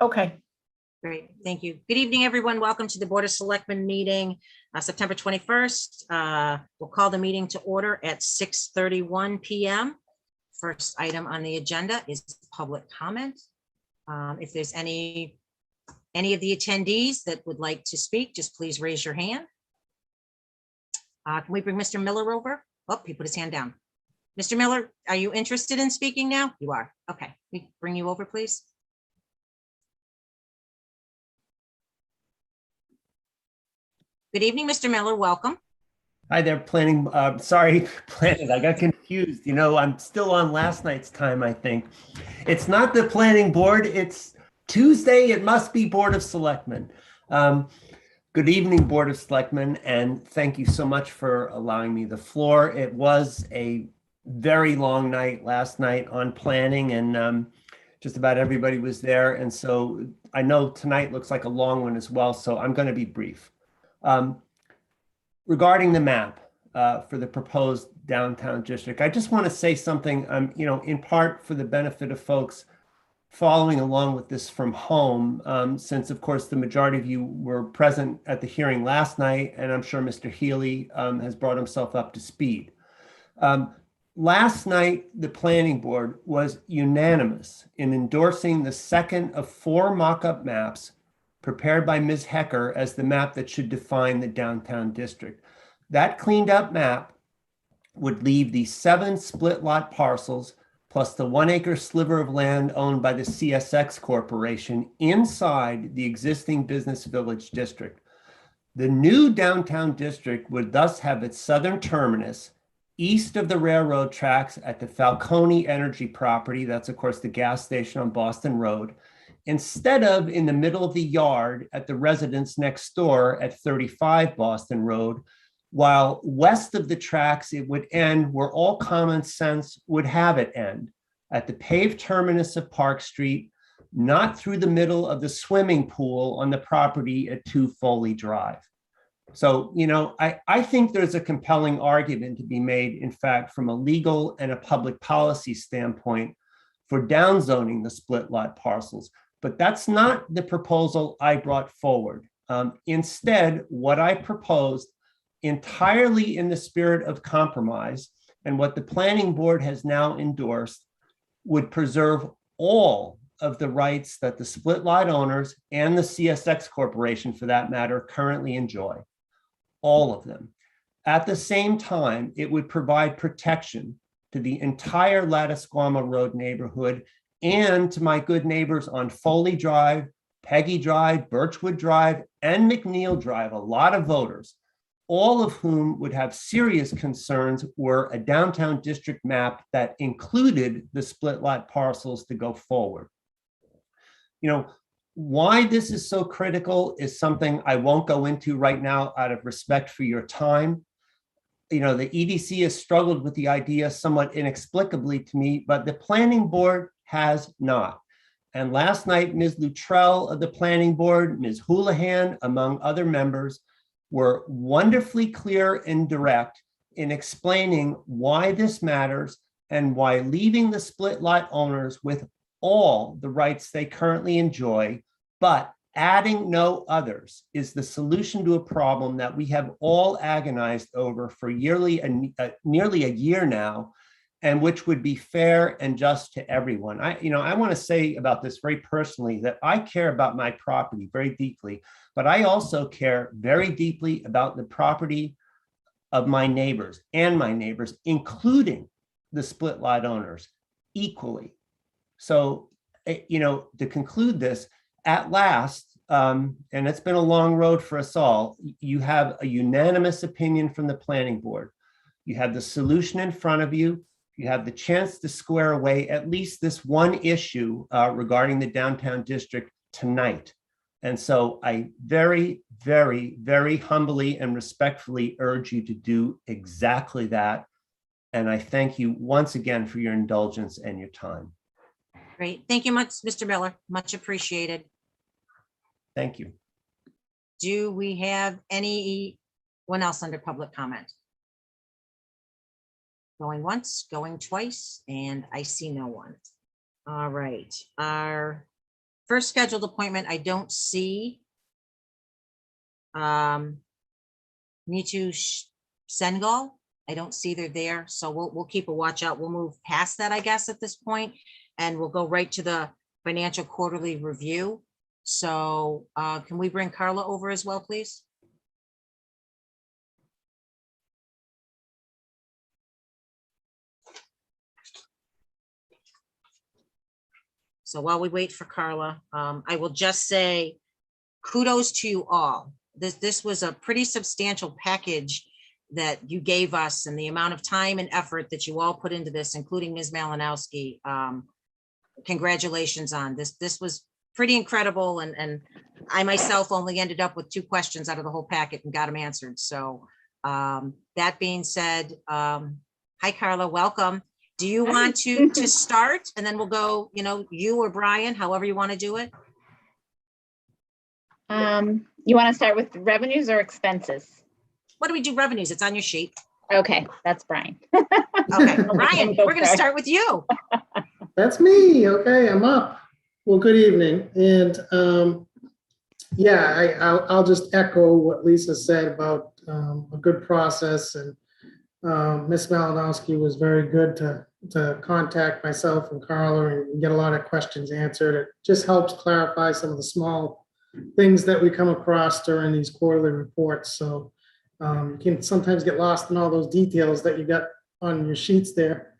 Okay. Great, thank you. Good evening, everyone. Welcome to the Board of Selectmen meeting, September 21st. We'll call the meeting to order at 6:31 p.m. First item on the agenda is public comment. If there's any of the attendees that would like to speak, just please raise your hand. Can we bring Mr. Miller over? Oh, he put his hand down. Mr. Miller, are you interested in speaking now? You are. Okay, we bring you over, please. Good evening, Mr. Miller. Welcome. Hi there, planning. Sorry, planning. I got confused. You know, I'm still on last night's time, I think. It's not the planning board. It's Tuesday. It must be Board of Selectmen. Good evening, Board of Selectmen, and thank you so much for allowing me the floor. It was a very long night last night on planning, and just about everybody was there. And so I know tonight looks like a long one as well, so I'm going to be brief. Regarding the map for the proposed downtown district, I just want to say something, you know, in part for the benefit of folks following along with this from home, since of course the majority of you were present at the hearing last night, and I'm sure Mr. Healy has brought himself up to speed. Last night, the planning board was unanimous in endorsing the second of 4 mock-up maps prepared by Ms. Hecker as the map that should define the downtown district. That cleaned up map would leave the 7 split lot parcels plus the 1-acre sliver of land owned by the CSX Corporation inside the existing business village district. The new downtown district would thus have its southern terminus east of the railroad tracks at the Falcone Energy property. That's of course the gas station on Boston Road, instead of in the middle of the yard at the residence next door at 35 Boston Road, while west of the tracks, it would end where all common sense would have it end, at the paved terminus of Park Street, not through the middle of the swimming pool on the property at 2 Foley Drive. So, you know, I think there's a compelling argument to be made, in fact, from a legal and a public policy standpoint for downzoning the split lot parcels. But that's not the proposal I brought forward. Instead, what I proposed, entirely in the spirit of compromise, and what the planning board has now endorsed, would preserve all of the rights that the split lot owners and the CSX Corporation, for that matter, currently enjoy. All of them. At the same time, it would provide protection to the entire Lattisquama Road neighborhood and to my good neighbors on Foley Drive, Peggy Drive, Birchwood Drive, and McNeil Drive, a lot of voters, all of whom would have serious concerns were a downtown district map that included the split lot parcels to go forward. You know, why this is so critical is something I won't go into right now out of respect for your time. You know, the EDC has struggled with the idea somewhat inexplicably to me, but the planning board has not. And last night, Ms. Luttrell of the planning board, Ms. Houlihan, among other members, were wonderfully clear and direct in explaining why this matters and why leaving the split lot owners with all the rights they currently enjoy, but adding no others, is the solution to a problem that we have all agonized over for nearly a year now, and which would be fair and just to everyone. I want to say about this very personally that I care about my property very deeply, but I also care very deeply about the property of my neighbors, including the split lot owners, equally. So, you know, to conclude this, at last, and it's been a long road for us all, you have a unanimous opinion from the planning board. You have the solution in front of you. You have the chance to square away at least this one issue regarding the downtown district tonight. And so I very, very, very humbly and respectfully urge you to do exactly that. And I thank you once again for your indulgence and your time. Great. Thank you much, Mr. Miller. Much appreciated. Thank you. Do we have anyone else under public comment? Going once, going twice, and I see no one. All right. Our first scheduled appointment, I don't see. Nitu Sengal, I don't see they're there, so we'll keep a watch out. We'll move past that, I guess, at this point, and we'll go right to the financial quarterly review. So can we bring Carla over as well, please? So while we wait for Carla, I will just say kudos to you all. This was a pretty substantial package that you gave us, and the amount of time and effort that you all put into this, including Ms. Malinowski. Congratulations on this. This was pretty incredible. And I myself only ended up with 2 questions out of the whole packet and got them answered. So that being said, hi, Carla, welcome. Do you want to start, and then we'll go, you or Brian, however you want to do it? You want to start with revenues or expenses? What do we do? Revenues. It's on your sheet. Okay, that's Brian. Okay, Brian, we're going to start with you. That's me. Okay, I'm up. Well, good evening. And yeah, I'll just echo what Lisa said about a good process. And Ms. Malinowski was very good to contact myself and Carla and get a lot of questions answered. It just helps clarify some of the small things that we come across during these quarterly reports. So you can sometimes get lost in all those details that you got on your sheets there.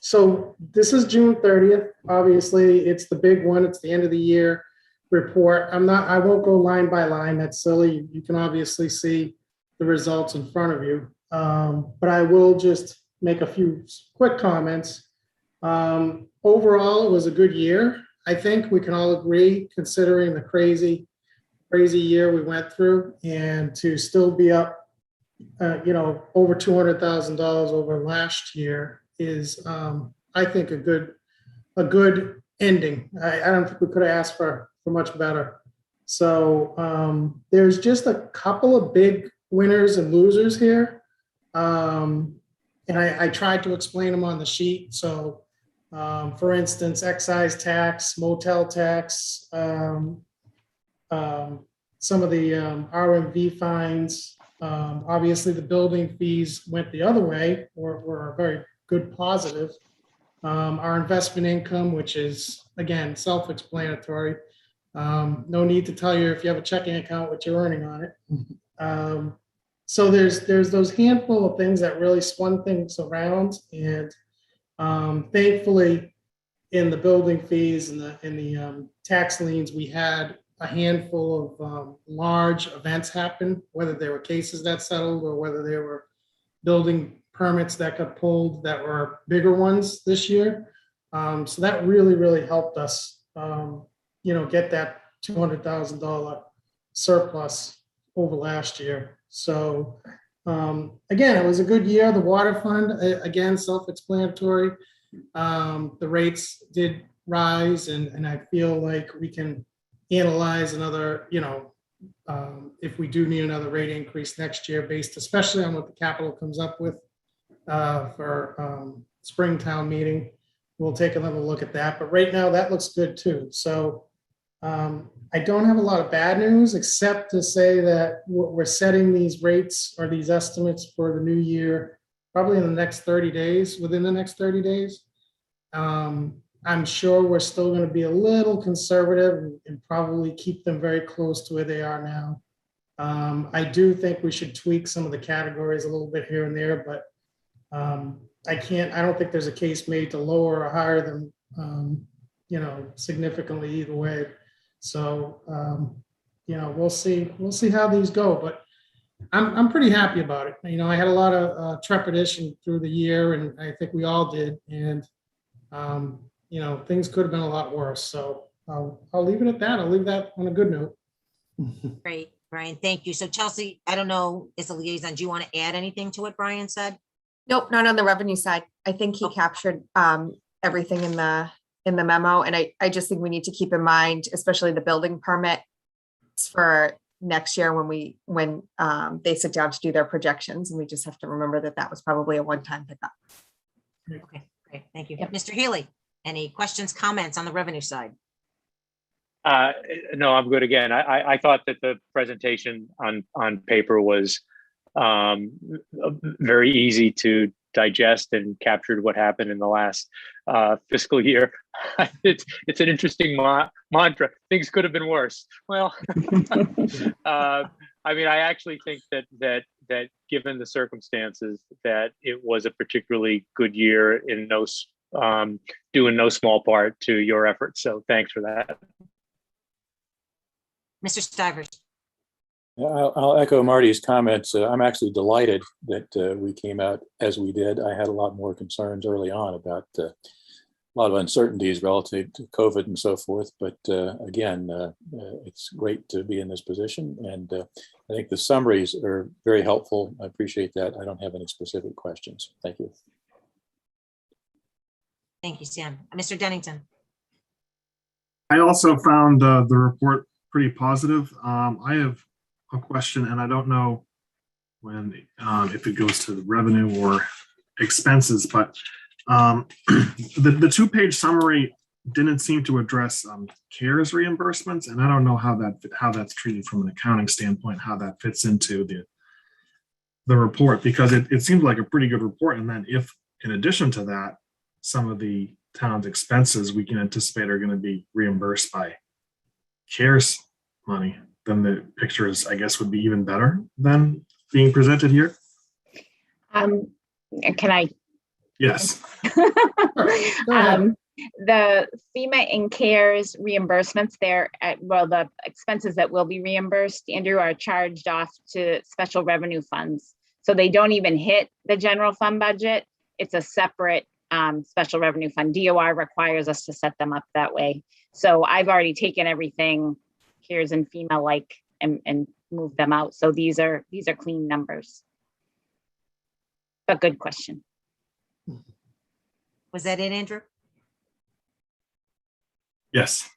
So this is June 30th. Obviously, it's the big one. It's the end of the year report. I won't go line by line. That's silly. You can obviously see the results in front of you. But I will just make a few quick comments. Overall, it was a good year. I think we can all agree, considering the crazy year we went through, and to still be up, over $200,000 over last year is, I think, a good ending. I don't think we could have asked for much better. So there's just a couple of big winners and losers here. And I tried to explain them on the sheet. So for instance, excise tax, motel tax, some of the RMV fines, obviously the building fees went the other way, were a very good positive. Our investment income, which is, again, self-explanatory. No need to tell you if you have a checking account what you're earning on it. So there's those handful of things that really spun things around, and thankfully, in the building fees and the tax liens, we had a handful of large events happen, whether there were cases that settled or whether there were building permits that got pulled that were bigger ones this year. So that really helped us, get that $200,000 surplus over last year. So again, it was a good year. The water fund, again, self-explanatory. The rates did rise, and I feel like we can analyze another, if we do need another rate increase next year, based especially on what the capital comes up with for Springtown meeting. We'll take another look at that. But right now, that looks good too. So I don't have a lot of bad news, except to say that we're setting these rates or these estimates for the new year probably in the next 30 days, within the next 30 days. I'm sure we're still going to be a little conservative and probably keep them very close to where they are now. I do think we should tweak some of the categories a little bit here and there, but I don't think there's a case made to lower or higher them, significantly either way. So, we'll see how these go, but I'm pretty happy about it. I had a lot of trepidation through the year, and I think we all did. And, things could have been a lot worse. So I'll leave it at that. I'll leave that on a good note. Great, Brian, thank you. So Chelsea, I don't know, as a liaison, do you want to add anything to what Brian said? Nope, not on the revenue side. I think he captured everything in the memo. And I just think we need to keep in mind, especially the building permit for next year when they sit down to do their projections. And we just have to remember that was probably a one-time pickup. Okay, great, thank you. Yep. Mr. Healy, any questions, comments on the revenue side? No, I'm good again. I thought that the presentation on paper was very easy to digest and captured what happened in the last fiscal year. It's an interesting mantra. Things could have been worse. Well, I mean, I actually think that given the circumstances, that it was a particularly good year in due in no small part to your efforts. So thanks for that. Mr. Stivers. I'll echo Marty's comments. I'm actually delighted that we came out as we did. I had a lot more concerns early on about a lot of uncertainties relative to COVID and so forth. But again, it's great to be in this position. And I think the summaries are very helpful. I appreciate that. I don't have any specific questions. Thank you. Thank you, Sam. Mr. Dennington. I also found the report pretty positive. I have a question, and I don't know when if it goes to the revenue or expenses, but the two-page summary didn't seem to address CARES reimbursements, and I don't know how that's treated from an accounting standpoint, how that fits into the report, because it seems like a pretty good report. And then if, in addition to that, some of the town's expenses we can anticipate are going to be reimbursed by CARES money, then the picture is, I guess, would be even better than being presented here. Can I? Yes. The FEMA and CARES reimbursements the expenses that will be reimbursed, Andrew, are charged off to special revenue funds. So they don't even hit the general fund budget. It's a separate special revenue fund. DOR requires us to set them up that way. So I've already taken everything CARES and FEMA and moved them out. So these are clean numbers. A good question. Was that it, Andrew? Yes.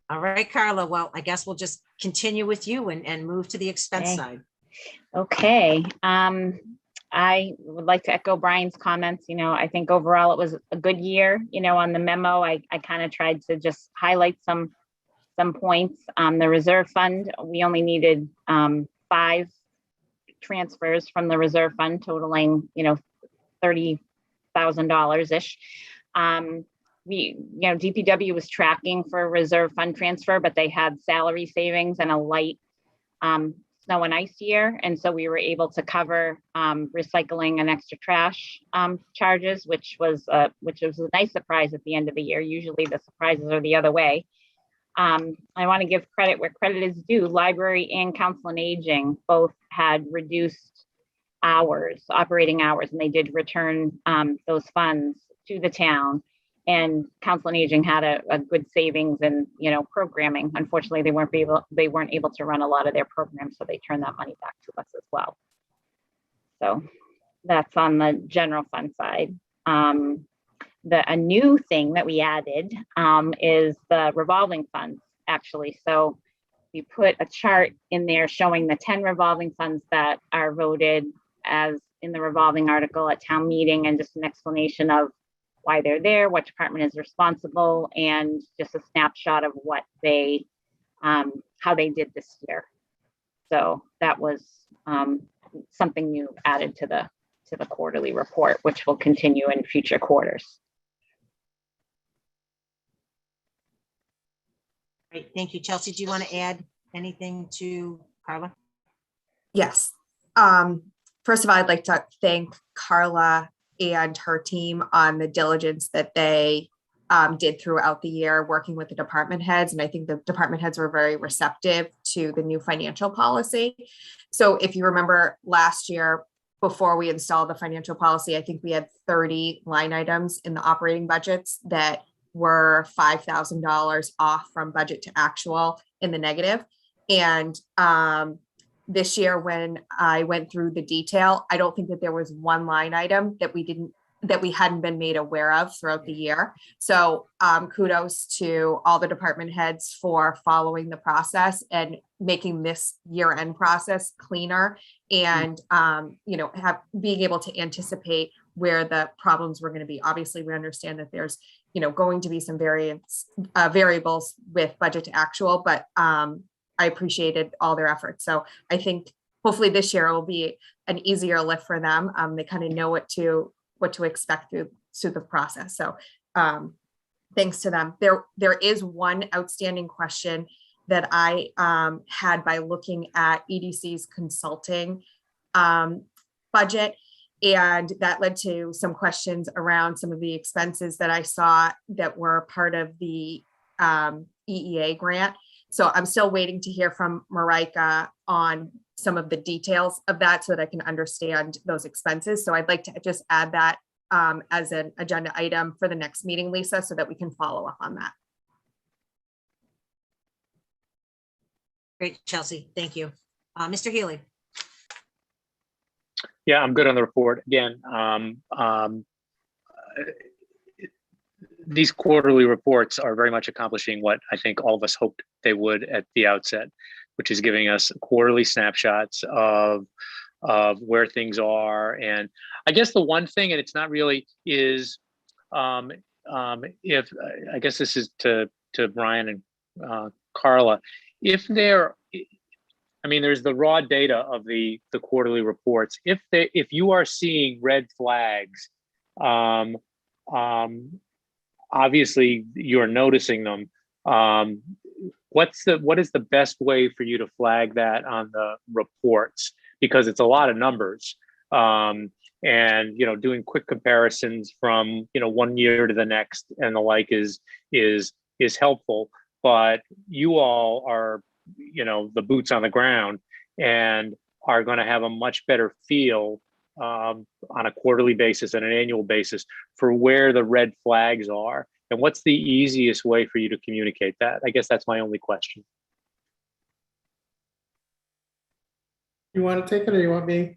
All right, Carla. Well, I guess we'll just continue with you and move to the expense side. Okay. I would like to echo Brian's comments. I think overall it was a good year. On the memo, I kind of tried to just highlight some points. The reserve fund, we only needed 5 transfers from the reserve fund, totaling $30,000 ish. DPW was tracking for a reserve fund transfer, but they had salary savings and a light snow and ice year, and so we were able to cover recycling and extra trash charges, which was a nice surprise at the end of the year. Usually the surprises are the other way. I want to give credit where credit is due. Library and Council on Aging both had reduced operating hours, and they did return those funds to the town. And Council on Aging had a good savings in programming. Unfortunately, they weren't able to run a lot of their programs, so they turned that money back to us as well. So that's on the general fund side. A new thing that we added is the revolving funds, actually. So we put a chart in there showing the 10 revolving funds that are voted as in the revolving article at town meeting, and just an explanation of why they're there, what department is responsible, and just a snapshot of what how they did this year. So that was something new added to the quarterly report, which will continue in future quarters. Great, thank you. Chelsea, do you want to add anything to Carla? Yes. First of all, I'd like to thank Carla and her team on the diligence that they did throughout the year working with the department heads. And I think the department heads were very receptive to the new financial policy. So if you remember last year, before we installed the financial policy, I think we had 30 line items in the operating budgets that were $5,000 off from budget to actual in the negative. And this year, when I went through the detail, I don't think that there was one line item that we hadn't been made aware of throughout the year. So kudos to all the department heads for following the process and making this year-end process cleaner, and being able to anticipate where the problems were going to be. Obviously, we understand that there's, going to be some variables with budget to actual, but I appreciated all their efforts. So I think hopefully this year will be an easier lift for them. They kind of know what to expect through the process. So thanks to them. There is one outstanding question that I had by looking at EDC's consulting budget. And that led to some questions around some of the expenses that I saw that were part of the EEA grant. So I'm still waiting to hear from Marika on some of the details of that so that I can understand those expenses. So I'd like to just add that as an agenda item for the next meeting, Lisa, so that we can follow up on that. Great, Chelsea. Thank you. Mr. Healy. Yeah, I'm good on the report. Again, these quarterly reports are very much accomplishing what I think all of us hoped they would at the outset, which is giving us quarterly snapshots of where things are. And I guess the one thing, and it's not really, is if I guess this is to Brian and Carla, if there, I mean, there's the raw data of the quarterly reports. If you are seeing red flags, obviously you're noticing them. What is the best way for you to flag that on the reports? Because it's a lot of numbers, and doing quick comparisons from 1 year to the next and the like is helpful. But you all are the boots on the ground and are going to have a much better feel on a quarterly basis and an annual basis for where the red flags are. And what's the easiest way for you to communicate that? I guess that's my only question. You want to take it or you want me?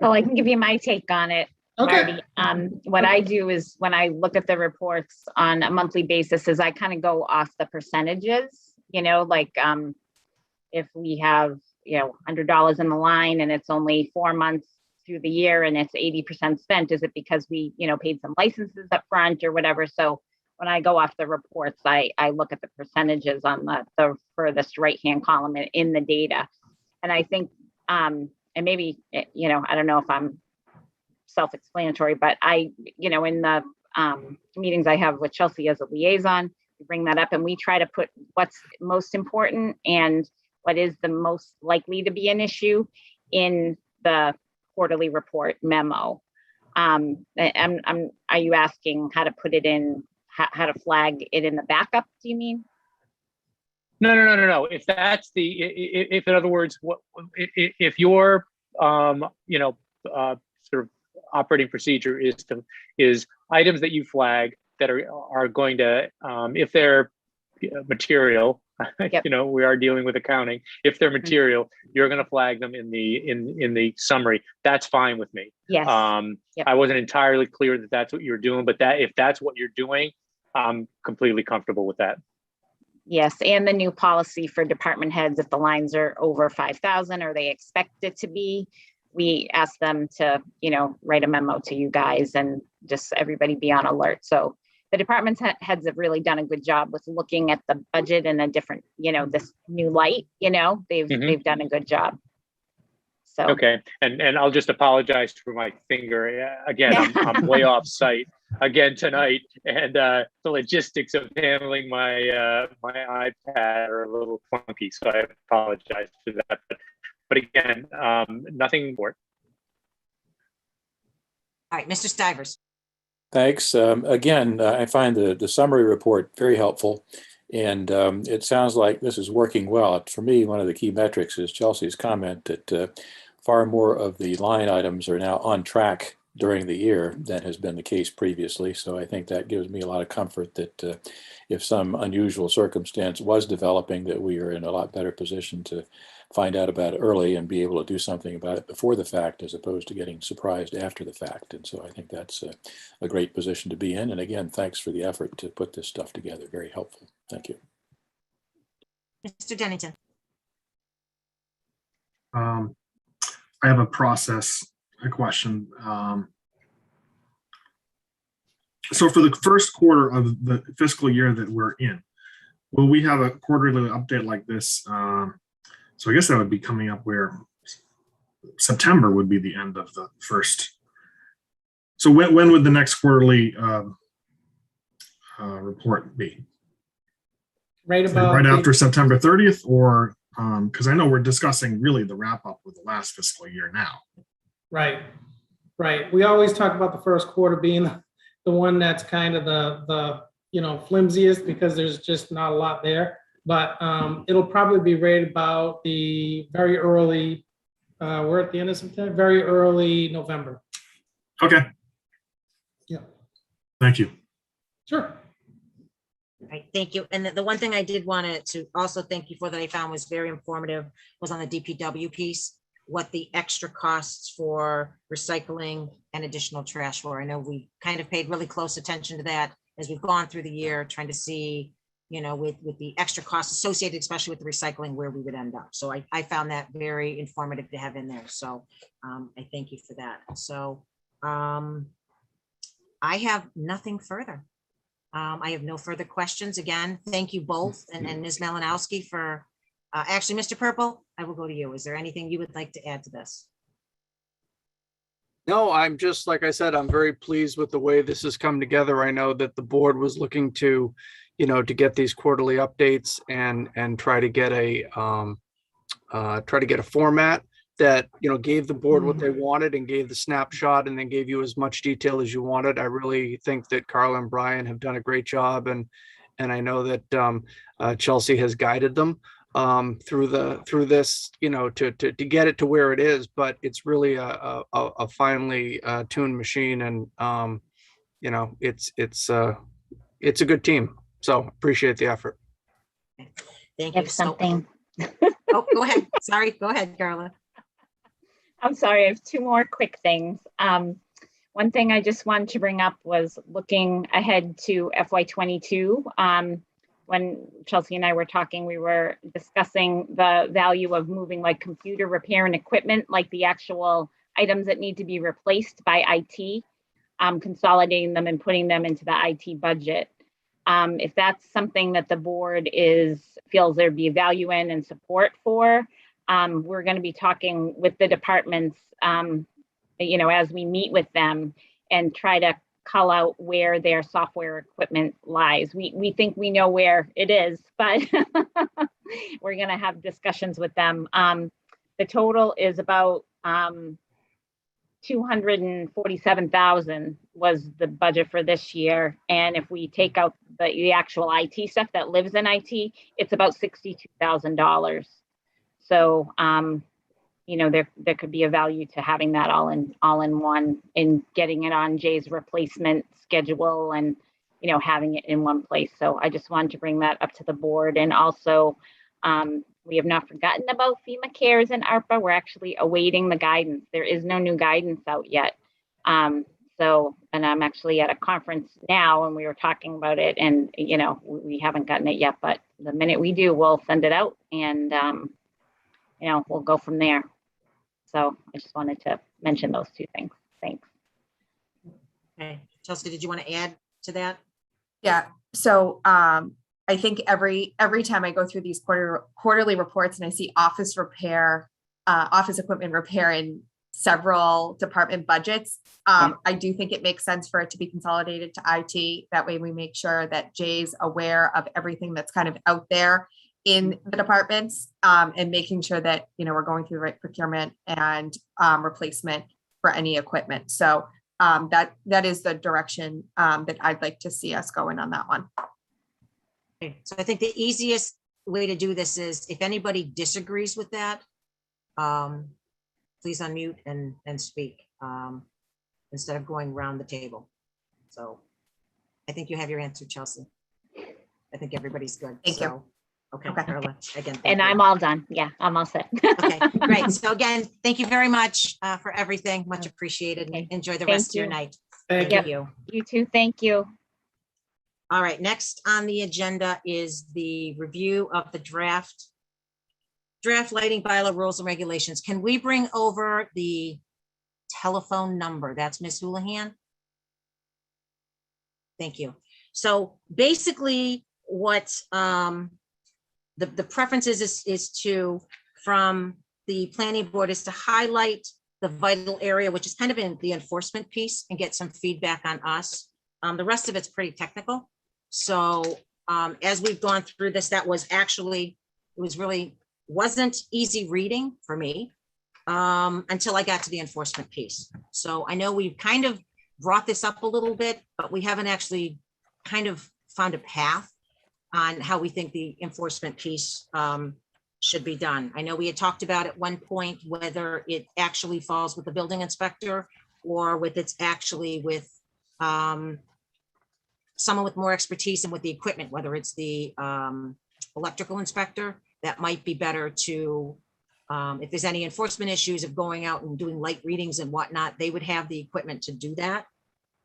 Well, I can give you my take on it. Okay. Marty. What I do is when I look at the reports on a monthly basis is I kind of go off the percentages, like if we have, $100 in the line and it's only 4 months through the year and it's 80% spent, is it because we, paid some licenses up front or whatever? So when I go off the reports, I look at the percentages on the furthest right-hand column in the data. And I think, and maybe, I don't know if I'm self-explanatory, but in the meetings I have with Chelsea as a liaison, we bring that up and we try to put what's most important and what is the most likely to be an issue in the quarterly report memo. Are you asking how to put it in, how to flag it in the backup, do you mean? No. If that's if in other words, if your sort of operating procedure is items that you flag that are going to, if they're material, Yep. we are dealing with accounting. If they're material, you're going to flag them in the summary. That's fine with me. Yes. Yep. I wasn't entirely clear that that's what you're doing, but if that's what you're doing, I'm completely comfortable with that. Yes, and the new policy for department heads, if the lines are over 5,000 or they expect it to be, we ask them to, write a memo to you guys and just everybody be on alert. So the department heads have really done a good job with looking at the budget in a different, this new light, they've done a good job. So. Okay, and I'll just apologize for my finger. Again, I'm way off site again tonight, and the logistics of handling my my iPad are a little clunky, so I apologize for that. But again, nothing more. All right, Mr. Stivers. Thanks. Again, I find the summary report very helpful, and it sounds like this is working well. For me, one of the key metrics is Chelsea's comment that far more of the line items are now on track during the year than has been the case previously. So I think that gives me a lot of comfort that if some unusual circumstance was developing, that we are in a lot better position to find out about it early and be able to do something about it before the fact, as opposed to getting surprised after the fact. And so I think that's a great position to be in. And again, thanks for the effort to put this stuff together. Very helpful. Thank you. Mr. Dennington. I have a question. So for the first quarter of the fiscal year that we're in, will we have a quarterly update like this? So I guess that would be coming up where September would be the end of the first. So when would the next quarterly report be? Right Is it about right the- after September 30th, or because I know we're discussing really the wrap up with the last fiscal year now. Right, right. We always talk about the first quarter being the one that's kind of the flimsiest because there's just not a lot there. But it'll probably be right about the very early, we're at the end of September, very early November. Okay. Yeah. Thank you. Sure. All right, thank you. And the one thing I did want to also thank you for that I found was very informative was on the DPW piece, what the extra costs for recycling and additional trash were. I know we kind of paid really close attention to that as we've gone through the year, trying to see, with the extra costs associated, especially with the recycling, where we would end up. So I found that very informative to have in there. So I thank you for that. So I have nothing further. I have no further questions. Again, thank you both. And Ms. Malinowski for, actually, Mr. Purple, I will go to you. Is there anything you would like to add to this? No, I'm just, like I said, I'm very pleased with the way this has come together. I know that the board was looking to, to get these quarterly updates and try to get a format that, gave the board what they wanted and gave the snapshot and then gave you as much detail as you wanted. I really think that Carla and Brian have done a great job. And I know that Chelsea has guided them through this, to get it to where it is, but it's really a finely tuned machine. And, it's a good team. So appreciate the effort. Thank I you. have something. Oh, go ahead. Sorry. Go ahead, Carla. I'm sorry, I have two more quick things. One thing I just wanted to bring up was looking ahead to FY22. When Chelsea and I were talking, we were discussing the value of moving like computer repair and equipment, like the actual items that need to be replaced by IT, consolidating them and putting them into the IT budget. If that's something that the board feels there'd be value in and support for, we're going to be talking with the departments, as we meet with them and try to call out where their software equipment lies. We think we know where it is, but we're going to have discussions with them. The total is about $247,000 was the budget for this year. And if we take out the actual IT stuff that lives in IT, it's about $62,000. So, there could be a value to having that all in one, in getting it on Jay's replacement schedule and, having it in one place. So I just wanted to bring that up to the board. And also, we have not forgotten about Fema Cares and ARPA. We're actually awaiting the guidance. There is no new guidance out yet. And I'm actually at a conference now and we were talking about it and, we haven't gotten it yet, but the minute we do, we'll send it out and, we'll go from there. So I just wanted to mention those two things. Thanks. Okay. Chelsea, did you want to add to that? Yeah, so I think every time I go through these quarterly reports and I see office equipment repair in several department budgets, I do think it makes sense for it to be consolidated to IT. That way we make sure that Jay's aware of everything that's kind of out there in the departments, and making sure that, we're going through the right procurement and replacement for any equipment. So that is the direction that I'd like to see us going on that one. Okay. So I think the easiest way to do this is if anybody disagrees with that, please unmute and speak instead of going around the table. So I think you have your answer, Chelsea. I think everybody's good. Thank you. Okay, Okay. Carla, again. And I'm all done. Yeah, I'm all set. Okay, great. So again, thank you very much for everything. Much appreciated. Okay. Enjoy the Thank rest of your you. night. Thank Thank you. you. You too. Thank you. All right, next on the agenda is the review of the draft lighting bylaw rules and regulations. Can we bring over the telephone number? That's Ms. Houlihan. Thank you. So basically what the preference is to, from the planning board, is to highlight the vital area, which is kind of in the enforcement piece, and get some feedback on us. The rest of it's pretty technical. So as we've gone through this, that was actually, wasn't easy reading for me until I got to the enforcement piece. So I know we've kind of brought this up a little bit, but we haven't actually kind of found a path on how we think the enforcement piece should be done. I know we had talked about at one point whether it actually falls with the building inspector or with it's actually with someone with more expertise and with the equipment, whether it's the electrical inspector. That might be better to, if there's any enforcement issues of going out and doing light readings and whatnot, they would have the equipment to do that.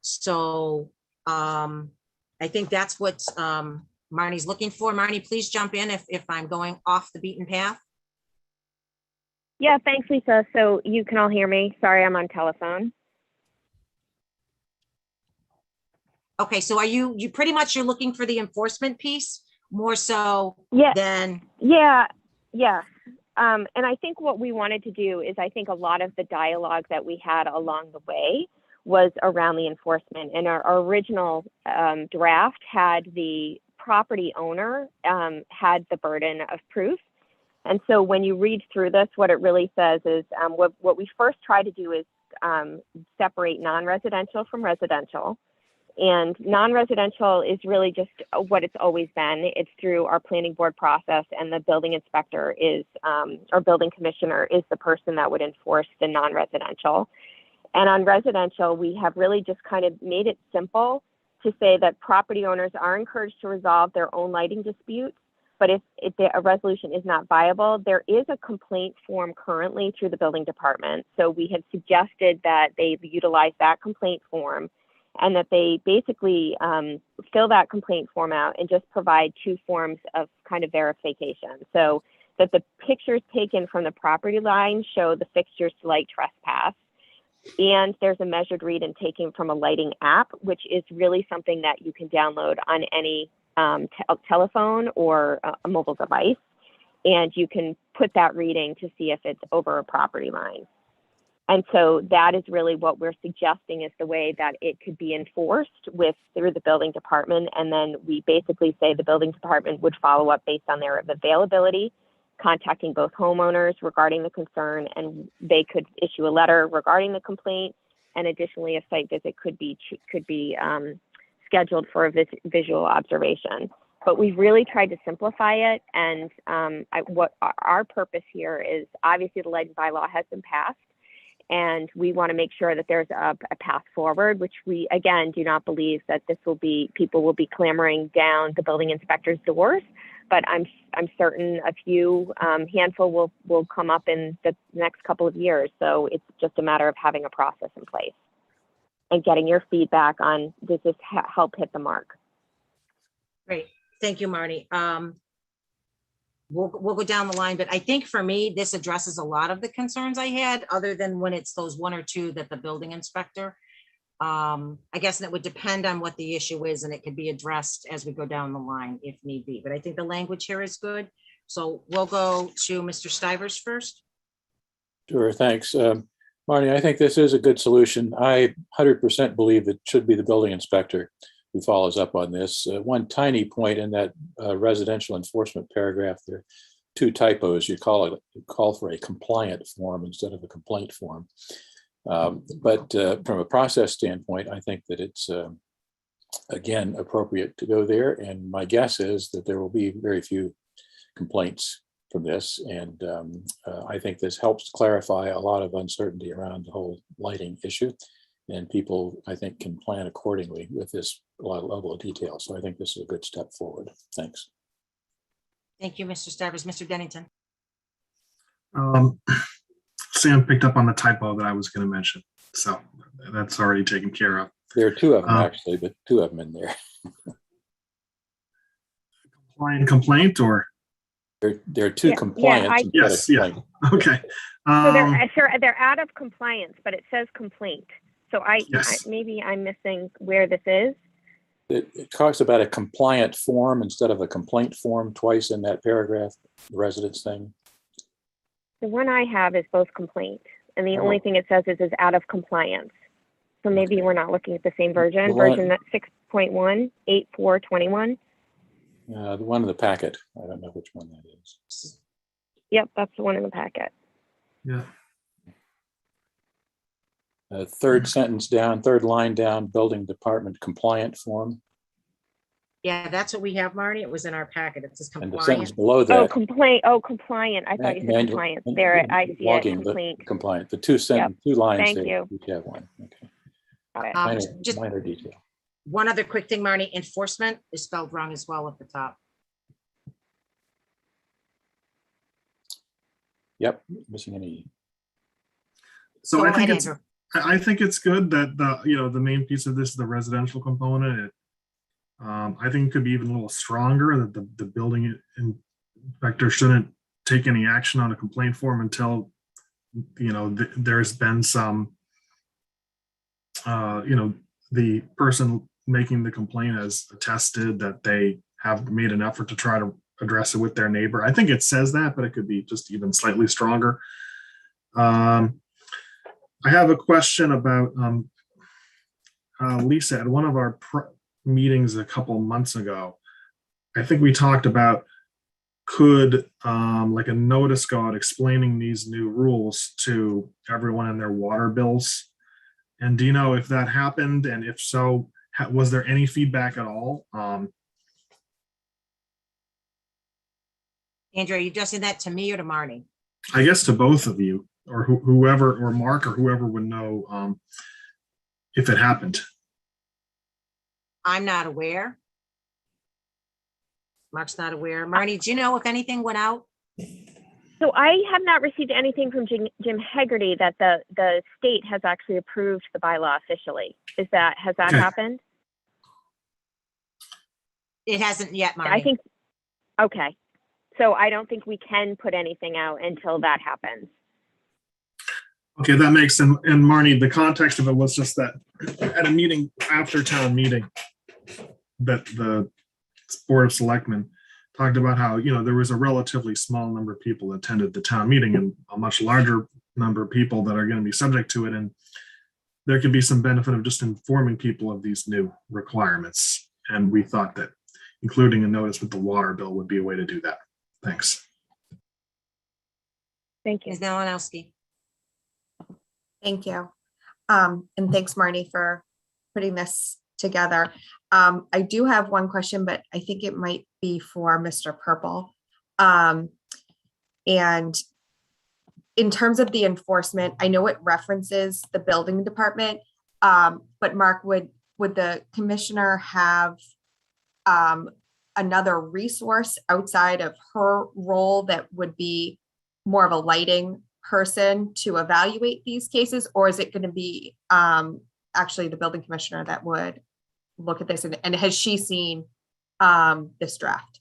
So I think that's what Marnie's looking for. Marnie, please jump in if I'm going off the beaten path. Yeah, thanks, Lisa. So you can all hear me. Sorry, I'm on telephone. Okay, so are you pretty much you're looking for the enforcement piece more so than? Yeah. And I think what we wanted to do is, I think a lot of the dialogue that we had along the way was around the enforcement. And our original draft had the property owner had the burden of proof. And so when you read through this, what it really says is what we first try to do is separate non-residential from residential. And non-residential is really just what it's always been. It's through our planning board process, and the building inspector is, or building commissioner is the person that would enforce the non-residential. And on residential, we have really just kind of made it simple to say that property owners are encouraged to resolve their own lighting disputes. But if a resolution is not viable, there is a complaint form currently through the building department. So we had suggested that they utilize that complaint form, and that they basically fill that complaint form out and just provide two forms of kind of verification. So that the pictures taken from the property line show the fixtures to light trespass. And there's a measured read and taken from a lighting app, which is really something that you can download on any telephone or a mobile device. And you can put that reading to see if it's over a property line. And so that is really what we're suggesting is the way that it could be enforced through the building department. And then we basically say the building department would follow up based on their availability, contacting both homeowners regarding the concern, and they could issue a letter regarding the complaint. And additionally, a site visit could be scheduled for a visual observation. But we've really tried to simplify it. And what our purpose here is, obviously the lighting bylaw has been passed, and we want to make sure that there's a path forward, which we, again, do not believe that people will be clamoring down the building inspector's doors. But I'm certain a few handful will come up in the next couple of years. So it's just a matter of having a process in place and getting your feedback on, does this help hit the mark? Great. Thank you, Marnie. We'll go down the line, but I think for me, this addresses a lot of the concerns I had, other than when it's those one or two that the building inspector, I guess it would depend on what the issue is, and it could be addressed as we go down the line if need be. But I think the language here is good. So we'll go to Mr. Stivers first. Sure, thanks. Marnie, I think this is a good solution. I 100% believe it should be the building inspector who follows up on this. One tiny point in that residential enforcement paragraph, there are two typos. You call for a compliant form instead of a complaint form. But from a process standpoint, I think that it's, again, appropriate to go there. And my guess is that there will be very few complaints from this. And I think this helps clarify a lot of uncertainty around the whole lighting issue. And people, I think, can plan accordingly with this level of detail. So I think this is a good step forward. Thanks. Thank you, Mr. Stivers. Mr. Dennington. Sam picked up on the typo that I was going to mention. So that's already taken care of. There are two of them, actually, but two of them in there. Complaint or? There are two compliance. Yes, yeah. Okay. So they're out of compliance, but it says complaint. So maybe I'm missing where this is. It talks about a compliant form instead of a complaint form twice in that paragraph, the residence thing. The one I have is both complaint, and the Oh. only thing it says is out of compliance. So maybe Okay. we're not looking at the same version. The one- Version 6.1, 8.421. The one in the packet. I don't know which one that is. Yep, that's the one in the packet. Yeah. Third sentence down, third line down, building department compliant form. Yeah, that's what we have, Marty. It was in our packet. It says And the sentence compliant. below Oh, that. complaint. Oh, compliant. I thought you said manual- compliance. There, I see it. logging the Complaint. Compliant. The two lines Thank there. you. Each have one. Okay. Got it. Just Minor detail. one other quick thing, Marty, enforcement is spelled wrong as well at the top. Yep, missing an E. So Go I ahead, think it's, Andrew. I think it's good that the main piece of this is the residential component. I think it could be even a little stronger that the building inspector shouldn't take any action on a complaint form until, there's been some, the person making the complaint has attested that they have made an effort to try to address it with their neighbor. I think it says that, but it could be just even slightly stronger. I have a question about Lisa. At one of our meetings a couple months ago, I think we talked about could like a notice go out explaining these new rules to everyone in their water bills. And do you know if that happened? And if so, was there any feedback at all? Andrew, are you addressing that to me or to Marty? I guess to both of you, or whoever, or Mark, or whoever would know if it happened. I'm not aware. Mark's not aware. Marty, do you know if anything went out? So I have not received anything from Jim Hegarty that the state has actually approved the bylaw officially. Has that Okay. happened? It hasn't yet, Marty. I think, okay. So I don't think we can put anything out until that happens. Okay, that makes sense. And Marnie, the context of it was just that at a meeting after town meeting, that the Board of Selectmen talked about how, there was a relatively small number of people that attended the town meeting and a much larger number of people that are going to be subject to it. And there could be some benefit of just informing people of these new requirements. And we thought that including a notice with the water bill would be a way to do that. Thanks. Thank you. Ms. Malinowski. Thank you. And thanks, Marnie, for putting this together. I do have one question, but I think it might be for Mr. Purple. And in terms of the enforcement, I know it references the building department, but Mark, would the commissioner have another resource outside of her role that would be more of a lighting person to evaluate these cases, or is it going to be actually the building commissioner that would look at this? And has she seen this draft?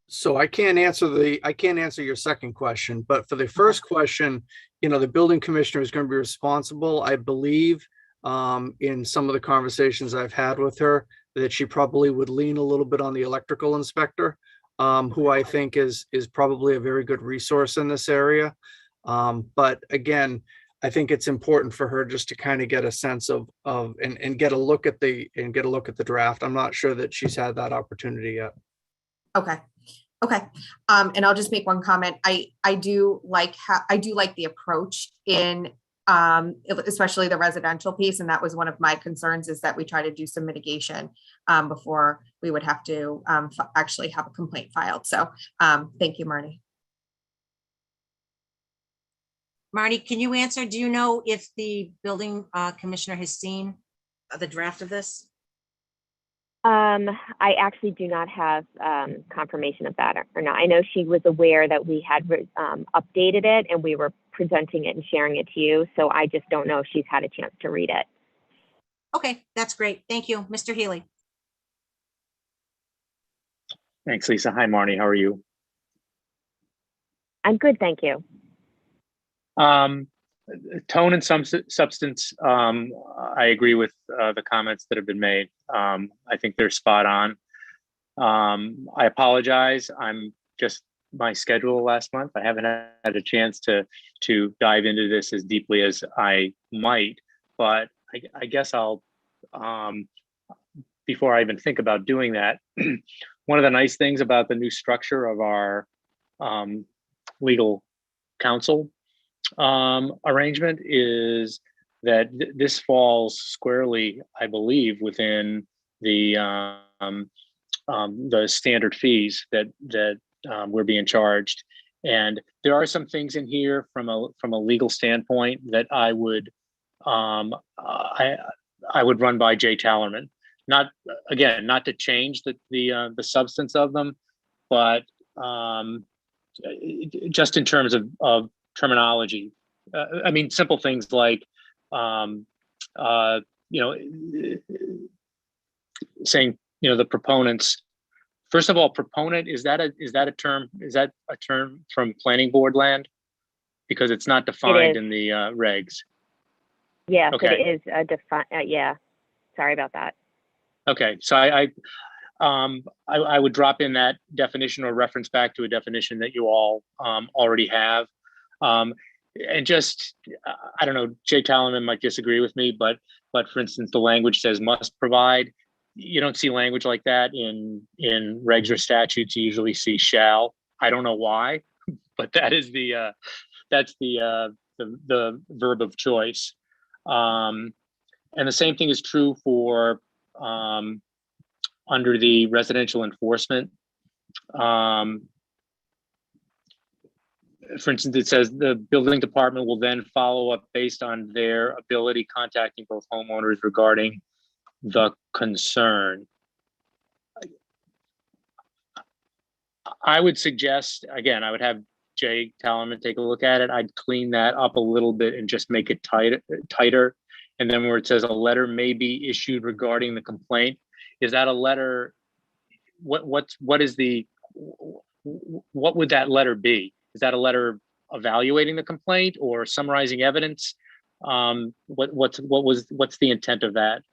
So I can't answer your second question, but for the first question, the building commissioner is going to be responsible, I believe, in some of the conversations I've had with her, that she probably would lean a little bit on the electrical inspector, who I think is probably a very good resource in this area. But again, I think it's important for her just to kind of get a sense of and get a look at the draft. I'm not sure that she's had that opportunity yet. Okay. And I'll just make one comment. I do like the approach in especially the residential piece. And that was one of my concerns, is that we try to do some mitigation before we would have to actually have a complaint filed. So thank you, Marnie. Marty, can you answer? Do you know if the building commissioner has seen the draft of this? I actually do not have confirmation of that or not. I know she was aware that we had updated it and we were presenting it and sharing it to you. So I just don't know if she's had a chance to read it. Okay, that's great. Thank you. Mr. Healy. Thanks, Lisa. Hi, Marnie. How are you? I'm good, thank you. tone and some substance. I agree with the comments that have been made. I think they're spot on. I apologize. My schedule last month, I haven't had a chance to dive into this as deeply as I might, but I guess I'll, before I even think about doing that, one of the nice things about the new structure of our legal counsel arrangement is that this falls squarely, I believe, within the standard fees that we're being charged. And there are some things in here from a legal standpoint that I would run by Jay Tallerman. Not to change the substance of them, but just in terms of terminology. I mean, simple things like saying, the proponents. First of all, proponent, is that a term from planning board land? Because it's not defined in the regs. Yes, Okay. it is a yeah. Sorry about that. Okay, so I would drop in that definition or reference back to a definition that you all already have. And just, I don't know, Jay Tallerman might disagree with me, but for instance, the language says must provide. You don't see language like that in regs or statutes. You usually see shall. I don't know why, but that is that's the verb of choice. And the same thing is true for under the residential enforcement. For instance, it says the building department will then follow up based on their ability contacting both homeowners regarding the concern. I would suggest, again, I would have Jay Tallerman take a look at it. I'd clean that up a little bit and just make it tighter. And then where it says a letter may be issued regarding the complaint, is that a letter? What would that letter be? Is that a letter evaluating the complaint or summarizing evidence? What's the intent of that?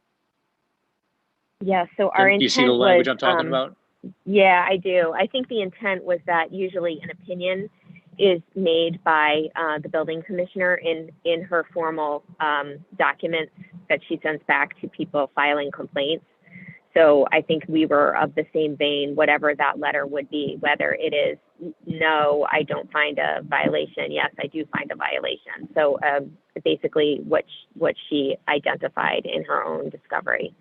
Yeah, so our intent do you see the language I'm talking about? Yeah, I do. I think the intent was that usually an opinion is made by the building commissioner in her formal documents that she sends back to people filing complaints. So I think we were of the same vein, whatever that letter would be, whether it is no, I don't find a violation. Yes, I do find a violation. So basically what she identified in her own discovery.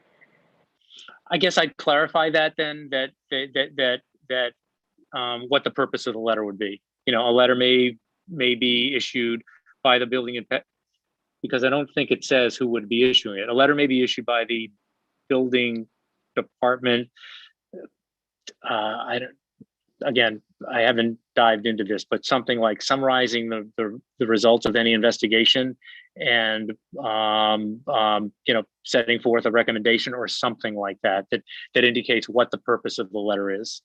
I guess I'd clarify that then, that what the purpose of the letter would be. A letter may be issued by the building because I don't think it says who would be issuing it. A letter may be issued by the building department. I haven't dived into this, but something like summarizing the results of any investigation and setting forth a recommendation or something like that indicates what the purpose of the letter is.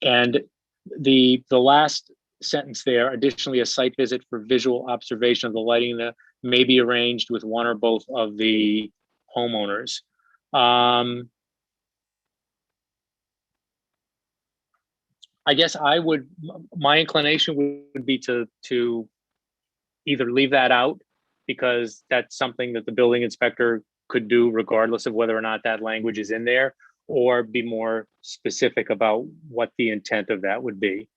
And the last sentence there, additionally, a site visit for visual observation of the lighting that may be arranged with one or both of the homeowners. I guess my inclination would be to either leave that out because that's something that the building inspector could do regardless of whether or not that language is in there, or be more specific about what the intent of that would be.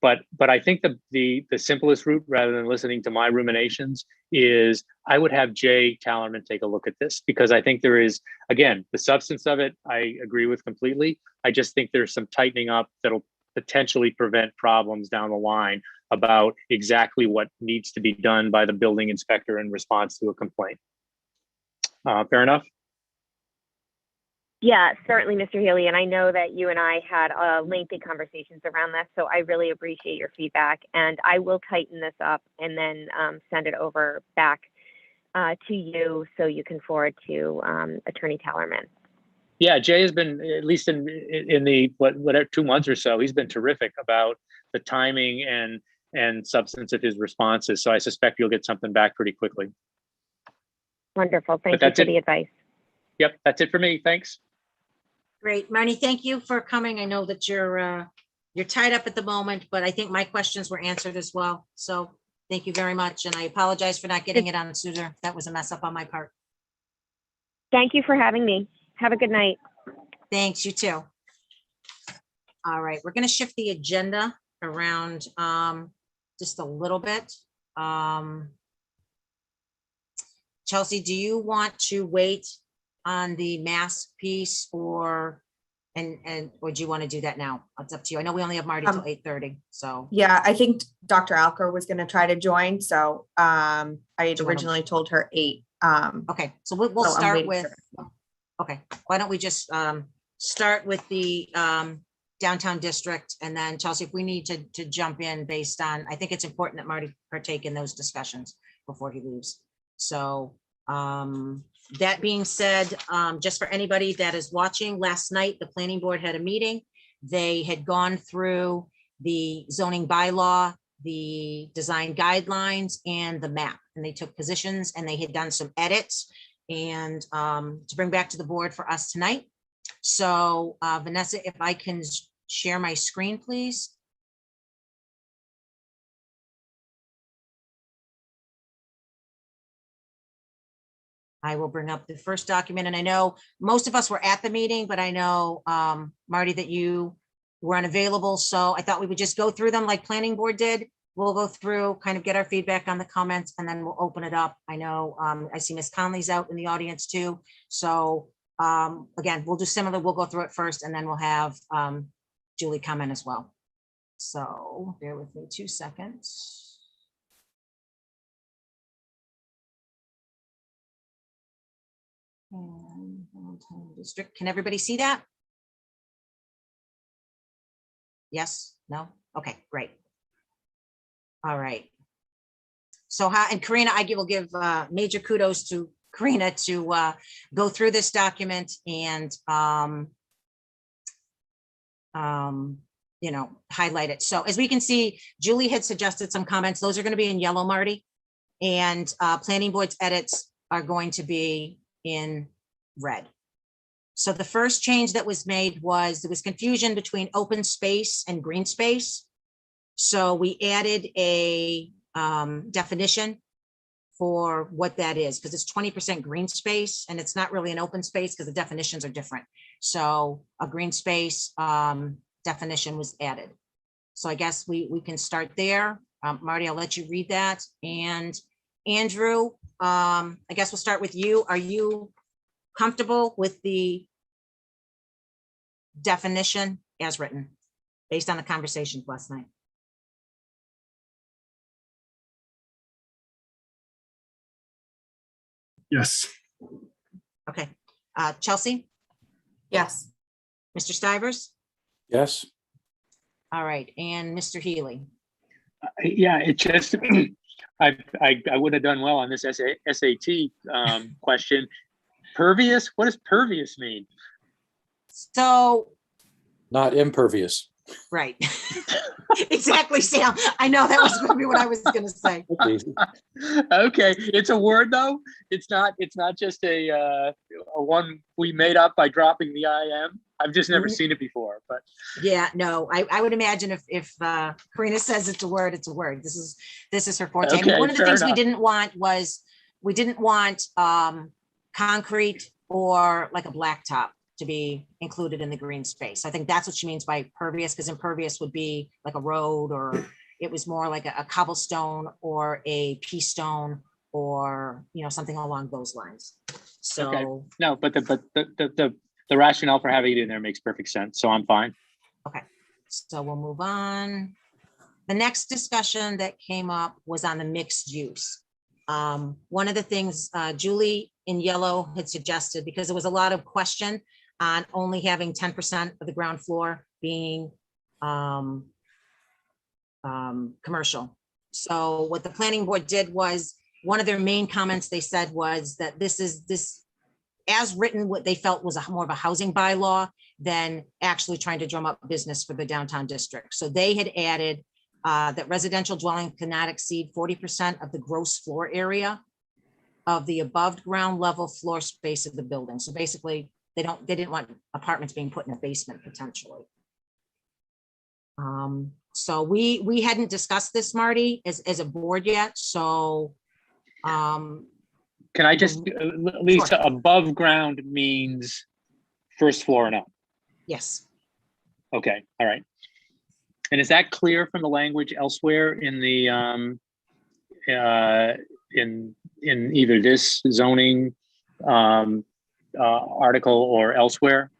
But I think the simplest route, rather than listening to my ruminations, is I would have Jay Tallerman take a look at this, because I think there is, again, the substance of it, I agree with completely. I just think there's some tightening up that'll potentially prevent problems down the line about exactly what needs to be done by the building inspector in response to a complaint. Fair enough? Yeah, certainly, Mr. Healy. And I know that you and I had lengthy conversations around this, so I really appreciate your feedback. And I will tighten this up and then send it over back to you so you can forward to Attorney Tallerman. Yeah, Jay has been, at least in the, 2 months or so, he's been terrific about the timing and substance of his responses. So I suspect you'll get something back pretty quickly. Wonderful. Thank you that's for it. the advice. Yep, that's it for me. Thanks. Great. Marnie, thank you for coming. I know that you're tied up at the moment, but I think my questions were answered as well. So thank you very much. And I apologize for not getting it on sooner. That was a mess up on my part. Thank you for having me. Have a good night. Thanks, you too. All right, we're going to shift the agenda around just a little bit. Chelsea, do you want to wait on the mask piece or do you want to do that now? It's up to you. I know we only have Marty till 8:30, so. Yeah, I think Dr. Alker was gonna try to join, so I had Do you wanna- originally told her 8. Okay, so we'll So I'm start waiting with, okay, why don't we just start with the downtown district, and then Chelsea, if we need to jump in based on, I think it's important that Marty partake in those discussions before he leaves. So that being said, just for anybody that is watching, last night, the planning board had a meeting. They had gone through the zoning bylaw, the design guidelines, and the map, and they took positions and they had done some edits and to bring back to the board for us tonight. So Vanessa, if I can share my screen, please. I will bring up the first document, and I know most of us were at the meeting, but I know, Marty, that you were unavailable, so I thought we would just go through them like planning board did. We'll go through, kind of get our feedback on the comments, and then we'll open it up. I know, I see Ms. Conley's out in the audience too, so again, we'll do similar. We'll go through it first, and then we'll have Julie comment as well. So bear with me 2 seconds. And downtown district, can everybody see that? Yes, no? Okay, great. All right. So and Karina, will give major kudos to Karina to go through this document and you know, highlight it. So as we can see, Julie had suggested some comments. Those are going to be in yellow, Marty, and planning board's edits are going to be in red. So the first change that was made was there was confusion between open space and green space. So we added a definition for what that is, because it's 20% green space and it's not really an open space because the definitions are different. So a green space definition was added. So I guess we can start there. Marty, I'll let you read that. And Andrew, I guess we'll start with you. Are you comfortable with the definition as written based on the conversations last night? Yes. Okay. Chelsea, Yes. Mr. Stivers? Yes. All right. And Mr. Healy? Yeah, it just, I would have done well on this SAT question. Pervious, what does pervious mean? So, Not impervious. right. Exactly, Sam. I know that was going to be what I was going to say. Okay, it's a word though. It's not just a one we made up by dropping the IM. I've just never seen it before, but yeah, no, I would imagine if Karina says it's a word, it's a word. This is her forte. Okay, I mean, one of the things enough. we didn't want concrete or like a blacktop to be included in the green space. I think that's what she means by pervious, because impervious would be like a road, or it was more like a cobblestone or a pea stone, or something along those lines. So okay. No, but the rationale for having it in there makes perfect sense. So I'm fine. okay, so we'll move on. The next discussion that came up was on the mixed use. One of the things Julie in yellow had suggested, because there was a lot of question on only having 10% of the ground floor being commercial. So what the planning board did was, one of their main comments they said was that this as written, what they felt was more of a housing bylaw than actually trying to drum up business for the downtown district. So they had added that residential dwelling cannot exceed 40% of the gross floor area of the above ground level floor space of the building. So basically, they didn't want apartments being put in a basement potentially. So we hadn't discussed this, Marty, as a board yet. So Can I just, Lisa, Sure. above ground means first floor and up. yes, Okay, all right. And is that clear from the language elsewhere in the in either this zoning article or elsewhere?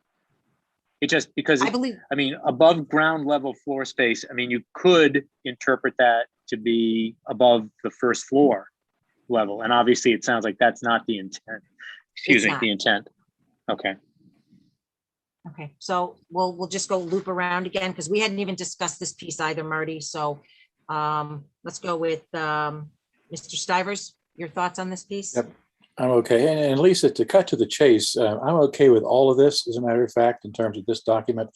It just because I believe. I mean, above ground level floor space, I mean, you could interpret that to be above the first floor level. And obviously it sounds like that's not the intent. Excuse me, not. the intent. Okay. Okay, so we'll just go loop around again because we hadn't even discussed this piece either, Marty. So let's go with Mr. Stivers. Your thoughts on this piece? Yep. I'm okay. And Lisa, to cut to the chase, I'm okay with all of this, as a matter of fact, in terms of this document.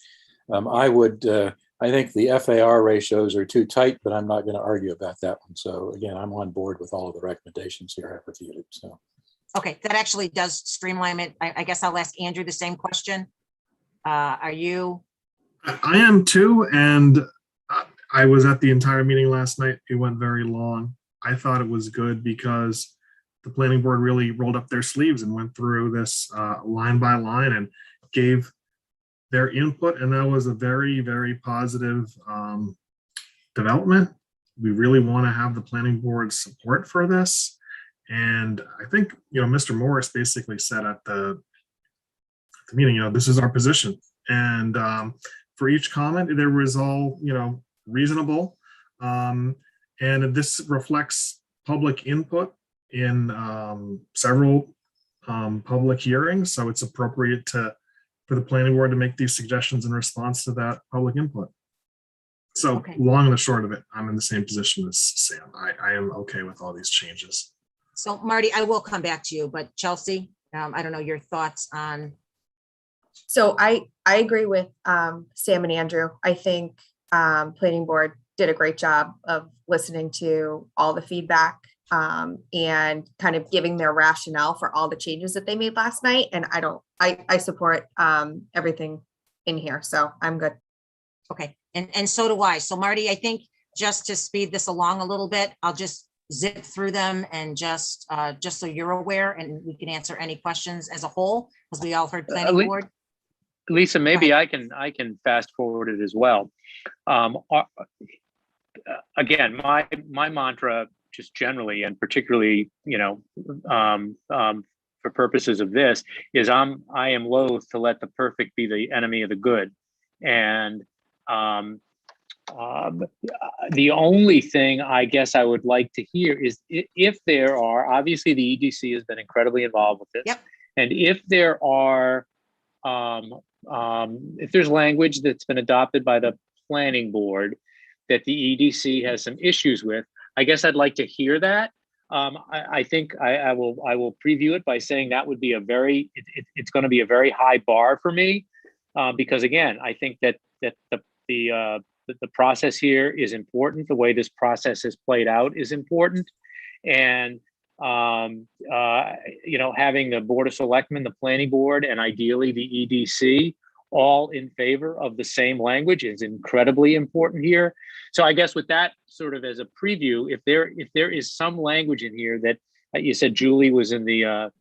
I think the FAR ratios are too tight, but I'm not going to argue about that one. So again, I'm on board with all of the recommendations here I've reviewed. So. Okay, that actually does streamline it. I guess I'll ask Andrew the same question. Are you? I am too, and I was at the entire meeting last night. It went very long. I thought it was good because the planning board really rolled up their sleeves and went through this line by line and gave their input, and that was a very, very positive development. We really want to have the planning board's support for this, and I think Mr. Morris basically said at the meeting, this is our position, and for each comment, there was all reasonable, and this reflects public input in several public hearings, so it's appropriate for the planning board to make these suggestions in response to that public input. So Okay. Long and the short of it, I'm in the same position as Sam. I am okay with all these changes. So Marty, I will come back to you, but Chelsea, I don't know your thoughts on. So I agree with Sam and Andrew. I think planning board did a great job of listening to all the feedback and kind of giving their rationale for all the changes that they made last night. And I support everything in here. So I'm good. Okay, and so do I. So Marty, I think just to speed this along a little bit, I'll just zip through them and just so you're aware, and we can answer any questions as a whole, because we all heard planning board. Lisa, maybe I can fast forward it as well. Again, my mantra, just generally and particularly, for purposes of this, is I am loath to let the perfect be the enemy of the good, and the only thing I guess I would like to hear is if there are, obviously the EDC has been incredibly involved with this, Yep. and if there are, if there's language that's been adopted by the planning board that the EDC has some issues with, I guess I'd like to hear that. I think I will preview it by saying that would be it's going to be a very high bar for me, because again, I think that the process here is important. The way this process has played out is important, and having the Board of Selectmen, the Planning Board, and ideally the EDC all in favor of the same language is incredibly important here. So I guess with that sort of as a preview, if there is some language in here that you said Julie was in the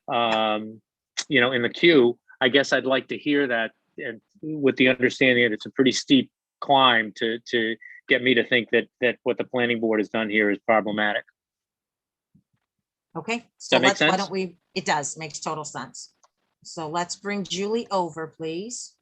in the queue, I guess I'd like to hear that, and with the understanding that it's a pretty steep climb to get me to think that what the planning board has done here is problematic. Okay, Does so that make why sense? don't we, it does, makes total sense. So let's bring Julie over, please.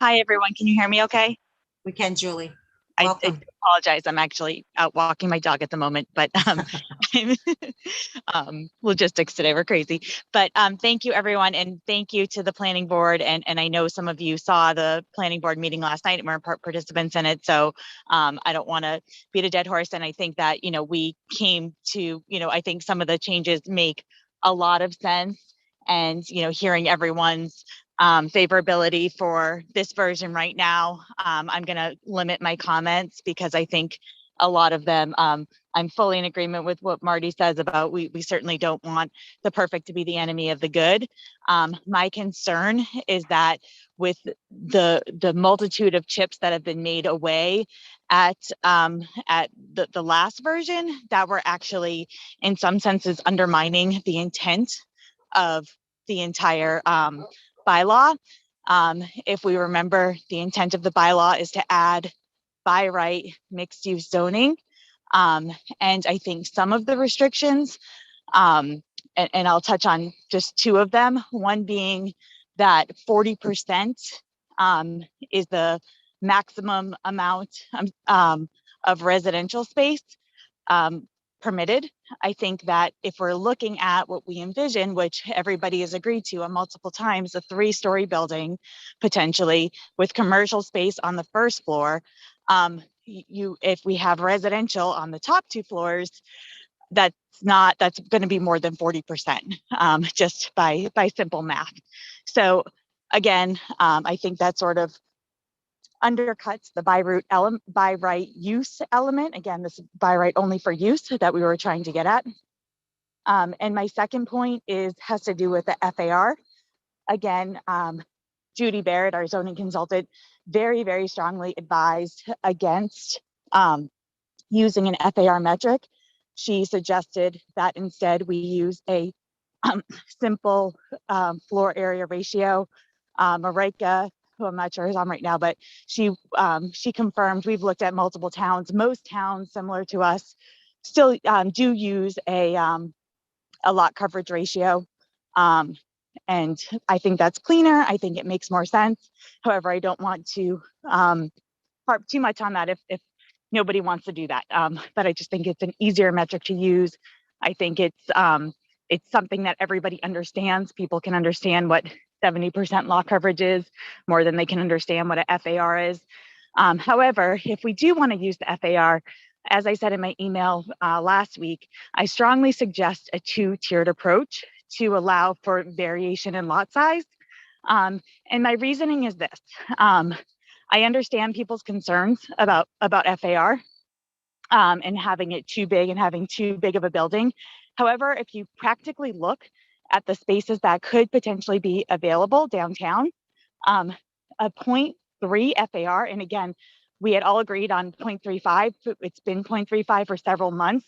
Hi, everyone. Can you hear me okay? We can, Julie. I Welcome. apologize. I'm actually out walking my dog at the moment, but logistics today were crazy. But thank you, everyone, and thank you to the planning board. And I know some of you saw the planning board meeting last night and were participants in it. So I don't want to beat a dead horse. And I think that, we came to, I think some of the changes make a lot of sense. And, hearing everyone's favorability for this version right now, I'm going to limit my comments because I think a lot of them, I'm fully in agreement with what Marty says about we certainly don't want the perfect to be the enemy of the good. My concern is that with the multitude of chips that have been made away at the last version, that we're actually in some senses undermining the intent of the entire bylaw. If we remember, the intent of the bylaw is to add by right mixed use zoning. And I think some of the restrictions, and I'll touch on just two of them, one being that 40% is the maximum amount of residential space permitted. I think that if we're looking at what we envision, which everybody has agreed to multiple times, a 3-story building potentially with commercial space on the first floor, if we have residential on the top 2 floors, that's going to be more than 40%, just by simple math. So again, I think that sort of undercuts the by right use element. Again, this is by right only for use that we were trying to get at. And my second point has to do with the FAR. Again, Judy Barrett, our zoning consultant, very, very strongly advised against using an FAR metric. She suggested that instead we use a simple floor area ratio. Marika, who I'm not sure is on right now, but she confirmed, we've looked at multiple towns. Most towns similar to us still do use a lot coverage ratio. And I think that's cleaner. I think it makes more sense. However, I don't want to harp too much on that if nobody wants to do that. But I just think it's an easier metric to use. I think it's something that everybody understands. People can understand what 70% lot coverage is more than they can understand what a FAR is. However, if we do want to use the FAR, as I said in my email last week, I strongly suggest a 2-tiered approach to allow for variation in lot size. And my reasoning is this. I understand people's concerns about FAR and having it too big and having too big of a building. However, if you practically look at the spaces that could potentially be available downtown, a 0.3 FAR, and again, we had all agreed on 0.35. It's been 0.35 for several months,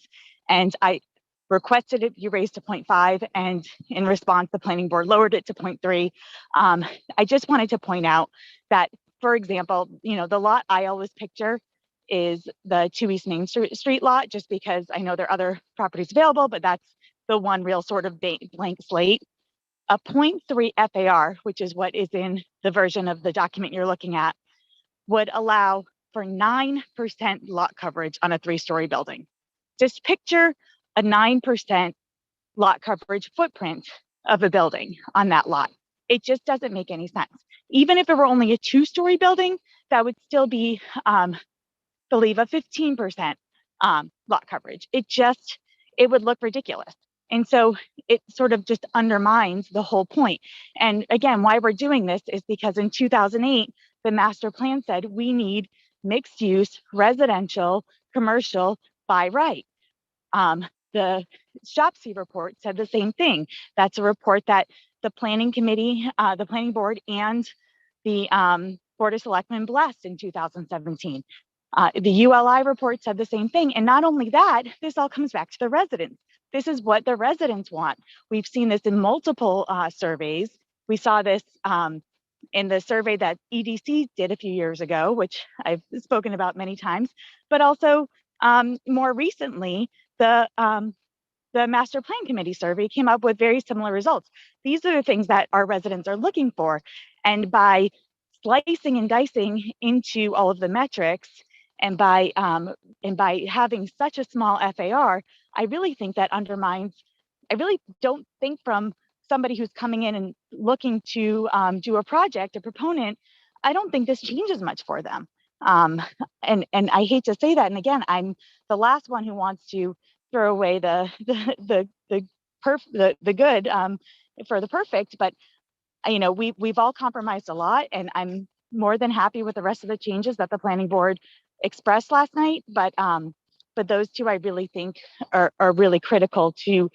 and I requested it be raised to 0.5, and in response, the planning board lowered it to 0.3. I just wanted to point out that, for example, the lot I always picture is the 2 East Main Street lot, just because I know there are other properties available, but that's the one real sort of blank slate. A 0.3 FAR, which is what is in the version of the document you're looking at, would allow for 9% lot coverage on a 3-story building. Just picture a 9% lot coverage footprint of a building on that lot. It just doesn't make any sense. Even if it were only a 2-story building, that would still be, believe, a 15% lot coverage. It would look ridiculous. And so it sort of just undermines the whole point. And again, why we're doing this is because in 2008, the master plan said we need mixed use, residential, commercial by right. The SHOPC report said the same thing. That's a report that the planning committee, the planning board, and the Board of Selectmen blessed in 2017. The ULI report said the same thing. And not only that, this all comes back to the residents. This is what the residents want. We've seen this in multiple surveys. We saw this in the survey that EDC did a few years ago, which I've spoken about many times, but also more recently, the Master Plan Committee survey came up with very similar results. These are the things that our residents are looking for. And by slicing and dicing into all of the metrics And by having such a small FAR, I really think that undermines, I really don't think from somebody who's coming in and looking to do a project, a proponent, I don't think this changes much for them. And I hate to say that. And again, I'm the last one who wants to throw away the good for the perfect, but you know, we've all compromised a lot, and I'm more than happy with the rest of the changes that the planning board expressed last night. But those two I really think are really critical to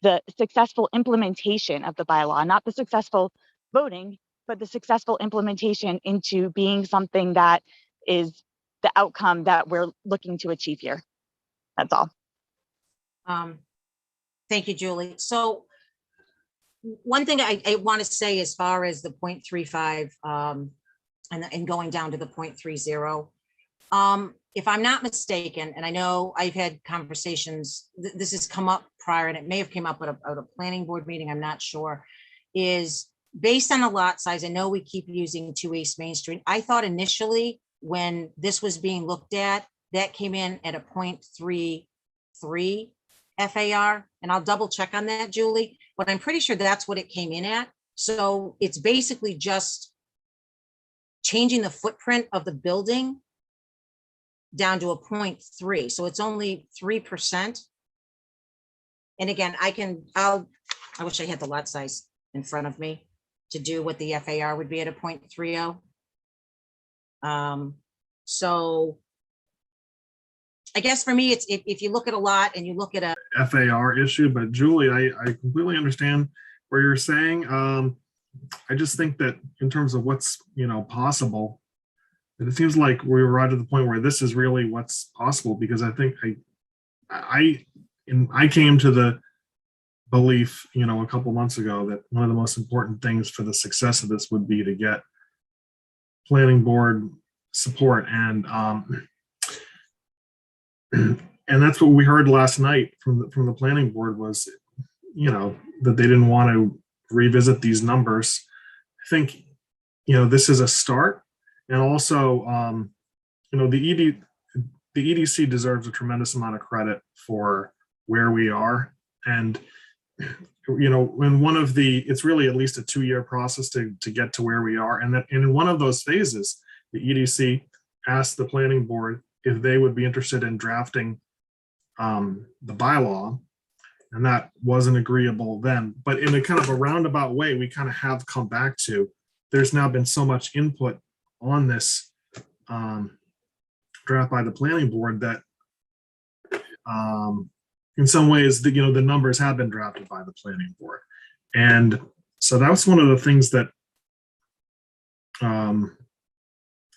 the successful implementation of the bylaw, not the successful voting, but the successful implementation into being something that is the outcome that we're looking to achieve here. That's all. Thank you, Julie. So one thing I want to say as far as the 0.35 and going down to the 0.30, if I'm not mistaken, and I know I've had conversations, this has come up prior, and it may have came up at a planning board meeting, I'm not sure, is based on the lot size. I know we keep using 2 East Main Street. I thought initially when this was being looked at, that came in at a 0.33 FAR, and I'll double check on that, Julie, but I'm pretty sure that's what it came in at. So it's basically just changing the footprint of the building down to a 0.3. So it's only 3%. And again, I wish I had the lot size in front of me to do what the FAR would be at a 0.30. So I guess for me, it's if you look at a lot and you look at a FAR issue, but Julie, I completely understand where you're saying. I just think that in terms of what's, possible, it seems like we were right at the point where this is really what's possible, because I think I came to the belief, a couple months ago, that one of the most important things for the success of this would be to get planning board support, and that's what we heard last night from the planning board was, that they didn't want to revisit these numbers. I think, this is a start, and also, the EDC deserves a tremendous amount of credit for where we are, and when it's really at least a 2-year process to get to where we are, and in one of those phases, the EDC asked the planning board if they would be interested in drafting the bylaw, and that wasn't agreeable then. But in a kind of a roundabout way, we kind of have come back to, there's now been so much input on this draft by the planning board that in some ways, the numbers have been drafted by the planning board. And so that was one of the things that the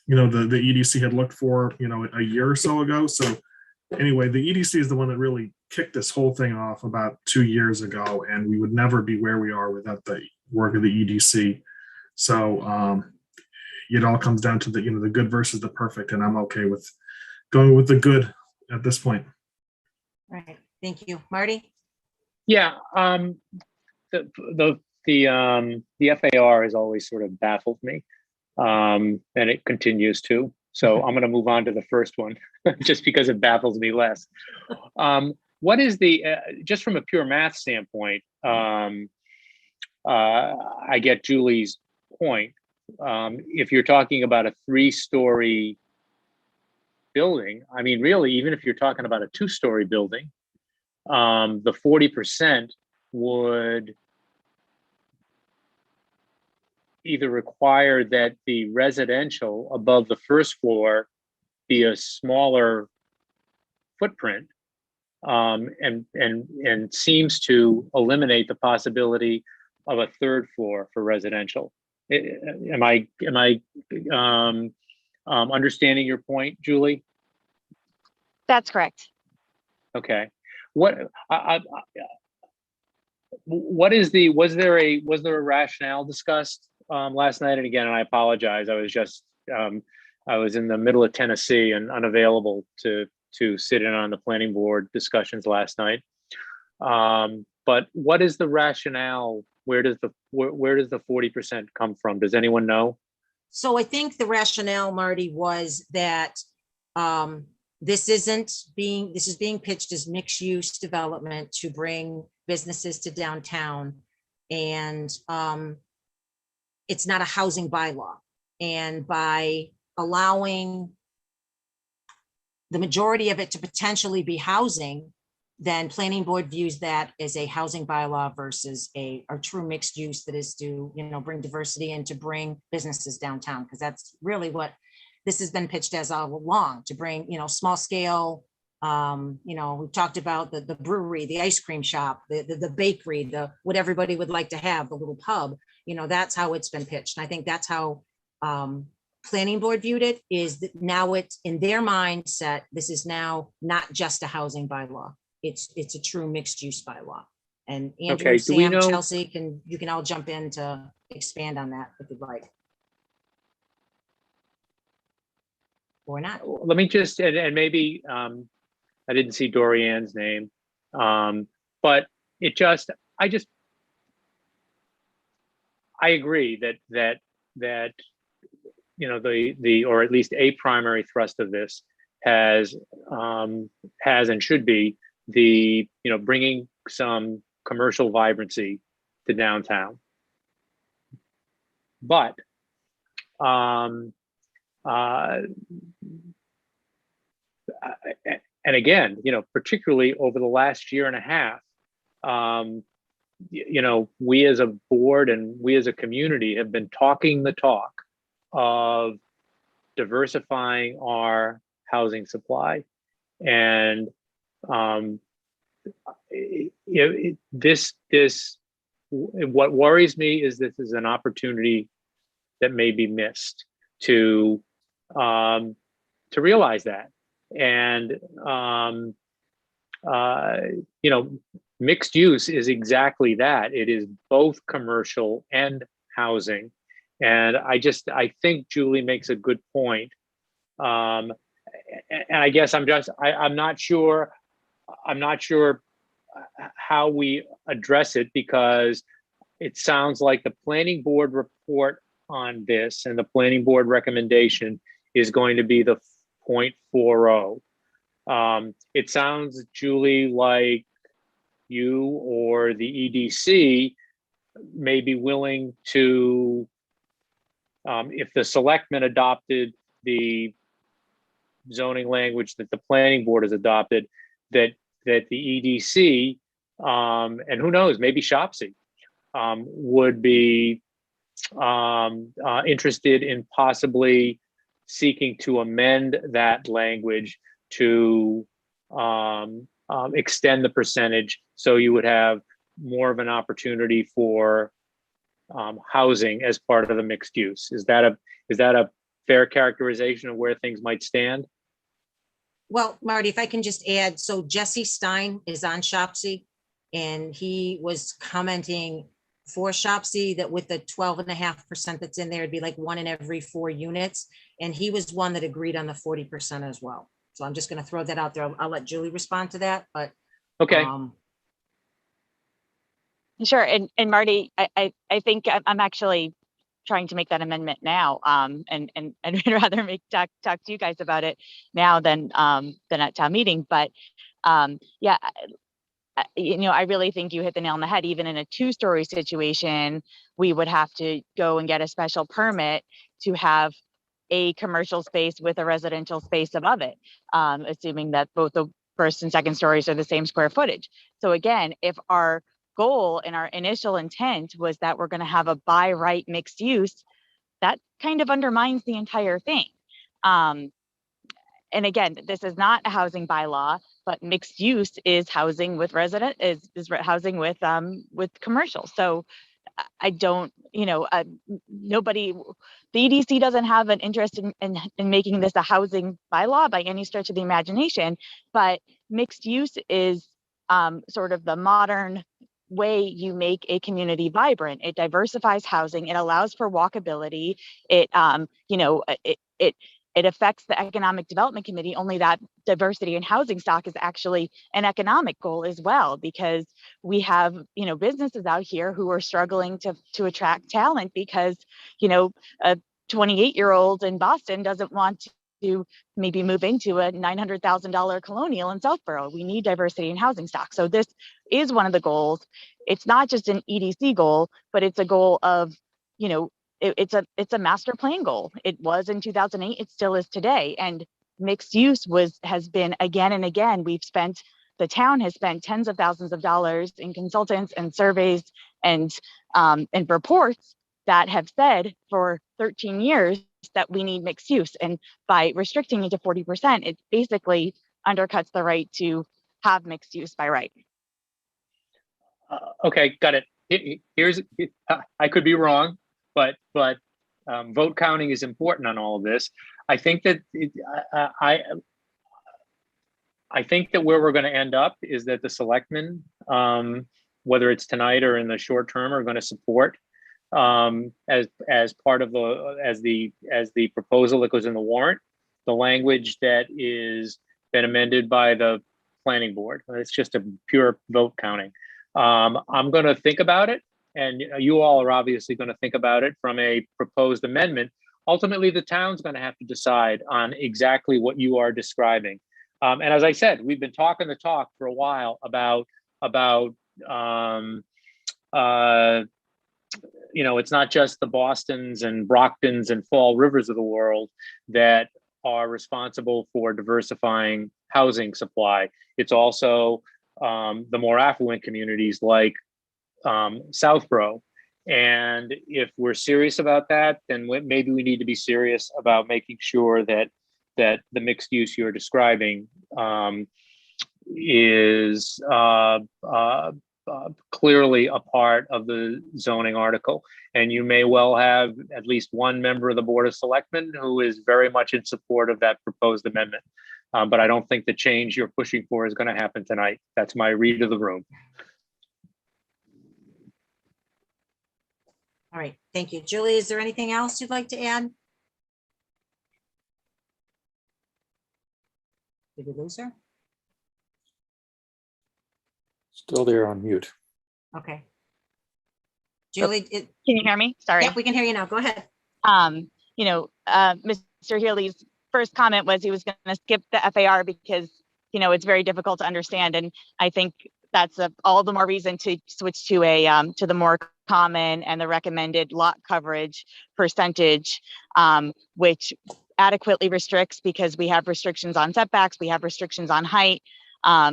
EDC had looked for, a year or so ago. So anyway, the EDC is the one that really kicked this whole thing off about 2 years ago, and we would never be where we are without the work of the EDC. So it all comes down to the good versus the perfect, and I'm okay with going with the good at this point. All right, thank you, Marty. Yeah, the FAR has always sort of baffled me, and it continues to. So I'm going to move on to the first one, just because it baffles me less. What is the just from a pure math standpoint? I get Julie's point. If you're talking about a 3-story building, I mean, really, even if you're talking about a 2-story building, the 40% would either require that the residential above the first floor be a smaller footprint, and seems to eliminate the possibility of a 3rd floor for residential. Am I understanding your point, Julie? That's correct. Okay. Was there a rationale discussed last night? And again, I apologize. I was just I was in the middle of Tennessee and unavailable to sit in on the planning board discussions last night. But what is the rationale? Where does the 40% come from? Does anyone know? So I think the rationale, Marty, was that This is being pitched as mixed use development to bring businesses to downtown. And it's not a housing bylaw. And by allowing the majority of it to potentially be housing, then planning board views that as a housing bylaw versus a true mixed use that is to, bring diversity and to bring businesses downtown, because that's really what this has been pitched as all along, to bring, small scale, we talked about the brewery, the ice cream shop, the bakery, what everybody would like to have, the little pub, that's how it's been pitched. And I think that's how planning board viewed it, is that now it's in their mindset, this is now not just a housing bylaw. It's a true mixed use bylaw. And Andrew, Okay, do we Sam, know- Chelsea, you can all jump in to expand on that if you'd like. Or not. Let me just, and maybe I didn't see Dorianne's name, but I agree that or at least a primary thrust of this has and should be the bringing some commercial vibrancy to downtown. But and again, particularly over the last year and a half, we as a board and we as a community have been talking the talk of diversifying our housing supply. And what worries me is this is an opportunity that may be missed to realize that. And mixed use is exactly that. It is both commercial and housing. And I think Julie makes a good point. And I guess I'm not sure how we address it, because it sounds like the planning board report on this and the planning board recommendation is going to be the 0.40. It sounds, Julie, like you or the EDC may be willing to, if the selectmen adopted the zoning language that the planning board has adopted, that the EDC, and who knows, maybe Shopsy, would be interested in possibly seeking to amend that language to extend the percentage, so you would have more of an opportunity for housing as part of the mixed use. Is that a fair characterization of where things might stand? Well, Marty, if I can just add, so Jesse Stein is on Shopsy, and he was commenting for Shopsy that with the 12.5% that's in there, it'd be like 1 in every 4 units. And he was one that agreed on the 40% as well. So I'm just going to throw that out there. I'll let Julie respond to that, but. Okay. Sure. And Marty, I think I'm actually trying to make that amendment now. And I'd rather talk to you guys about it now than at town meeting. But yeah, I really think you hit the nail on the head. Even in a 2-story situation, we would have to go and get a special permit to have a commercial space with a residential space above it, assuming that both the first and second stories are the same square footage. So again, if our goal and our initial intent was that we're going to have a by right mixed use, that kind of undermines the entire thing. And again, this is not a housing bylaw, but mixed use is housing with housing with commercial. So I don't, nobody, the EDC doesn't have an interest in making this a housing bylaw by any stretch of the imagination, but mixed use is sort of the modern way you make a community vibrant. It diversifies housing. It allows for walkability. It affects the Economic Development Committee, only that diversity in housing stock is actually an economic goal as well, because we have, businesses out here who are struggling to attract talent because, a 28-year-old in Boston doesn't want to maybe move into a $900,000 colonial in Southborough. We need diversity in housing stock. So this is one of the goals. It's not just an EDC goal, but it's a goal of, you know, it's a master plan goal. It was in 2008, it still is today. And mixed use has been again and again, the town has spent tens of thousands of dollars in consultants and surveys and reports that have said for 13 years that we need mixed use. And by restricting it to 40%, it basically undercuts the right to have mixed use by right. Okay, got it. I could be wrong, but vote counting is important on all of this. I think that I think that where we're going to end up is that the selectmen, whether it's tonight or in the short term, are going to support as part of the proposal that goes in the warrant, the language that is been amended by the planning board. It's just a pure vote counting. I'm going to think about it, and you all are obviously going to think about it from a proposed amendment. Ultimately, the town's going to have to decide on exactly what you are describing. And as I said, we've been talking the talk for a while about you know, it's not just the Bostons and Brocktons and Fall Rivers of the world that are responsible for diversifying housing supply. It's also the more affluent communities like Southborough. And if we're serious about that, then maybe we need to be serious about making sure that the mixed use you're describing is clearly a part of the zoning article. And you may well have at least one member of the Board of Selectmen who is very much in support of that proposed amendment. But I don't think the change you're pushing for is going to happen tonight. That's my read of the room. All right, thank you. Julie, is there anything else you'd like to add? Did we lose her? Still there on mute. Okay. Julie, Can you hear me? Sorry. yeah, we can hear you now. Go ahead. You know, Mr. Healy's first comment was he was going to skip the FAR because, you know, it's very difficult to understand. And I think that's all the more reason to switch to the more common and the recommended lot coverage percentage, which adequately restricts, because we have restrictions on setbacks, we have restrictions on height.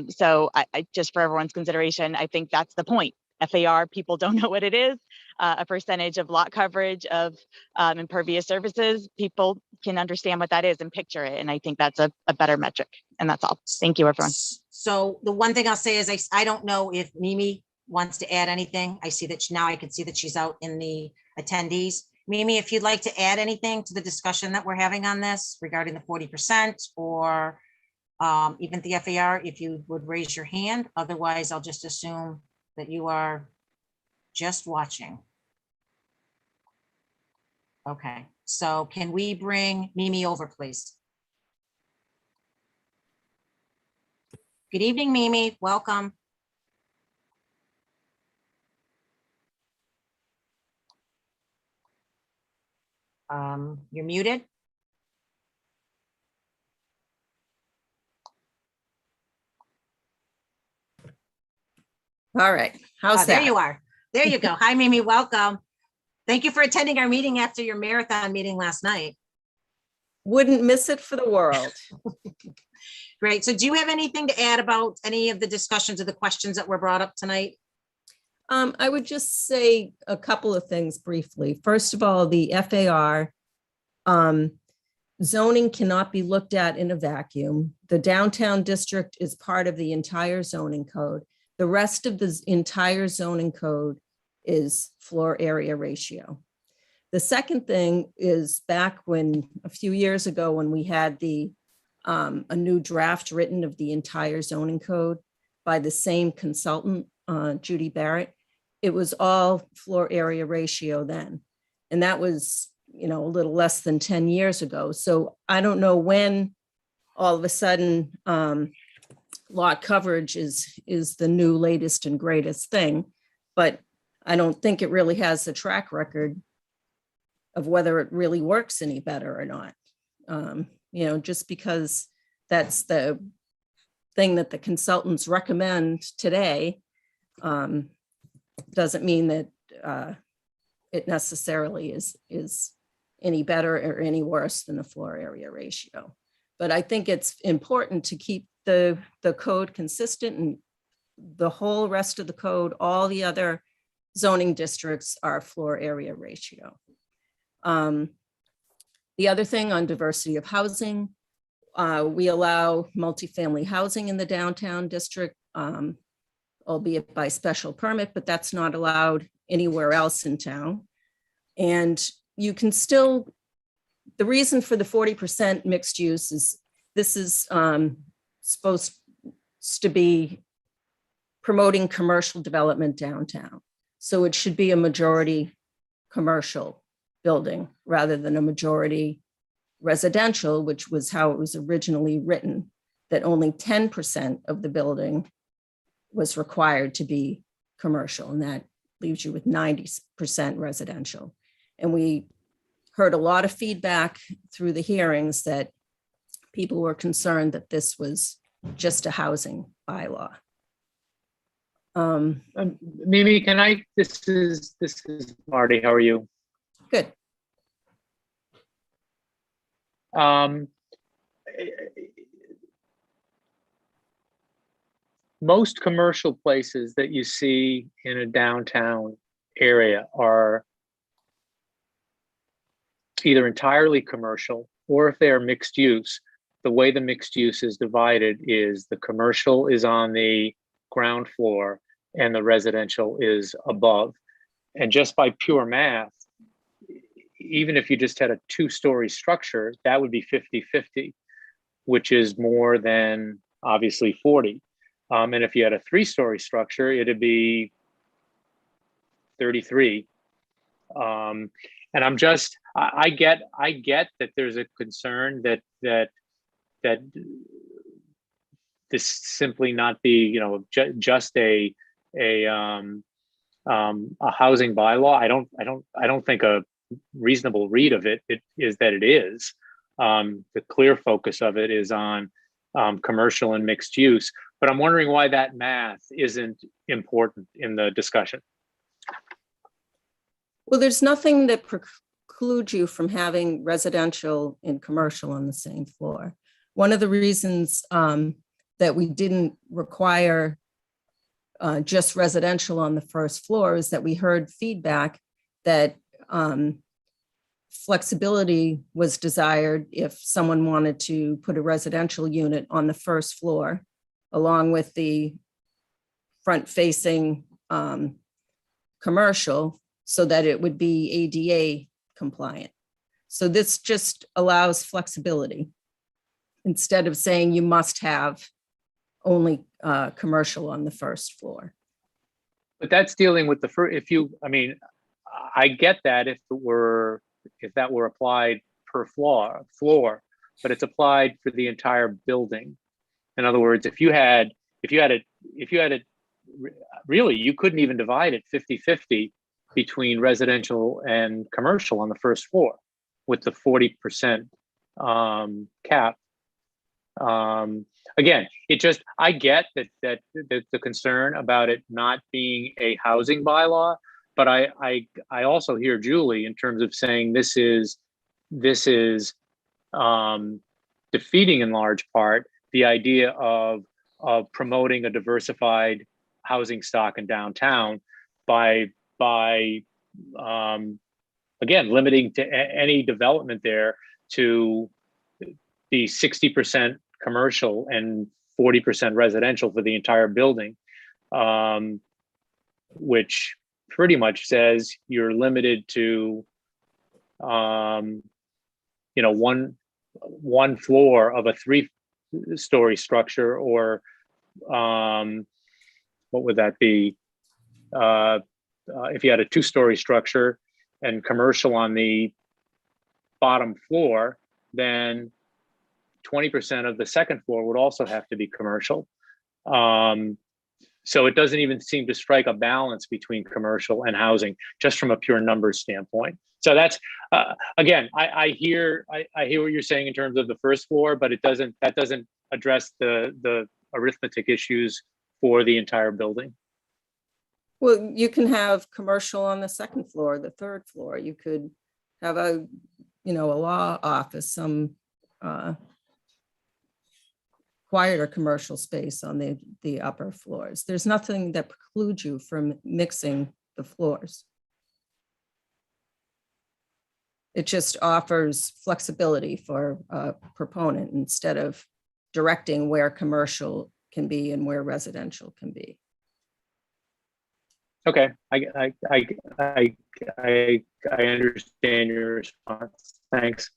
So I just for everyone's consideration, I think that's the point. FAR, people don't know what it is. A percentage of lot coverage of impervious surfaces, people can understand what that is and picture it. And I think that's a better metric. And that's all. Thank you, everyone. So the one thing I'll say is I don't know if Mimi wants to add anything. I see that now I can see that she's out in the attendees. Mimi, if you'd like to add anything to the discussion that we're having on this regarding the 40% or even the FAR, if you would raise your hand. Otherwise, I'll just assume that you are just watching. Okay, so can we bring Mimi over, please? Good evening, Mimi. Welcome. You're muted. All right. How's that? There you are. There you go. Hi, Mimi. Welcome. Thank you for attending our meeting after your marathon meeting last night. Wouldn't miss it for the world. Great. So do you have anything to add about any of the discussions or the questions that were brought up tonight? I would just say a couple of things briefly. First of all, the FAR, zoning cannot be looked at in a vacuum. The downtown district is part of the entire zoning code. The rest of the entire zoning code is floor area ratio. The second thing is back when a few years ago when we had a new draft written of the entire zoning code by the same consultant, Judy Barrett, it was all floor area ratio then. And that was, you know, a little less than 10 years ago. So I don't know when all of a sudden lot coverage is the new latest and greatest thing, but I don't think it really has the track record of whether it really works any better or not. Just because that's the thing that the consultants recommend today, doesn't mean that it necessarily is any better or any worse than the floor area ratio. But I think it's important to keep the code consistent, and the whole rest of the code, all the other zoning districts are floor area ratio. The other thing on diversity of housing, we allow multifamily housing in the downtown district, albeit by special permit, but that's not allowed anywhere else in town. And you can still, the reason for the 40% mixed use is this is supposed to be promoting commercial development downtown. So it should be a majority commercial building rather than a majority residential, which was how it was originally written, that only 10% of the building was required to be commercial, and that leaves you with 90% residential. And we heard a lot of feedback through the hearings that people were concerned that this was just a housing bylaw. Mimi, can I, this is Marty, how are you? Good. Most commercial places that you see in a downtown area are either entirely commercial, or if they are mixed use, the way the mixed use is divided is the commercial is on the ground floor and the residential is above. And just by pure math, even if you just had a 2-story structure, that would be 50-50, which is more than obviously 40. And if you had a 3-story structure, it'd be 33. And I'm just, I get that there's a concern that this simply not be, just a housing bylaw. I don't think a reasonable read of it is that it is. The clear focus of it is on commercial and mixed use, but I'm wondering why that math isn't important in the discussion. Well, there's nothing that precludes you from having residential and commercial on the same floor. One of the reasons that we didn't require just residential on the first floor is that we heard feedback that flexibility was desired if someone wanted to put a residential unit on the first floor, along with the front-facing commercial, so that it would be ADA compliant. So this just allows flexibility instead of saying you must have only commercial on the first floor. But that's dealing with the first, I get that if that were applied per floor, but it's applied for the entire building. In other words, if you had it, really, you couldn't even divide it 50-50 between residential and commercial on the first floor with the 40% cap. Again, I get that the concern about it not being a housing bylaw, but I also hear Julie in terms of saying this is defeating in large part the idea of promoting a diversified housing stock in downtown by again limiting to any development there to be 60% commercial and 40% residential for the entire building, which pretty much says you're limited to one floor of a 3-story structure, or what would that be? If you had a 2-story structure and commercial on the bottom floor, then 20% of the second floor would also have to be commercial. So it doesn't even seem to strike a balance between commercial and housing, just from a pure numbers standpoint. So that's, again, I hear what you're saying in terms of the first floor, but that doesn't address the arithmetic issues for the entire building. Well, you can have commercial on the second floor, the third floor. You could have a law office, some quieter commercial space on the upper floors. There's nothing that precludes you from mixing the floors. It just offers flexibility for a proponent instead of directing where commercial can be and where residential can be. Okay, I understand your response. Thanks.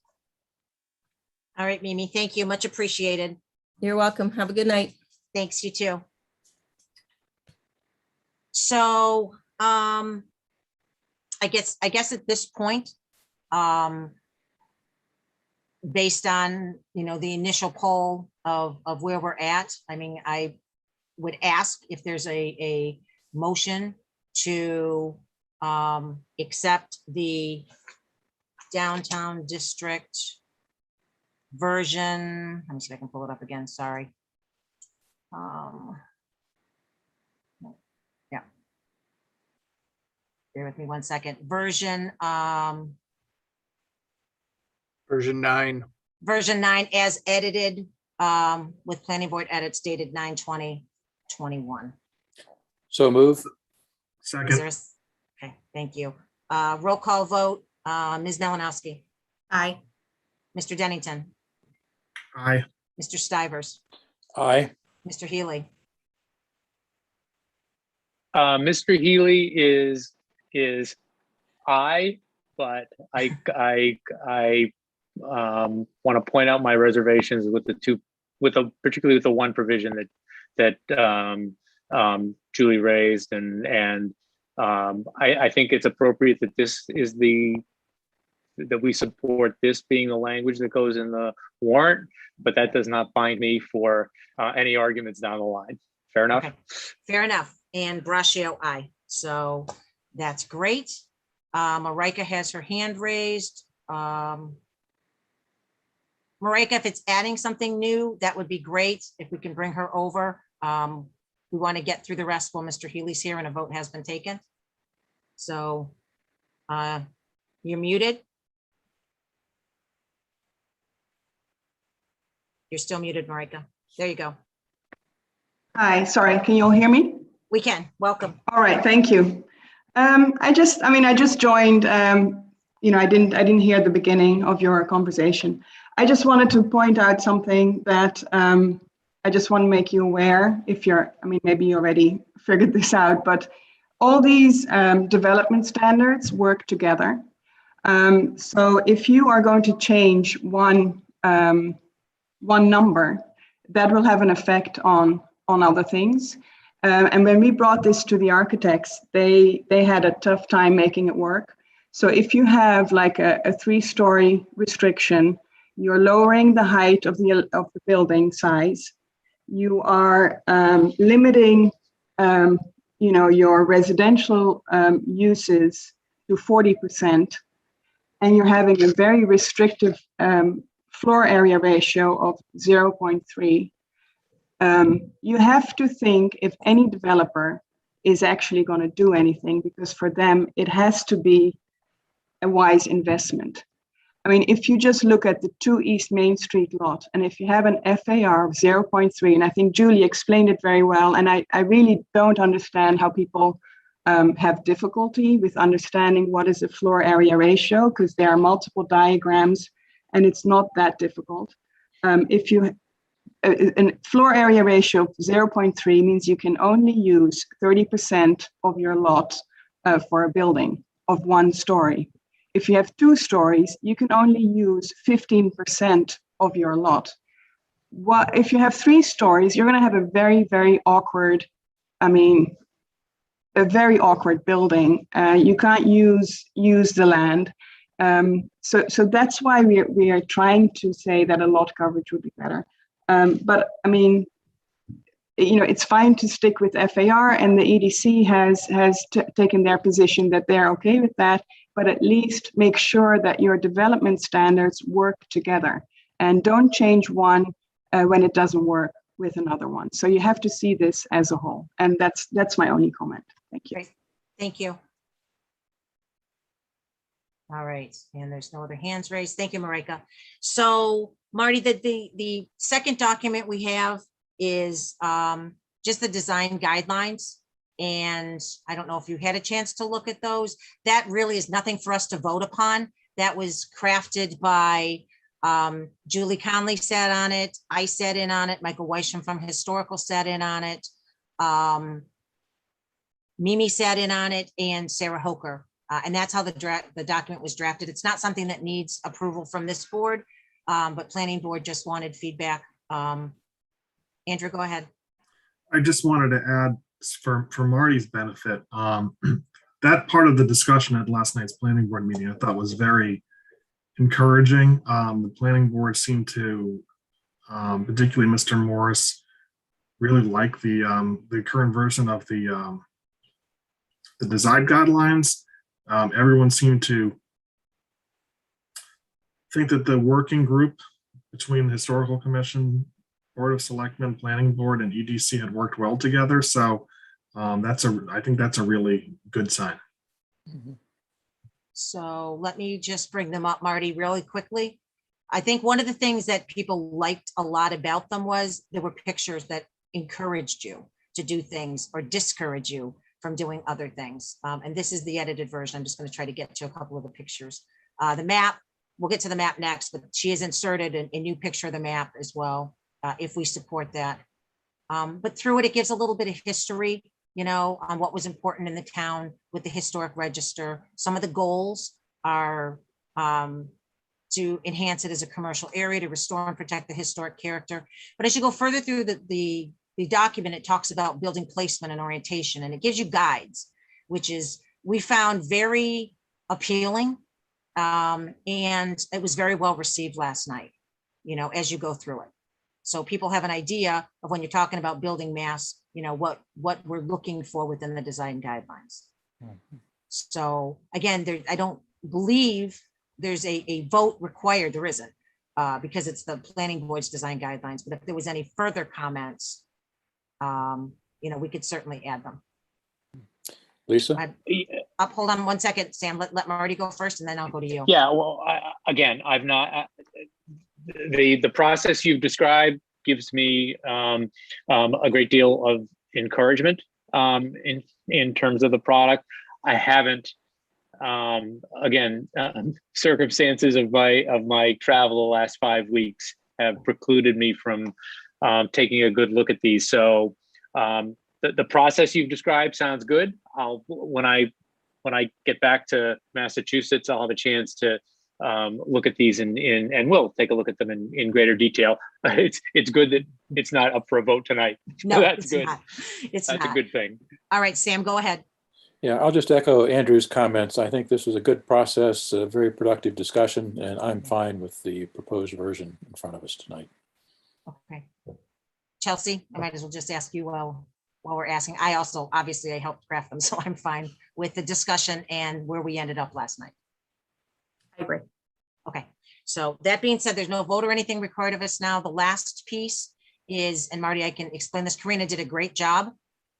All right, Mimi, thank you. Much appreciated. You're welcome. Have a good night. Thanks, you too. So I guess at this point, based on the initial poll of where we're at, I mean, I would ask if there's a motion to accept the downtown district version. Let me see if I can pull it up again. Sorry. Yeah. Bear with me 1 second. Version 9. Version 9 as edited with planning board edits dated 9/20/21. So move. Second. Okay, thank you. Roll call vote. Ms. Melanowski. Aye. Mr. Dennington. Aye. Mr. Stivers. Aye. Mr. Healy. Mr. Healy is aye, but I want to point out my reservations with particularly with the one provision that Julie raised, and I think it's appropriate that that we support this being the language that goes in the warrant, but that does not bind me for any arguments down the line. Fair enough? Okay. Fair enough. And Braccio, aye. So that's great. Marika has her hand raised. Marika, if it's adding something new, that would be great. If we can bring her over. We want to get through the rest while Mr. Healy's here and a vote has been taken. So you're muted. You're still muted, Marika. There you go. Hi, sorry, can you all hear me? We can. Welcome. All right, thank you. I just joined, I didn't hear the beginning of your conversation. I just wanted to point out something that I just want to make you aware maybe you already figured this out, but all these development standards work together. So if you are going to change one number, that will have an effect on other things. And when we brought this to the architects, they had a tough time making it work. So if you have like a 3-story restriction, you're lowering the height of the building size. You are limiting, your residential uses to 40%, and you're having a very restrictive floor area ratio of 0.3. You have to think if any developer is actually going to do anything, because for them, it has to be a wise investment. I mean, if you just look at the 2 East Main Street lot, and if you have an FAR of 0.3, and I think Julie explained it very well, and I really don't understand how people have difficulty with understanding what is a floor area ratio, because there are multiple diagrams, and it's not that difficult. If you a floor area ratio of 0.3 means you can only use 30% of your lot for a building of 1 story. If you have 2 stories, you can only use 15% of your lot. If you have 3 stories, you're going to have a very, very awkward, a very awkward building. You can't use the land. So that's why we are trying to say that a lot coverage would be better. But I mean, it's fine to stick with FAR, and the EDC has taken their position that they're okay with that, but at least make sure that your development standards work together and don't change one when it doesn't work with another one. So you have to see this as a whole. And that's my only comment. Thank you. Great. Thank you. All right, and there's no other hands raised. Thank you, Marika. So Marty, the second document we have is just the design guidelines. And I don't know if you had a chance to look at those. That really is nothing for us to vote upon. That was crafted by Julie Conley sat on it. I sat in on it. Michael Weisham from Historical sat in on it. Mimi sat in on it, and Sarah Hoker. And that's how the document was drafted. It's not something that needs approval from this board, but planning board just wanted feedback. Andrew, go ahead. I just wanted to add for Marty's benefit, that part of the discussion at last night's planning board meeting, I thought was very encouraging. The planning board seemed to, particularly Mr. Morris, really like the current version of the design guidelines. Everyone seemed to think that the working group between the Historical Commission, Board of Selectmen, Planning Board, and EDC had worked well together. So I think that's a really good sign. So let me just bring them up, Marty, really quickly. I think one of the things that people liked a lot about them was there were pictures that encouraged you to do things or discourage you from doing other things. And this is the edited version. I'm just going to try to get to a couple of the pictures. The map, we'll get to the map next, but she has inserted a new picture of the map as well, if we support that. But through it, it gives a little bit of history, on what was important in the town with the historic register. Some of the goals are to enhance it as a commercial area, to restore and protect the historic character. But as you go further through the document, it talks about building placement and orientation, and it gives you guides, which is we found very appealing. And it was very well received last night, as you go through it. So people have an idea of when you're talking about building mass, what we're looking for within the design guidelines. So again, I don't believe there's a vote required. There isn't, because it's the planning board's design guidelines. But if there was any further comments, we could certainly add them. Lisa? Hold on one second, Sam. Let Marty go first, and then I'll go to you. Yeah, well, again, I've not, the process you've described gives me a great deal of encouragement in terms of the product. I haven't, again, circumstances of my travel the last 5 weeks have precluded me from taking a good look at these. So the process you've described sounds good. When I get back to Massachusetts, I'll have a chance to look at these and we'll take a look at them in greater detail. It's good that it's not up for a vote tonight. No, that's it's good. not. That's a good thing. All right, Sam, go ahead. Yeah, I'll just echo Andrew's comments. I think this was a good process, a very productive discussion, and I'm fine with the proposed version in front of us tonight. Okay. Chelsea, I might as well just ask you while we're asking. I also, obviously, I helped craft them, so I'm fine with the discussion and where we ended up last night. I agree. Okay, so that being said, there's no vote or anything required of us now. The last piece is, and Marty, I can explain this, Karina did a great job.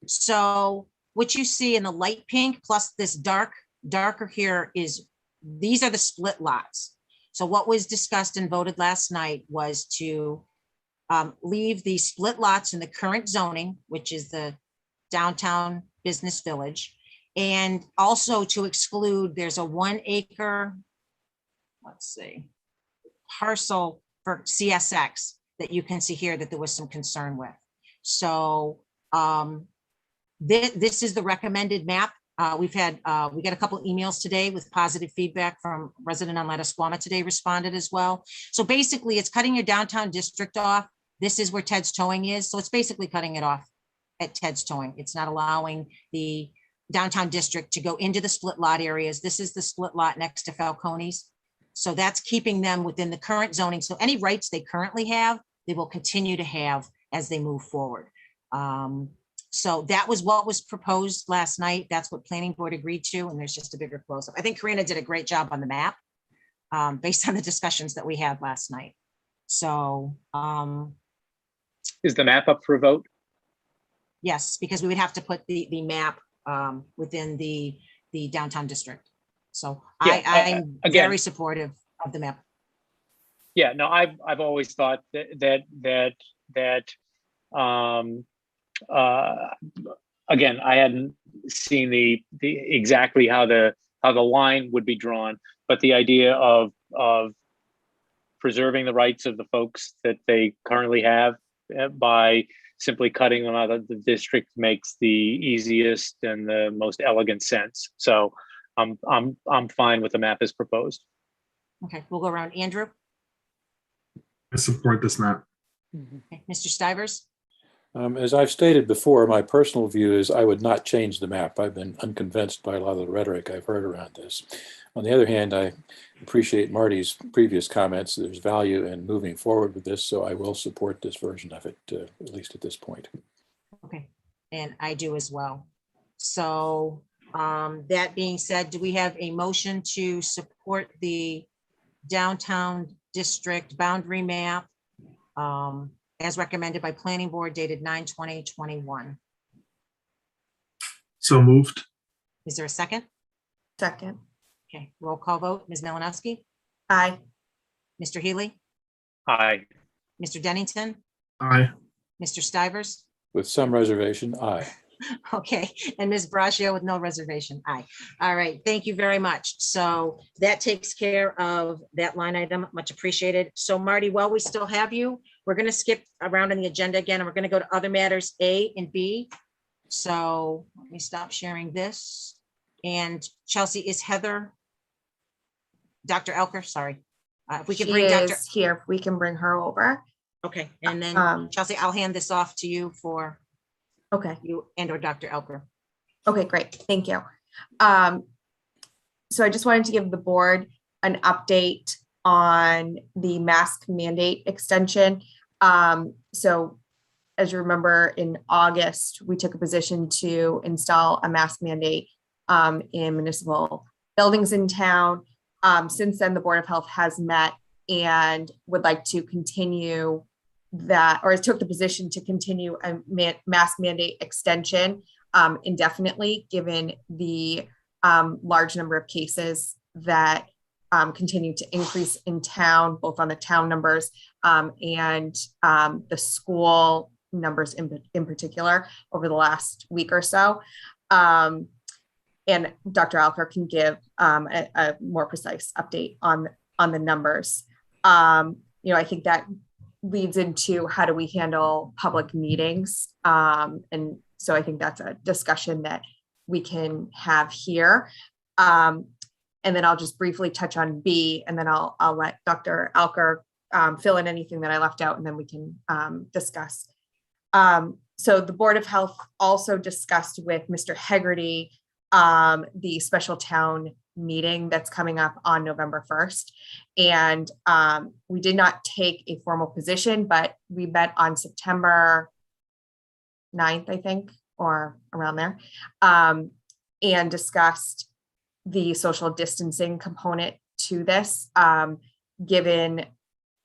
So what you see in the light pink plus this darker here these are the split lots. So what was discussed and voted last night was to leave the split lots in the current zoning, which is the downtown business village, and also to exclude, there's a 1 acre, let's see, parcel for CSX that you can see here that there was some concern with. So this is the recommended map. We got a couple emails today with positive feedback from resident on Lettasquama today responded as well. So basically it's cutting your downtown district off. This is where Ted's Towing is. So it's basically cutting it off at Ted's Towing. It's not allowing the downtown district to go into the split lot areas. This is the split lot next to Falcone's. So that's keeping them within the current zoning. So any rights they currently have, they will continue to have as they move forward. So that was what was proposed last night. That's what planning board agreed to, and there's just a bigger close up. I think Karina did a great job on the map based on the discussions that we had last night. So Is the map up for a vote? yes, because we would have to put the map within the downtown district. So Yeah, I'm again- very supportive of the map. Yeah, no, I've always thought that again, I hadn't seen the exactly how the line would be drawn, but the idea of preserving the rights of the folks that they currently have by simply cutting them out of the district makes the easiest and the most elegant sense. So I'm fine with the map as proposed. Okay, we'll go around. Andrew. I support this map. Okay. Mr. Stivers. As I've stated before, my personal view is I would not change the map. I've been unconvinced by a lot of the rhetoric I've heard around this. On the other hand, I appreciate Marty's previous comments. There's value in moving forward with this, so I will support this version of it, at least at this point. Okay, and I do as well. So that being said, do we have a motion to support the downtown district boundary map as recommended by planning board dated 9/20/21? So moved. Is there a second? Second. Okay, roll call vote. Ms. Malinowski, Aye. Mr. Healy, Aye. Mr. Dennington, Aye. Mr. Stivers. With some reservation, aye. Okay, and Ms. Braccio with no reservation. Aye. All right, thank you very much. So that takes care of that line item. Much appreciated. So Marty, while we still have you, we're going to skip around on the agenda again, and we're going to go to other matters A and B. So let me stop sharing this. And Chelsea, is Heather, Dr. Elker, sorry. If we can She bring Dr. is here. We can bring her over. Okay, and then Chelsea, I'll hand this off to you for Okay. you and or Dr. Elker. Okay, great. Thank you. So I just wanted to give the board an update on the mask mandate extension. So as you remember, in August, we took a position to install a mask mandate in municipal buildings in town. Since then, the Board of Health has met and would like to continue that, or took the position to continue a mask mandate extension indefinitely, given the large number of cases that continue to increase in town, both on the town numbers and the school numbers in particular over the last week or so. And Dr. Alker can give a more precise update on the numbers. I think that leads into how do we handle public meetings. And so I think that's a discussion that we can have here. And then I'll just briefly touch on B, and then I'll let Dr. Alker fill in anything that I left out, and then we can discuss. So the Board of Health also discussed with Mr. Hegarty the special town meeting that's coming up on November 1st. And we did not take a formal position, but we met on September 9th, I think, or around there, and discussed the social distancing component to this, given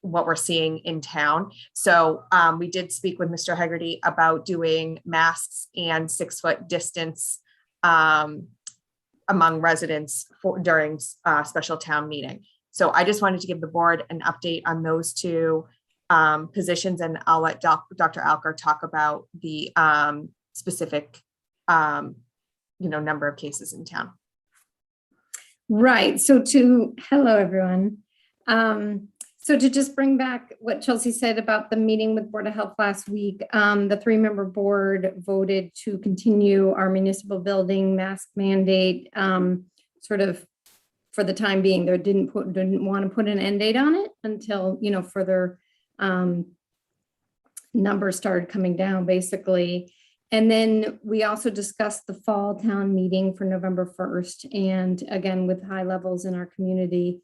what we're seeing in town. So we did speak with Mr. Hegarty about doing masks and 6-foot distance among residents during special town meeting. So I just wanted to give the board an update on those two positions, and I'll let Dr. Alker talk about the specific number of cases in town. Right. So hello, everyone. So to just bring back what Chelsea said about the meeting with Board of Health last week, the 3-member board voted to continue our municipal building mask mandate sort of for the time being. They didn't want to put an end date on it until, further numbers started coming down, basically. And then we also discussed the fall town meeting for November 1st. And again, with high levels in our community,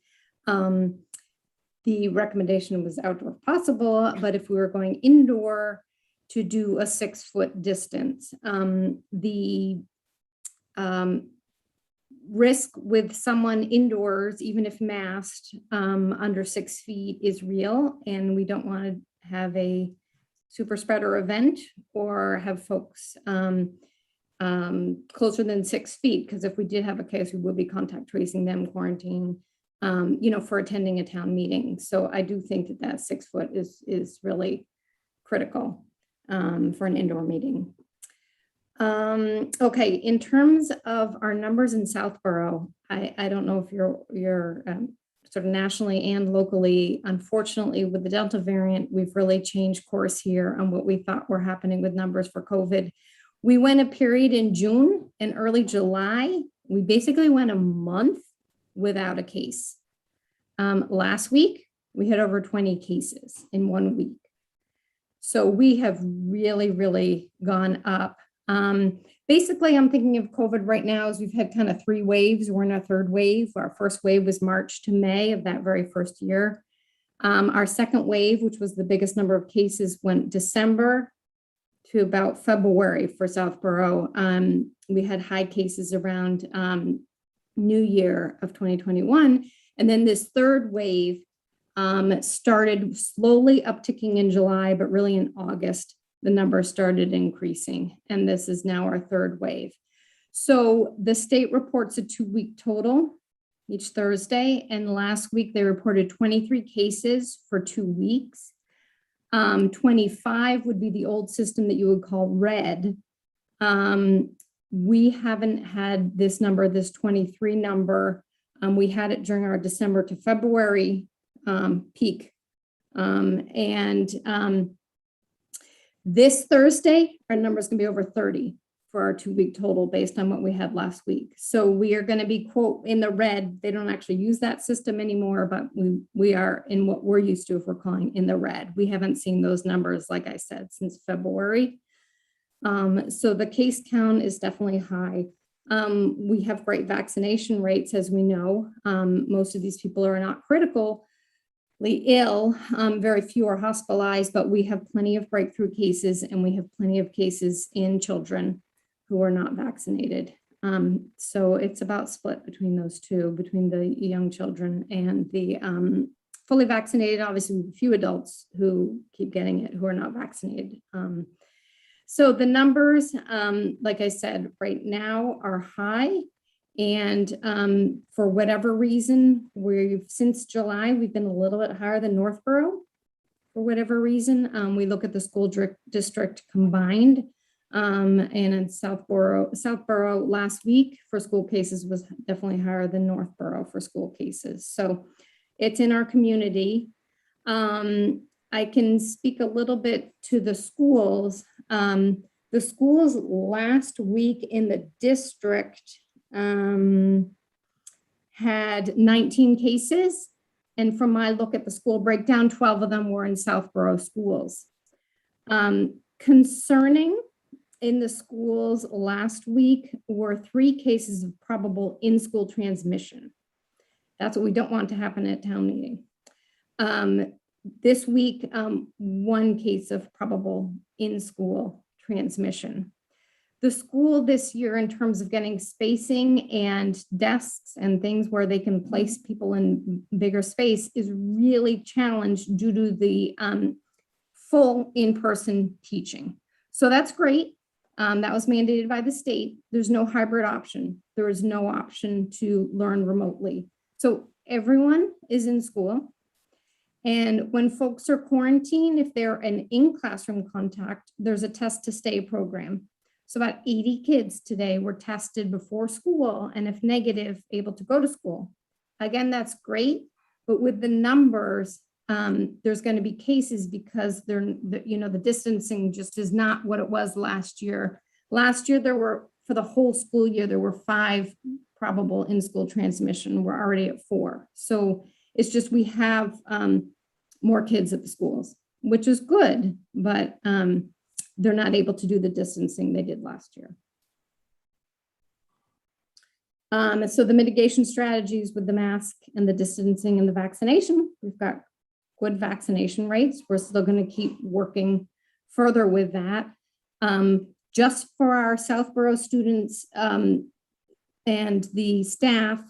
the recommendation was outdoor if possible, but if we were going indoor, to do a 6-foot distance. The risk with someone indoors, even if masked, under 6 feet is real, and we don't want to have a super spreader event or have folks closer than 6 feet, because if we did have a case, we would be contact tracing them, quarantining, for attending a town meeting. So I do think that that 6 foot is really critical for an indoor meeting. Okay, in terms of our numbers in Southborough, I don't know if you're sort of nationally and locally, unfortunately, with the Delta variant, we've really changed course here on what we thought were happening with numbers for COVID. We went a period in June and early July. We basically went a month without a case. Last week, we had over 20 cases in 1 week. So we have really, really gone up. Basically, I'm thinking of COVID right now as we've had kind of 3 waves. We're in our 3rd wave. Our first wave was March to May of that very first year. Our second wave, which was the biggest number of cases, went December to about February for Southborough. We had high cases around New Year of 2021. And then this 3rd wave started slowly upticking in July, but really in August, the numbers started increasing. And this is now our 3rd wave. So the state reports a 2-week total each Thursday. And last week they reported 23 cases for 2 weeks. 25 would be the old system that you would call red. We haven't had this number, this 23 number. We had it during our December to February peak. This Thursday, our number is going to be over 30 for our 2-week total based on what we had last week. So we are going to be, quote, in the red. They don't actually use that system anymore, but we are in what we're used to if we're calling in the red. We haven't seen those numbers, like I said, since February. So the case count is definitely high. We have great vaccination rates, as we know. Most of these people are not critically ill. Very few are hospitalized, but we have plenty of breakthrough cases, and we have plenty of cases in children who are not vaccinated. So it's about split between those two, between the young children and the fully vaccinated. Obviously, a few adults who keep getting it who are not vaccinated. So the numbers, like I said, right now are high. And for whatever reason, since July, we've been a little bit higher than Northborough. For whatever reason, we look at the school district combined. And in Southborough last week for school cases was definitely higher than Northborough for school cases. So it's in our community. I can speak a little bit to the schools. The schools last week in the district had 19 cases. And from my look at the school breakdown, 12 of them were in Southborough schools. Concerning in the schools last week were 3 cases of probable in-school transmission. That's what we don't want to happen at town meeting. This week, 1 case of probable in-school transmission. The school this year, in terms of getting spacing and desks and things where they can place people in bigger space, is really challenged due to the full in-person teaching. So that's great. That was mandated by the state. There's no hybrid option. There is no option to learn remotely. So everyone is in school. And when folks are quarantined, if they're an in-classroom contact, there's a test to stay program. So about 80 kids today were tested before school, and if negative, able to go to school. Again, that's great, but with the numbers, there's going to be cases because the distancing just is not what it was last year. Last year, for the whole school year, there were 5 probable in-school transmission. We're already at 4. So it's just we have more kids at the schools, which is good, but they're not able to do the distancing they did last year. So the mitigation strategies with the mask and the distancing and the vaccination, we've got good vaccination rates. We're still going to keep working further with that. Just for our Southborough students and the staff,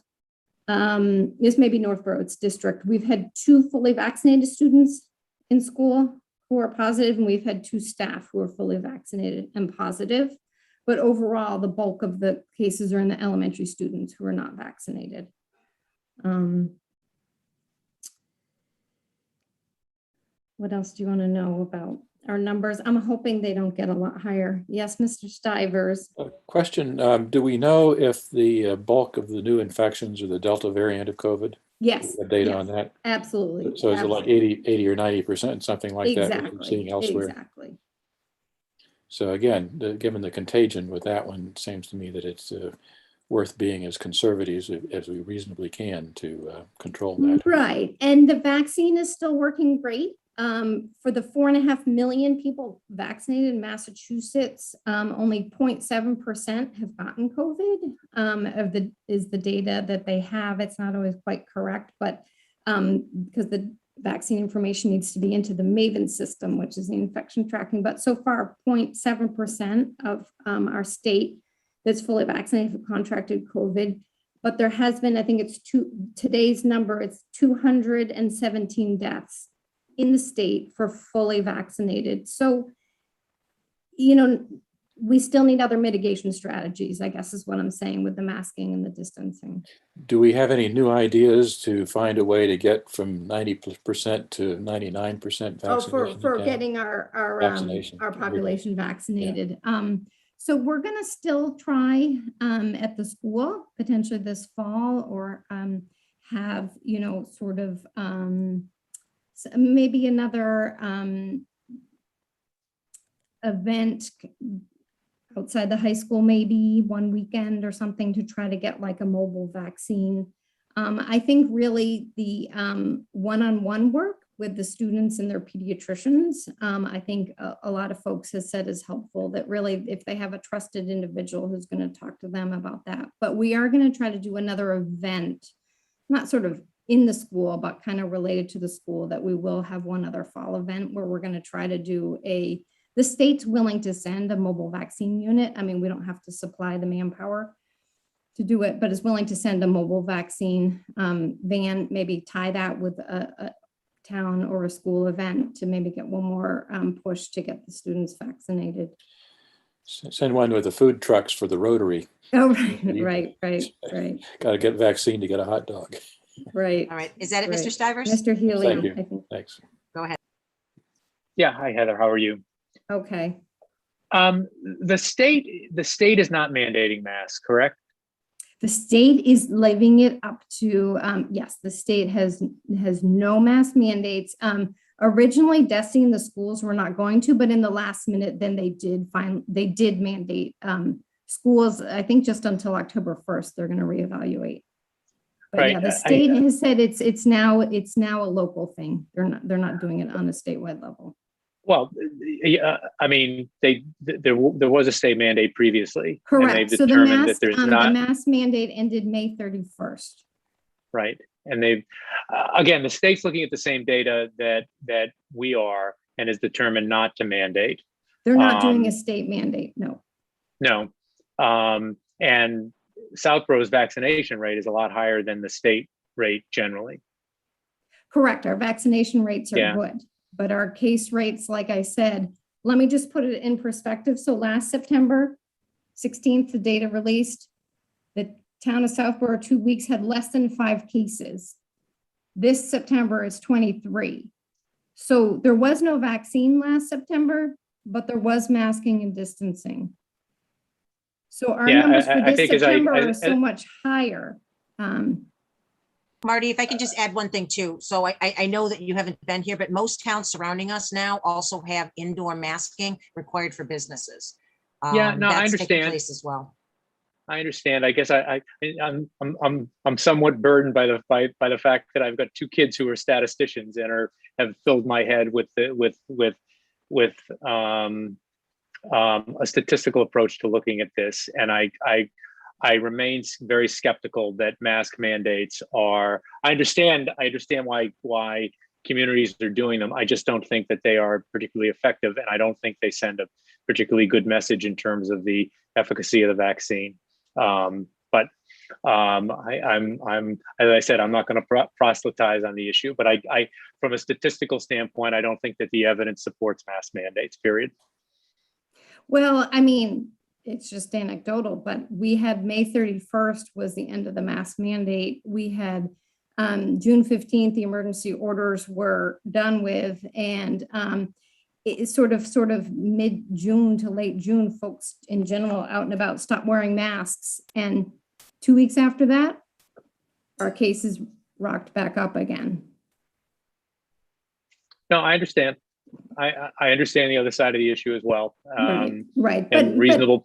this may be Northborough's district, we've had 2 fully vaccinated students in school who are positive, and we've had 2 staff who are fully vaccinated and positive. But overall, the bulk of the cases are in the elementary students who are not vaccinated. What else do you want to know about our numbers? I'm hoping they don't get a lot higher. Yes, Mr. Stivers. Question, do we know if the bulk of the new infections are the Delta variant of COVID? Yes. The data yes, on that? Absolutely. So is it like 80 or 90%, something like that Exactly. we're seeing elsewhere? Exactly. So again, given the contagion with that one, it seems to me that it's worth being as conservative as we reasonably can to control that. Right. And the vaccine is still working great. For the 4.5 million people vaccinated in Massachusetts, only 0.7% have gotten COVID. Is the data that they have. It's not always quite correct, but because the vaccine information needs to be into the MAVEN system, which is the infection tracking. But so far, 0.7% of our state that's fully vaccinated have contracted COVID. But there has been, I think it's today's number, it's 217 deaths in the state for fully vaccinated. So, we still need other mitigation strategies, I guess is what I'm saying, with the masking and the distancing. Do we have any new ideas to find a way to get from 90% to 99% vaccination? Oh, for getting our population vaccinated. Yeah. So we're going to still try at the school potentially this fall, or have sort of maybe another event outside the high school, maybe one weekend or something, to try to get like a mobile vaccine. I think really the one-on-one work with the students and their pediatricians, I think a lot of folks have said is helpful, that really if they have a trusted individual who's going to talk to them about that. But we are going to try to do another event, not sort of in the school, but kind of related to the school, that we will have one other fall event where we're going to try to do the state's willing to send a mobile vaccine unit. I mean, we don't have to supply the manpower to do it, but is willing to send a mobile vaccine van, maybe tie that with a town or a school event to maybe get one more push to get the students vaccinated. Send one with the food trucks for the Rotary. Oh, right. Got to get vaccine to get a hot dog. Right. All right. Is that it, right. Mr. Stivers? Mr. Healy, Thank you. I think. Thanks. Go ahead. Yeah. Hi, Heather. How are you? Okay. The state is not mandating masks, correct? The state is leaving it up to, yes, the state has no mask mandates. Originally, Destiny and the schools were not going to, but in the last minute, then they did mandate schools, I think just until October 1st, they're going to reevaluate. But right. Yeah, the state has said it's now a local thing. They're not doing it on a statewide level. Well, I mean, there was a state mandate previously. Correct. And they've So determined that there's not. The mask mandate ended May 31st. Right. And they've, again, the state's looking at the same data that we are, and is determined not to mandate. They're not doing a state mandate, no. No. And Southborough's vaccination rate is a lot higher than the state rate generally. Correct. Our vaccination rates are good, but our case rates, like I said, let me just put it in perspective. So last September 16th, the data released, the town of Southborough 2 weeks had less than 5 cases. This September is 23. So there was no vaccine last September, but there was masking and distancing. So our numbers for this September are so much higher. Marty, if I can just add one thing too. So I know that you haven't been here, but most towns surrounding us now also have indoor masking required for businesses. Yeah, no, I understand. Place as well. I understand. I guess I'm somewhat burdened by the fact that I've got 2 kids who are statisticians and have filled my head with a statistical approach to looking at this, and I remain very skeptical that mask mandates are. I understand why communities are doing them. I just don't think that they are particularly effective, and I don't think they send a particularly good message in terms of the efficacy of the vaccine. But I'm as I said, I'm not going to proselytize on the issue, but I from a statistical standpoint, I don't think that the evidence supports mask mandates, period. Well, I mean, it's just anecdotal, but we had May 31st was the end of the mask mandate. We had June 15th, the emergency orders were done with, and it's sort of mid-June to late June, folks in general out and about stopped wearing masks. And 2 weeks after that, our cases rocked back up again. No, I understand. I understand the other side of the issue as well. Right. And reasonable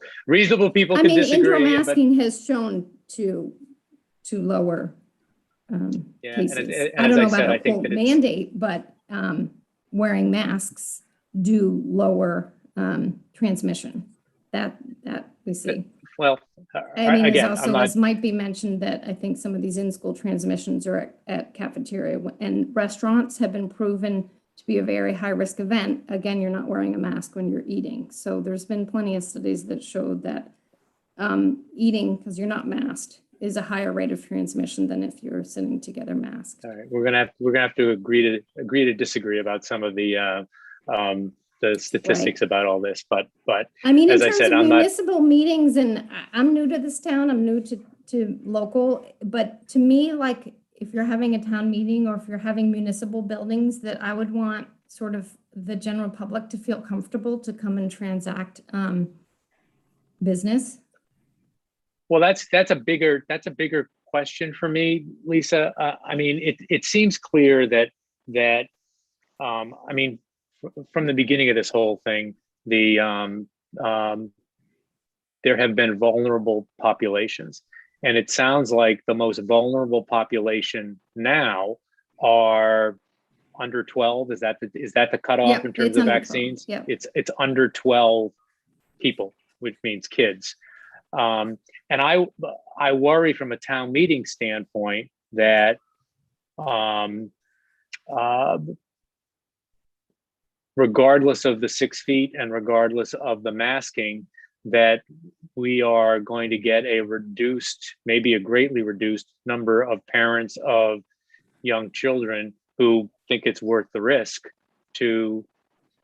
people I can mean, indoor disagree. masking has shown to lower Yeah, cases. and I as don't know I said, about I a think quote that it's, mandate, but wearing masks do lower transmission. That we see. well, I mean, again, there's I'm also, not. as might be mentioned, that I think some of these in-school transmissions are at cafeteria and restaurants have been proven to be a very high-risk event. Again, you're not wearing a mask when you're eating. So there's been plenty of studies that showed that eating, because you're not masked, is a higher rate of transmission than if you're sitting together masked. All right, we're gonna have to agree to disagree about some of the statistics about all this, but I mean, in as I terms said, of I'm not. municipal meetings, and I'm new to this town, I'm new to local, but to me, like, if you're having a town meeting or if you're having municipal buildings, that I would want sort of the general public to feel comfortable to come and transact business. Well, that's a bigger question for me, Lisa. I mean, it seems clear that I mean, from the beginning of this whole thing, there have been vulnerable populations, and it sounds like the most vulnerable population now are under 12. Is that the cutoff in terms of vaccines? Yeah, it's under 12 people, which means kids. And I worry from a town meeting standpoint that regardless of the 6 feet and regardless of the masking, that we are going to get a reduced, maybe a greatly reduced number of parents of young children who think it's worth the risk to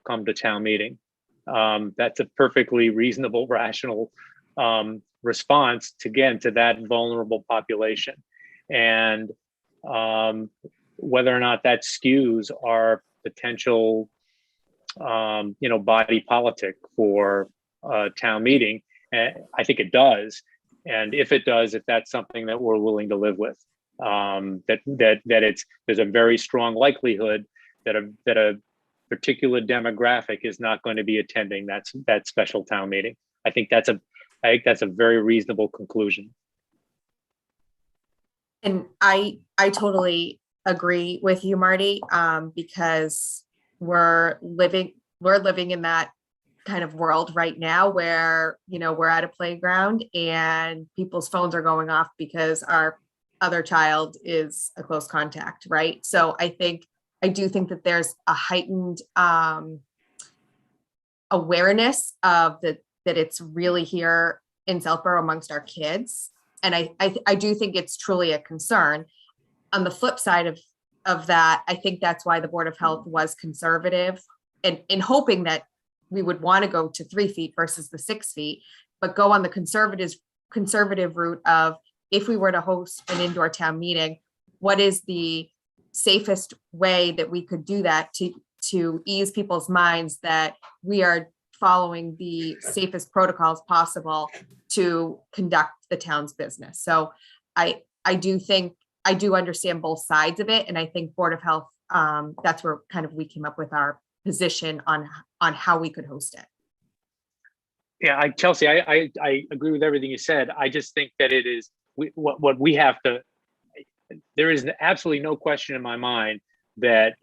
come to town meeting. That's a perfectly reasonable, rational response to that vulnerable population. And whether or not that skews our potential body politic for a town meeting, I think it does. And if it does, if that's something that we're willing to live with, there's a very strong likelihood that a particular demographic is not going to be attending that special town meeting. I think that's a very reasonable conclusion. And I totally agree with you, Marty, because we're living in that kind of world right now where, we're at a playground and people's phones are going off because our other child is a close contact, right? So I do think that there's a heightened awareness of that it's really here in Southborough amongst our kids. And I do think it's truly a concern. On the flip side of that, I think that's why the Board of Health was conservative and in hoping that we would want to go to 3 feet versus the 6 feet, but go on the conservative route of, if we were to host an indoor town meeting, what is the safest way that we could do that to ease people's minds that we are following the safest protocols possible to conduct the town's business. So I do understand both sides of it. And I think Board of Health, that's where kind of we came up with our position on how we could host it. Yeah, Chelsea, I agree with everything you said. I just think that it is what we have to. There is absolutely no question in my mind that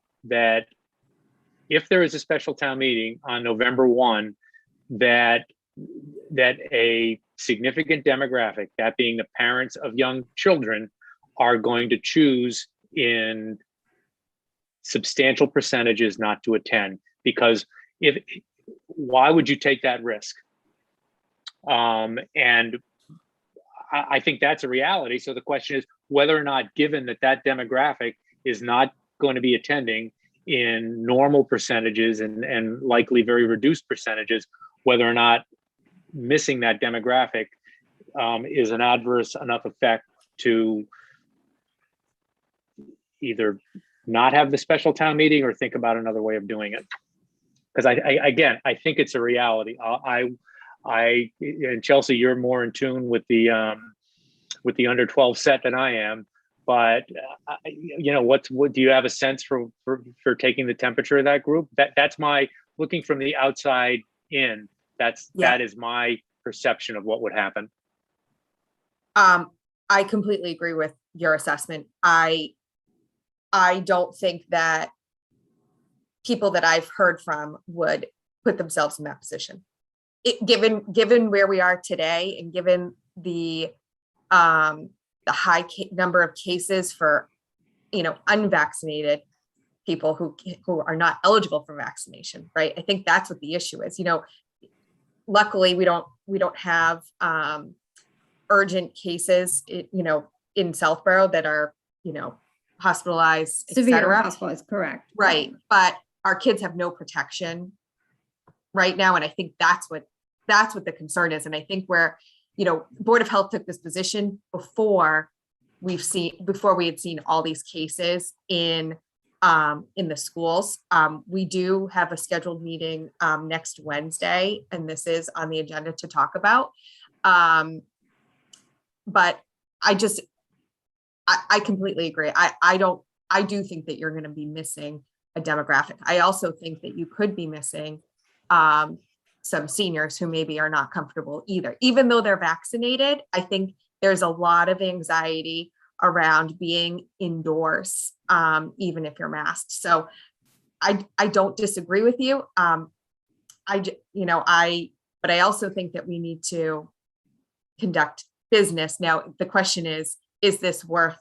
if there is a special town meeting on November 1, that a significant demographic, that being the parents of young children, are going to choose in substantial percentages not to attend, because why would you take that risk? And I think that's a reality. So the question is whether or not, given that demographic is not going to be attending in normal percentages and likely very reduced percentages, whether or not missing that demographic is an adverse enough effect to either not have the special town meeting or think about another way of doing it. Because I think it's a reality. And Chelsea, you're more in tune with the under 12 set than I am. But what do you have a sense for taking the temperature of that group? That's my looking from the outside in. That is my perception of what would happen. I completely agree with your assessment. I don't think that people that I've heard from would put themselves in that position. Given where we are today, and given the high number of cases for unvaccinated people who are not eligible for vaccination, right? I think that's what the issue is. Luckily we don't have urgent cases, in Southborough that are hospitalized, Severe etc. hospitalized, correct. Right, but our kids have no protection right now, and I think that's what the concern is. And I think where Board of Health took this position before we had seen all these cases in the schools. We do have a scheduled meeting next Wednesday, and this is on the agenda to talk about. But I completely agree. I do think that you're going to be missing a demographic. I also think that you could be missing some seniors who maybe are not comfortable either. Even though they're vaccinated, I think there's a lot of anxiety around being indoors, even if you're masked. So I don't disagree with you. But I also think that we need to conduct business. Now, the question is this worth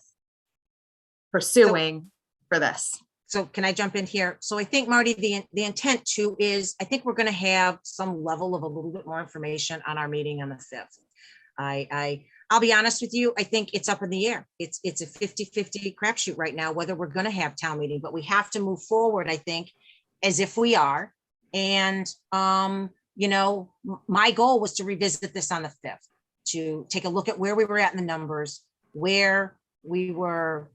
pursuing for this? So can I jump in here? So I think, Marty, the intent too is, I think we're going to have some level of a little bit more information on our meeting on the 5th. I'll be honest with you. I think it's up in the air. It's a 50-50 crapshoot right now, whether we're going to have town meeting, but we have to move forward, I think, as if we are. And, my goal was to revisit this on the 5th, to take a look at where we were at in the numbers, where we were,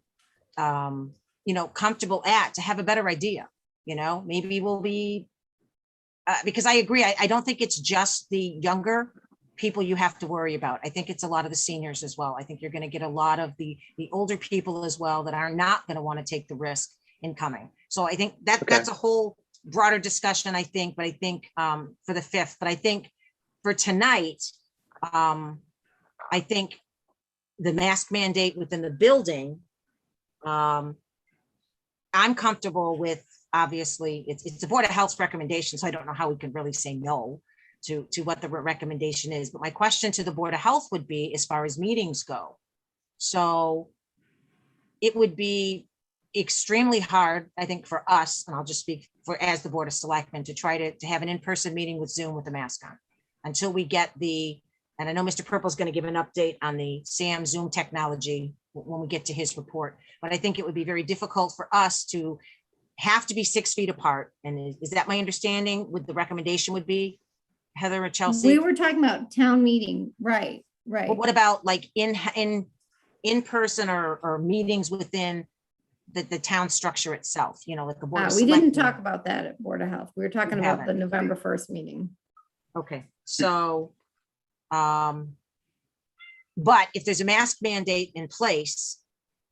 comfortable at, to have a better idea. Maybe we'll be, because I agree. I don't think it's just the younger people you have to worry about. I think it's a lot of the seniors as well. I think you're going to get a lot of the older people as well that are not going to want to take the risk in coming. So I think that's a whole broader discussion, I think, but I think for the 5th, but I think for tonight, I think the mask mandate within the building, I'm comfortable with, obviously, it's the Board of Health's recommendation, so I don't know how we can really say no to what the recommendation is. But my question to the Board of Health would be, as far as meetings go, so it would be extremely hard, I think, for us, and I'll just speak for as the Board of Selectmen, to try to have an in-person meeting with Zoom with the mask on until we get and I know Mr. Purple is going to give an update on the SAM Zoom technology when we get to his report, but I think it would be very difficult for us to have to be 6 feet apart. And is that my understanding? Would the recommendation would be, Heather or Chelsea? We were talking about town meeting, right. But what about like in person or meetings within the town structure itself? Like the Board of We didn't Selectmen? talk about that at Board of Health. We were talking about the November 1st meeting. Okay, so, but if there's a mask mandate in place,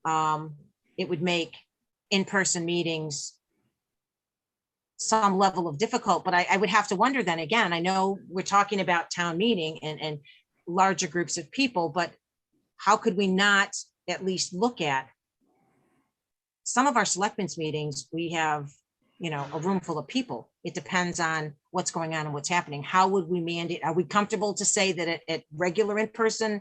it would make in-person meetings some level of difficult, but I would have to wonder then again, I know we're talking about town meeting and larger groups of people, but how could we not at least look at some of our selectmen's meetings? We have, a room full of people. It depends on what's going on and what's happening. How would we mandate? Are we comfortable to say that at regular in-person,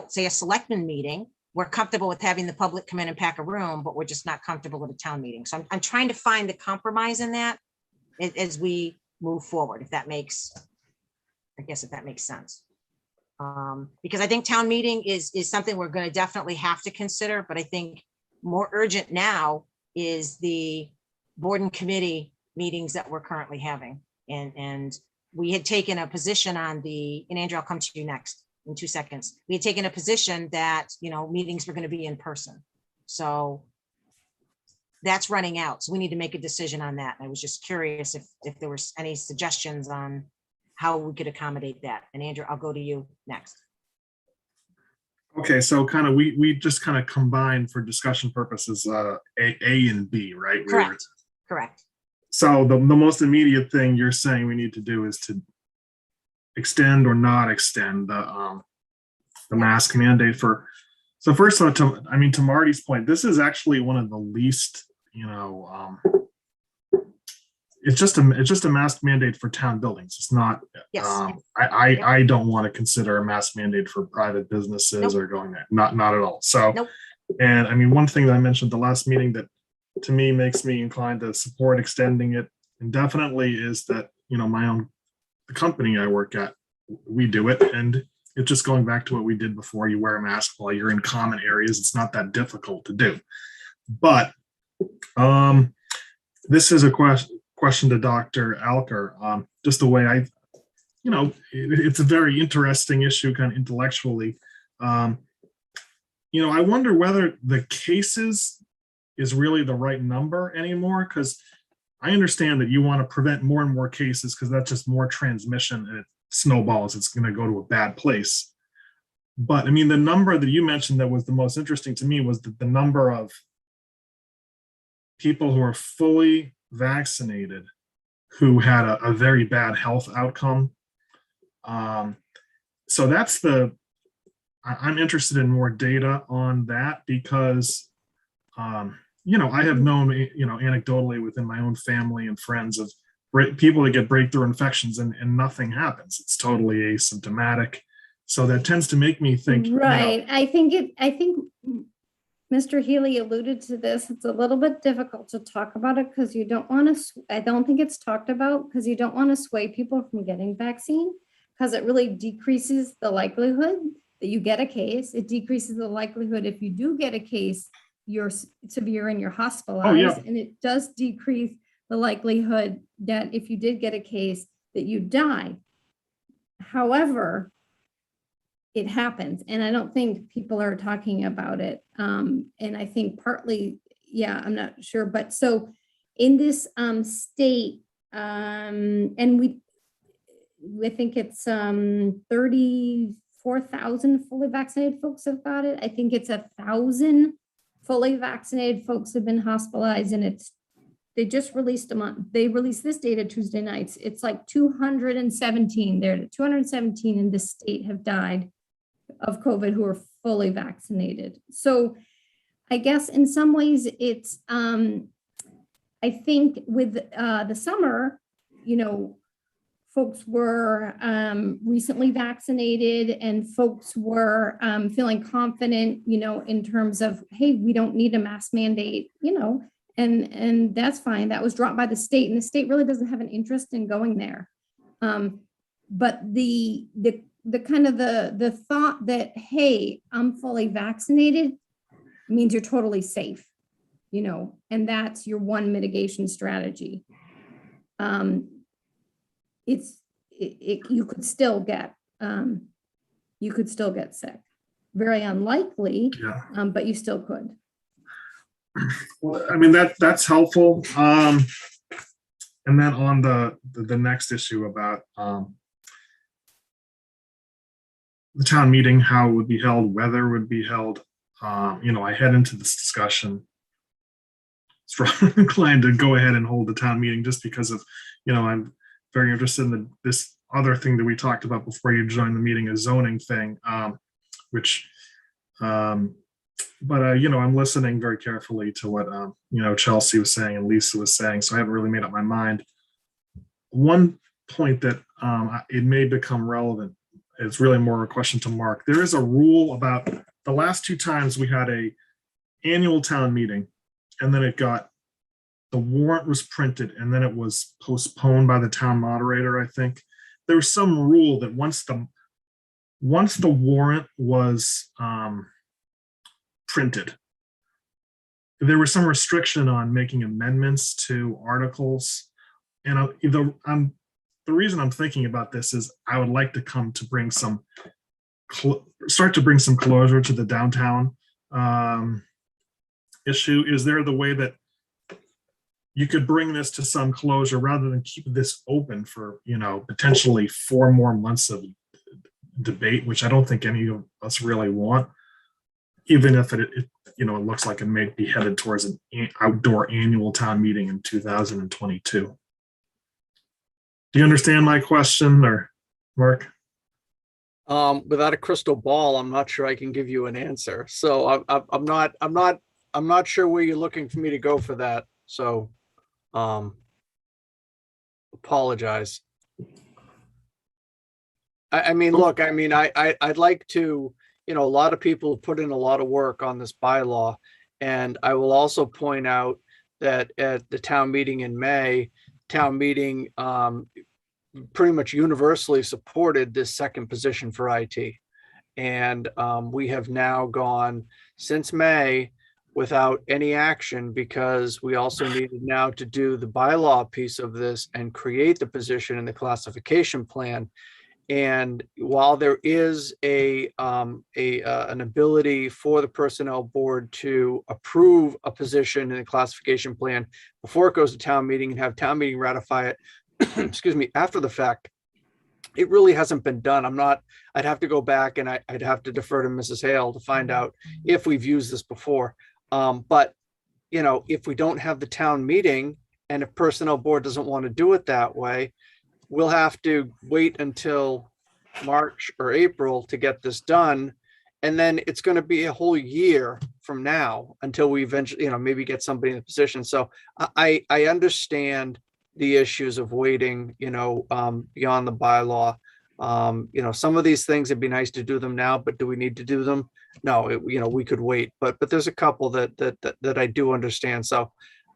say a selectman meeting, we're comfortable with having the public come in and pack a room, but we're just not comfortable with a town meeting. So I'm trying to find the compromise in that as we move forward, if that makes sense. Because I think town meeting is something we're going to definitely have to consider, but I think more urgent now is the board and committee meetings that we're currently having. And we had taken a position on and Andrew, I'll come to you next in 2 seconds. We had taken a position that, meetings were going to be in person. So that's running out. So we need to make a decision on that. And I was just curious if there was any suggestions on how we could accommodate that. And Andrew, I'll go to you next. Okay, so kind of we just kind of combined for discussion purposes A and B, right? Correct. Correct. So the most immediate thing you're saying we need to do is to extend or not extend the mask mandate for. So first of all, to Marty's point, this is actually one of the least, it's just a mask mandate for town buildings. It's not. Yes. I don't want to consider a mask mandate for private businesses or going there. Not at all. So, and I mean, one thing that I mentioned at the last meeting that to me makes me inclined to support extending it indefinitely is that the company I work at, we do it, and it's just going back to what we did before. You wear a mask while you're in common areas. It's not that difficult to do. But this is a question to Dr. Alker. Just the way it's a very interesting issue, kind of intellectually. I wonder whether the cases is really the right number anymore, because I understand that you want to prevent more and more cases because that's just more transmission and it snowballs. It's going to go to a bad place. But I mean, the number that you mentioned that was the most interesting to me was the number of people who are fully vaccinated who had a very bad health outcome. So that's I'm interested in more data on that because, I have known, anecdotally within my own family and friends of people that get breakthrough infections and nothing happens. It's totally asymptomatic. So that tends to make me think. Right. I think Mr. Healy alluded to this. It's a little bit difficult to talk about it because you don't want to, I don't think it's talked about because you don't want to sway people from getting vaccine because it really decreases the likelihood that you get a case. It decreases the likelihood if you do get a case, you're severe and you're hospitalized. And it does decrease the likelihood that if you did get a case that you die. However, it happens. And I don't think people are talking about it. And I think partly, I'm not sure. But so in this state, and I think it's 34,000 fully vaccinated folks have got it. I think it's 1,000 fully vaccinated folks have been hospitalized, and they just released they released this data Tuesday nights. It's like 217 there. 217 in this state have died of COVID who are fully vaccinated. So I guess in some ways it's, I think with the summer, folks were recently vaccinated and folks were feeling confident, in terms of, hey, we don't need a mask mandate, and that's fine. That was dropped by the state, and the state really doesn't have an interest in going there. But the kind of the thought that, hey, I'm fully vaccinated means you're totally safe, and that's your one mitigation strategy. You could still get sick. Very unlikely, but you still could. Well, I mean, that's helpful. And then on the next issue about the town meeting, how it would be held, whether it would be held, I head into this discussion strongly inclined to go ahead and hold the town meeting just because of, I'm very interested in this other thing that we talked about before you joined the meeting, a zoning thing, which, but I'm listening very carefully to what, Chelsea was saying and Lisa was saying, so I haven't really made up my mind. One point that it may become relevant, it's really more a question to Mark. There is a rule about the last two times we had a annual town meeting, and then the warrant was printed, and then it was postponed by the town moderator, I think. There was some rule that once the warrant was printed, there was some restriction on making amendments to articles. And the reason I'm thinking about this is I would like to start to bring some closure to the downtown issue. Is there the way that you could bring this to some closure rather than keep this open for, potentially 4 more months of debate, which I don't think any of us really want, even if it looks like it may be headed towards an outdoor annual town meeting in 2022. Do you understand my question, or Mark? Without a crystal ball, I'm not sure I can give you an answer. So I'm not sure where you're looking for me to go for that. So, apologize. Look, I'd like to, a lot of people have put in a lot of work on this bylaw. And I will also point out that at the town meeting in May, town meeting pretty much universally supported this second position for IT. And we have now gone since May without any action, because we also needed now to do the bylaw piece of this and create the position in the classification plan. And while there is an ability for the personnel board to approve a position in the classification plan before it goes to town meeting and have town meeting ratify it, excuse me, after the fact, it really hasn't been done. I'd have to go back and I'd have to defer to Mrs. Hale to find out if we've used this before. But, if we don't have the town meeting and if personnel board doesn't want to do it that way, we'll have to wait until March or April to get this done. And then it's going to be a whole year from now until we eventually, maybe get somebody in the position. So I understand the issues of waiting, beyond the bylaw. Some of these things, it'd be nice to do them now, but do we need to do them? No, we could wait, but there's a couple that I do understand. So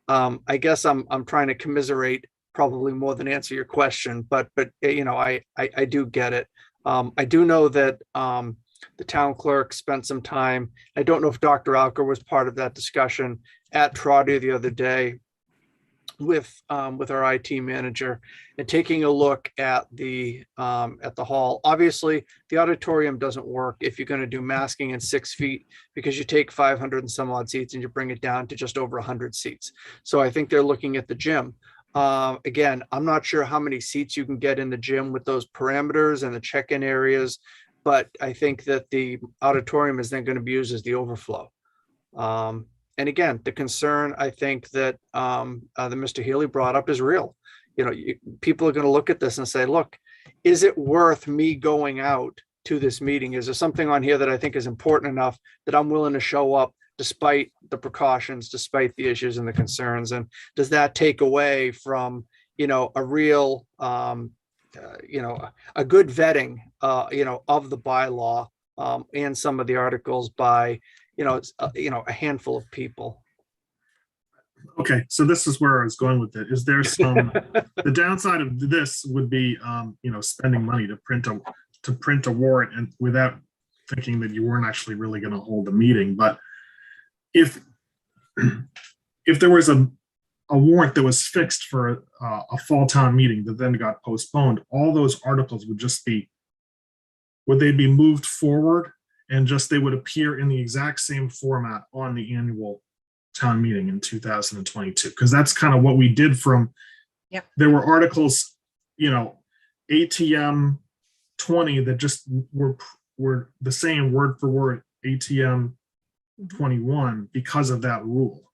I guess I'm trying to commiserate probably more than answer your question, but I do get it. I do know that the town clerk spent some time. I don't know if Dr. Alker was part of that discussion at Trotter the other day with our IT manager and taking a look at the hall. Obviously, the auditorium doesn't work if you're going to do masking in 6 feet, because you take 500 and some odd seats and you bring it down to just over 100 seats. So I think they're looking at the gym. Again, I'm not sure how many seats you can get in the gym with those parameters and the check-in areas, but I think that the auditorium is then going to be used as the overflow. And again, the concern I think that Mr. Healy brought up is real. People are going to look at this and say, look, is it worth me going out to this meeting? Is there something on here that I think is important enough that I'm willing to show up despite the precautions, despite the issues and the concerns? And does that take away from, a real, a good vetting, of the bylaw and some of the articles by, a handful of people? Okay, so this is where I was going with it. Is there some, the downside of this would be, spending money to print a warrant and without thinking that you weren't actually really going to hold a meeting. But if there was a warrant that was fixed for a fall town meeting that then got postponed, all those articles would they be moved forward and just they would appear in the exact same format on the annual town meeting in 2022? Because that's kind of what we did from, Yep. There were articles, ATM 20 that just were the same word for word ATM 21 because of that rule.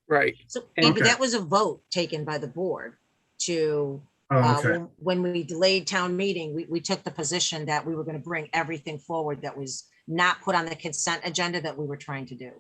Right. So Andrew, Okay. that was a vote taken by the board to, Okay. when we delayed town meeting, we took the position that we were going to bring everything forward that was not put on the consent agenda that we were trying to do.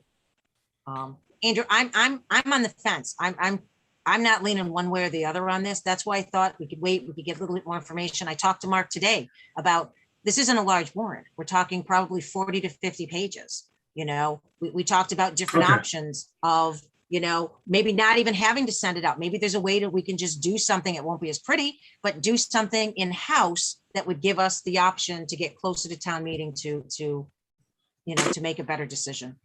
Andrew, I'm on the fence. I'm not leaning one way or the other on this. That's why I thought we could wait. We could get a little bit more information. I talked to Mark today about this isn't a large warrant. We're talking probably 40 to 50 pages. You know, we talked about different Okay. options of, you know, maybe not even having to send it out. Maybe there's a way that we can just do something. It won't be as pretty, but do something in-house that would give us the option to get closer to town meeting to, you know, to make a better decision.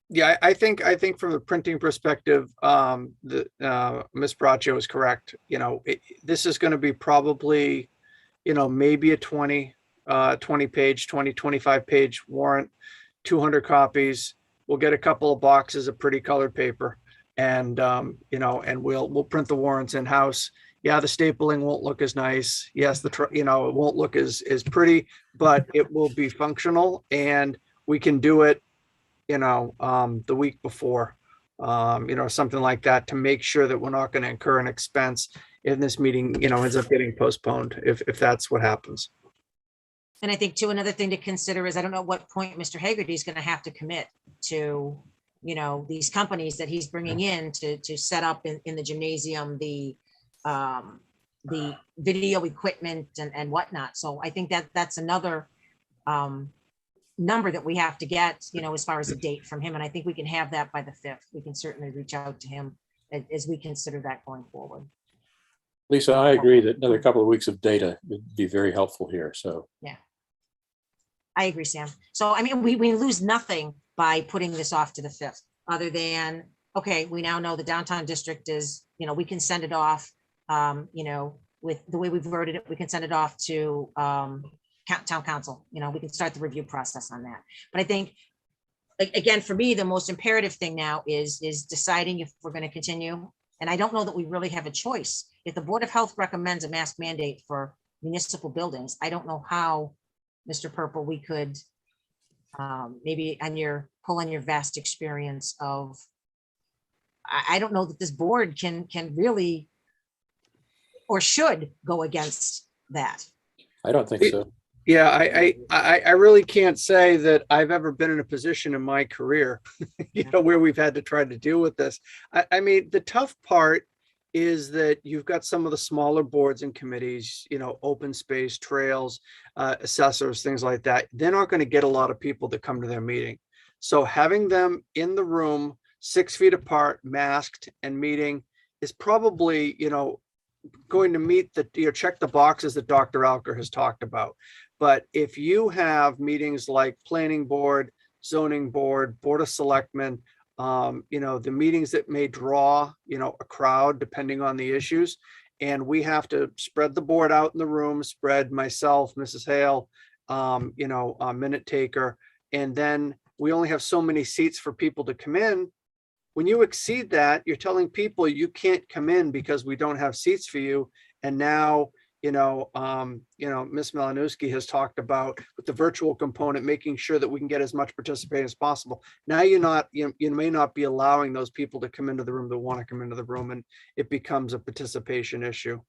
Yeah, I think from the printing perspective, Ms. Braccio is correct. You know, this is going to be probably, you know, maybe a 20 page, 25 page warrant, 200 copies. We'll get a couple of boxes of pretty colored paper, and you know, and we'll print the warrants in house. Yeah, the stapling won't look as nice. Yes, you know, it won't look as pretty, but it will be functional, and we can do it, you know, the week before, you know, something like that, to make sure that we're not going to incur an expense if this meeting, you know, ends up getting postponed, if that's what happens. And I think too, another thing to consider is, I don't know at what point Mr. Hagerty is going to have to commit to, you know, these companies that he's bringing in to set up in the gymnasium, the video equipment and whatnot. So I think that's another number that we have to get, you know, as far as a date from him. And I think we can have that by the 5th. We can certainly reach out to him as we consider that going forward. Lisa, I agree that another couple of weeks of data would be very helpful here. So yeah, I agree, Sam. So, I mean, we lose nothing by putting this off to the 5th, other than, okay, we now know the downtown district is, you know, we can send it off, you know, with the way we've worded it, we can send it off to town council. You know, we can start the review process on that. But I think, again, for me, the most imperative thing now is deciding if we're going to continue. And I don't know that we really have a choice. If the Board of Health recommends a mask mandate for municipal buildings, I don't know how, Mr. Purple, we could maybe pull on your vast experience of, I don't know that this board can really or should go against that. I don't think so. Yeah, I really can't say that I've ever been in a position in my career, you know, where we've had to try to deal with this. I mean, the tough part is that you've got some of the smaller boards and committees, you know, open space, trails, assessors, things like that. They're not going to get a lot of people to come to their meeting. So having them in the room, 6 feet apart, masked and meeting is probably, you know, going to meet the, you know, check the boxes that Dr. Alker has talked about. But if you have meetings like planning board, zoning board, board of selectmen, you know, the meetings that may draw, you know, a crowd depending on the issues, and we have to spread the board out in the room, spread myself, Mrs. Hale, you know, a minute taker, and then we only have so many seats for people to come in. When you exceed that, you're telling people you can't come in because we don't have seats for you. And now, you know, Ms. Malinowski has talked about with the virtual component, making sure that we can get as much participation as possible. Now you may not be allowing those people to come into the room that want to come into the room, and it becomes a participation issue.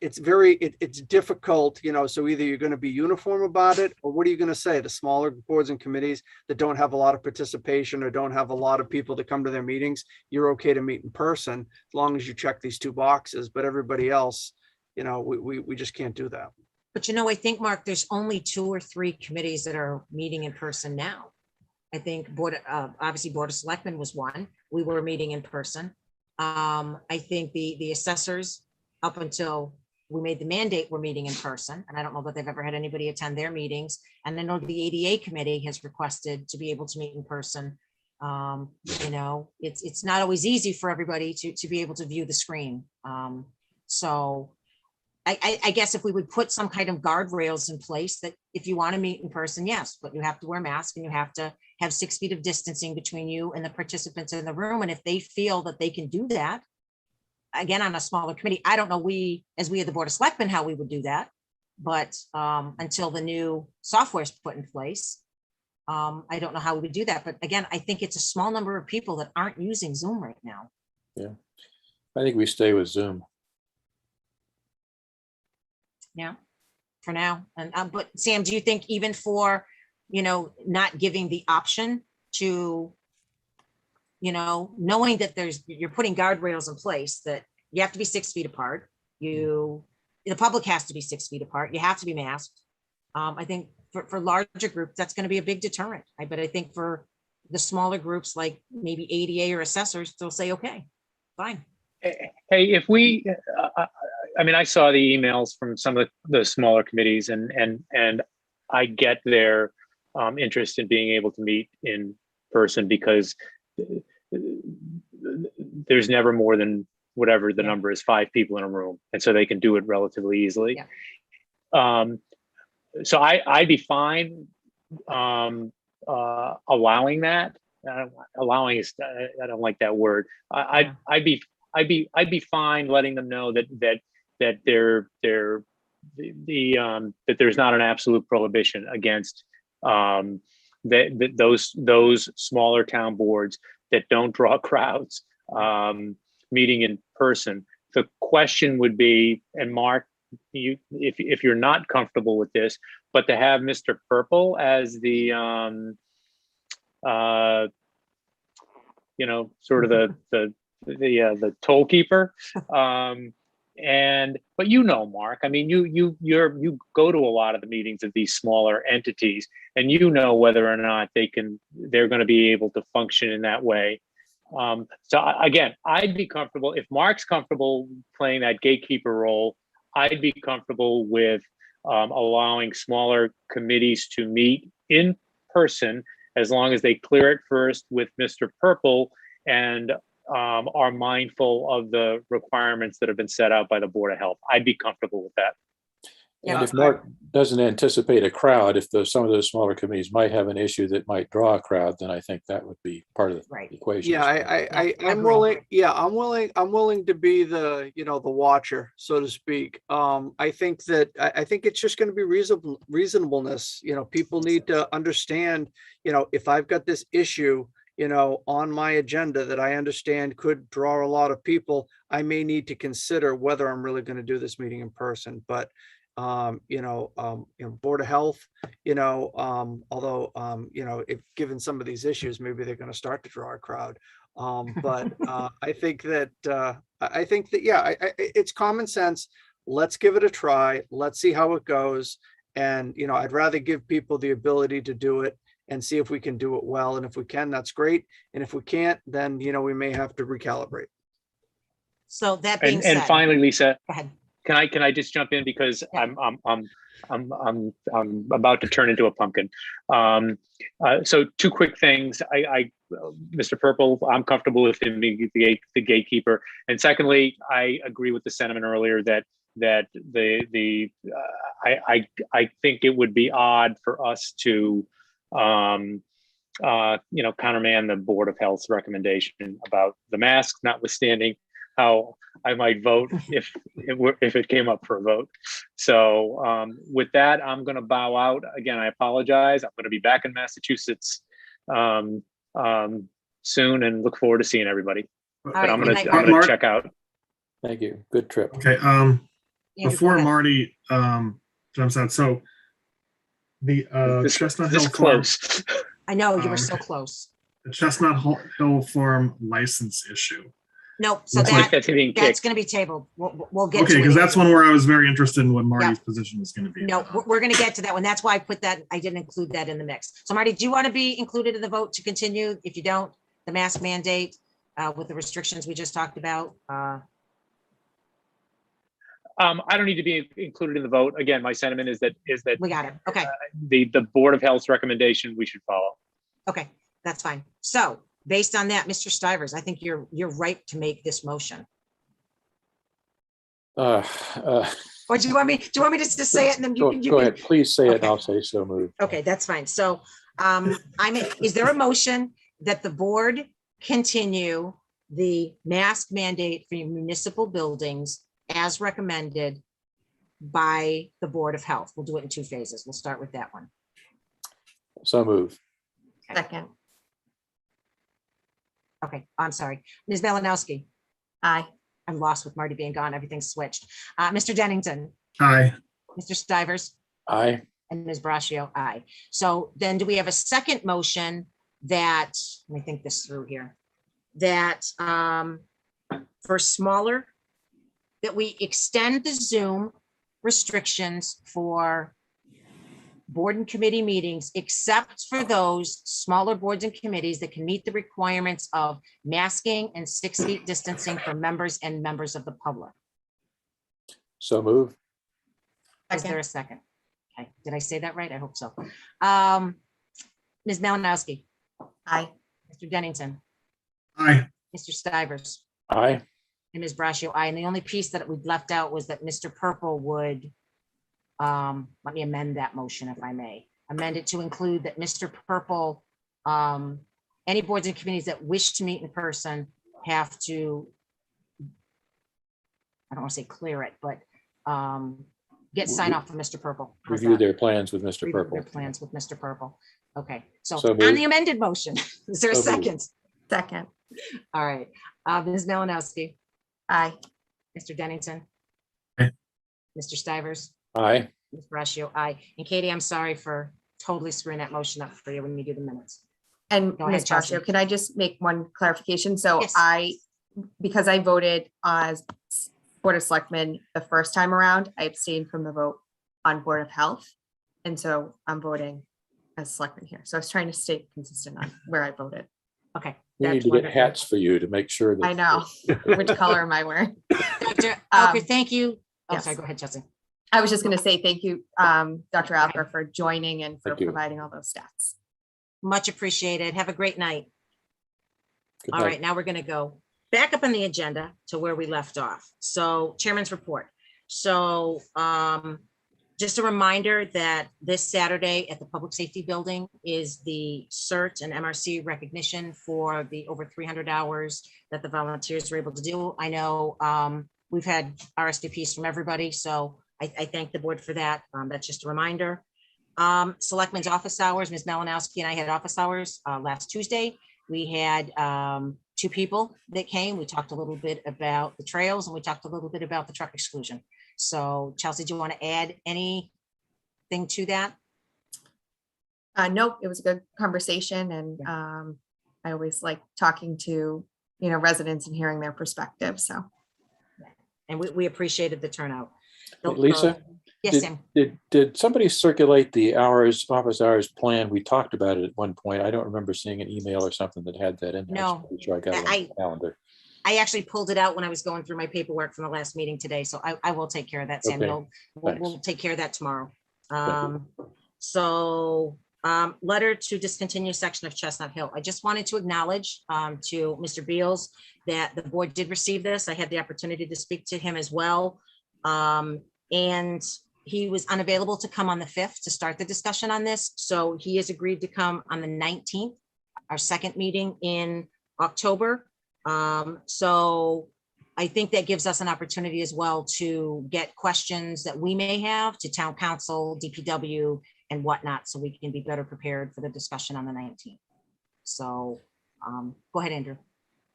It's difficult, you know, so either you're going to be uniform about it, or what are you going to say? The smaller boards and committees that don't have a lot of participation or don't have a lot of people to come to their meetings, you're okay to meet in person as long as you check these 2 boxes. But everybody else, you know, we just can't do that. But, you know, I think, Mark, there's only 2 or 3 committees that are meeting in person now. I think obviously Board of Selectmen was one. We were meeting in person. I think the assessors, up until we made the mandate, we're meeting in person. And I don't know that they've ever had anybody attend their meetings. And I know the ADA committee has requested to be able to meet in person. You know, it's not always easy for everybody to be able to view the screen. So I guess if we would put some kind of guardrails in place, that if you want to meet in person, yes, but you have to wear masks and you have to have 6 feet of distancing between you and the participants in the room. And if they feel that they can do that, again, on a smaller committee, I don't know, as we at the Board of Selectmen, how we would do that. But until the new software is put in place, I don't know how we would do that. But again, I think it's a small number of people that aren't using Zoom right now. Yeah, I think we stay with Zoom. Yeah, for now. And but Sam, do you think even for, you know, not giving the option to, you know, knowing that you're putting guardrails in place, that you have to be 6 feet apart, is the public has to be 6 feet apart. You have to be masked. I think for larger groups, that's going to be a big deterrent. But I think for the smaller groups, like maybe ADA or assessors, they'll say, okay, fine. Hey, if we, I mean, I saw the emails from some of the smaller committees, and I get their interest in being able to meet in person, because there's never more than whatever the number is, 5 people in a room, and so they can do it relatively easily. Yeah. So I'd be fine allowing that. Allowing is, I don't like that word. I'd be fine letting them know that that there's not an absolute prohibition against those smaller town boards that don't draw crowds meeting in person. The question would be, and Mark, if you're not comfortable with this, but to have Mr. Purple as the sort of the toll keeper, but Mark, I mean, you go to a lot of the meetings of these smaller entities, and whether or not they're going to be able to function in that way. So again, I'd be comfortable if Mark's comfortable playing that gatekeeper role. I'd be comfortable with allowing smaller committees to meet in person, as long as they clear it first with Mr. Purple and are mindful of the requirements that have been set out by the Board of Health. I'd be comfortable with that. And if Mark doesn't anticipate a crowd, if some of those smaller committees might have an issue that might draw a crowd, then I think that would be part of the equation. Yeah, I'm willing. Yeah, I'm willing to be the the watcher, so to speak. I think it's just going to be reasonableness. People need to understand. If I've got this issue, on my agenda that I understand could draw a lot of people, I may need to consider whether I'm really going to do this meeting in person. But Board of Health, although, if given some of these issues, maybe they're going to start to draw a crowd. But I think that, it's common sense. Let's give it a try. Let's see how it goes. And, I'd rather give people the ability to do it and see if we can do it well. And if we can, that's great. And if we can't, then, we may have to recalibrate. So that being said. And finally, Lisa, go ahead. Can I just jump in, because I'm about to turn into a pumpkin. So 2 quick things. Mr. Purple, I'm comfortable with him being the gatekeeper. And secondly, I agree with the sentiment earlier that I think it would be odd for us to counterman the Board of Health's recommendation about the mask, notwithstanding how I might vote if it came up for a vote. So with that, I'm going to bow out. Again, I apologize. I'm going to be back in Massachusetts soon, and look forward to seeing everybody. But I'm going to check out. Thank you. Good trip. Okay. Before Marty jumps out, so the Chestnut Hill close. I know you were so close. The Chestnut Hill Farm license issue. Nope. So that's going to be tabled. We'll get to it. Okay, because that's one where I was very interested in what Marty's position was going to be. No, we're going to get to that one. That's why I put that. I didn't include that in the mix. So Marty, do you want to be included in the vote to continue? If you don't, the mask mandate with the restrictions we just talked about. I don't need to be included in the vote. Again, my sentiment is that we got it. Okay. The Board of Health's recommendation we should follow. Okay, that's fine. So based on that, Mr. Stivers, I think you're right to make this motion. Or do you want me to just say it and then you go ahead, please say it and I'll say so moved. Okay, that's fine. So is there a motion that the board continue the mask mandate for municipal buildings as recommended by the Board of Health? We'll do it in 2 phases. We'll start with that one. So moved. Second. Okay, I'm sorry. Ms. Malinowski. Aye. I'm lost with Marty being gone. Everything's switched. Mr. Dennington. Aye. Mr. Stivers. Aye. And Ms. Braccio. Aye. So then do we have a second motion that, let me think this through here, that for smaller, that we extend the Zoom restrictions for board and committee meetings, except for those smaller boards and committees that can meet the requirements of masking and 6 feet distancing for members and members of the public. So move. Is there a second? Okay, did I say that right? I hope so. Ms. Malinowski, Aye. Mr. Dennington, Aye. Mr. Stivers, Aye. and Ms. Brascio, aye. And the only piece that we left out was that Mr. Purple would, let me amend that motion if I may. Amend it to include that Mr. Purple, any boards and committees that wish to meet in person have to, I don't want to say clear it, but get sign off from Mr. Purple. How's Review that? their plans with Mr. Review Purple. their plans with Mr. Purple. Okay, so So on moved. the amended motion, is there a So moved. second? Second. All right, Ms. Malinowski, Aye. Mr. Dennington, Aye. Mr. Stivers, Aye. Ms. Brascio, aye. And Katie, I'm sorry for totally screwing that motion up for you when we do the minutes. And Go ahead, Ms. Chelsea. Brascio, can I just make one clarification? So Yes. because I voted as Board of Selectmen the first time around, I abstained from the vote on Board of Health. And so I'm voting as Selectman here. So I was trying to stay consistent on where I voted. Okay. We need that's to get wonderful. hats for you to make sure that. I know. Which color am I wearing? Dr. Um, Alker, thank you. Oh, yes. sorry, go ahead, Chelsea. I was just going to say thank you, Dr. Alper, for joining and for Thank you. providing all those stats. Much appreciated. Have a great night. Good All night. right, now we're going to go back up on the agenda to where we left off. So Chairman's report. So just a reminder that this Saturday at the Public Safety Building is the CERT and MRC recognition for the over 300 hours that the volunteers were able to do. I know we've had RSVPs from everybody, so I thank the board for that. That's just a reminder. Selectmen's office hours, Ms. Malinowski and I had office hours last Tuesday. We had 2 people that came. We talked a little bit about the trails and we talked a little bit about the truck exclusion. So Chelsea, do you want to add anything to that? Nope, it was a good conversation and I always like talking to, residents and hearing their perspective. So. And we appreciated the turnout. Lisa? Yes, Sam. Did somebody circulate the office hours plan? We talked about it at one point. I don't remember seeing an email or something that had that in there. No. I'm sure I got it on the calendar. I actually pulled it out when I was going through my paperwork from the last meeting today. So I will take care of that, Sam. Okay. We'll take care of that tomorrow. Thank So letter to discontinue section of Chestnut Hill. I just wanted to acknowledge to Mr. Beals that the board did receive this. I had the opportunity to speak to him as well. And he was unavailable to come on the 5th to start the discussion on this. So he has agreed to come on the 19th, our second meeting in October. So I think that gives us an opportunity as well to get questions that we may have to town council, DPW and whatnot, so we can be better prepared for the discussion on the 19th. So go ahead, Andrew.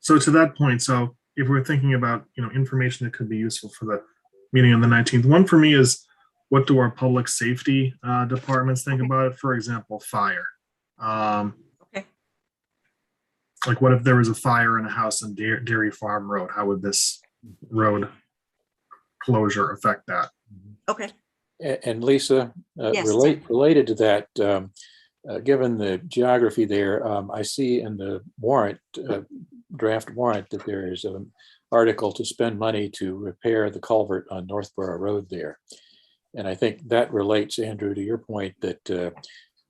So to that point, so if we're thinking about, information that could be useful for the meeting on the 19th, one for me is, what do our public safety departments think about it? For example, fire. Okay. Like what if there was a fire in a house on Dairy Farm Road? How would this road closure affect that? Okay. And Lisa, Yes, related to that, given the geography there, I see in the warrant, draft warrant, that there is an article to spend money to repair the culvert on Northborough Road there. And I think that relates, Andrew, to your point that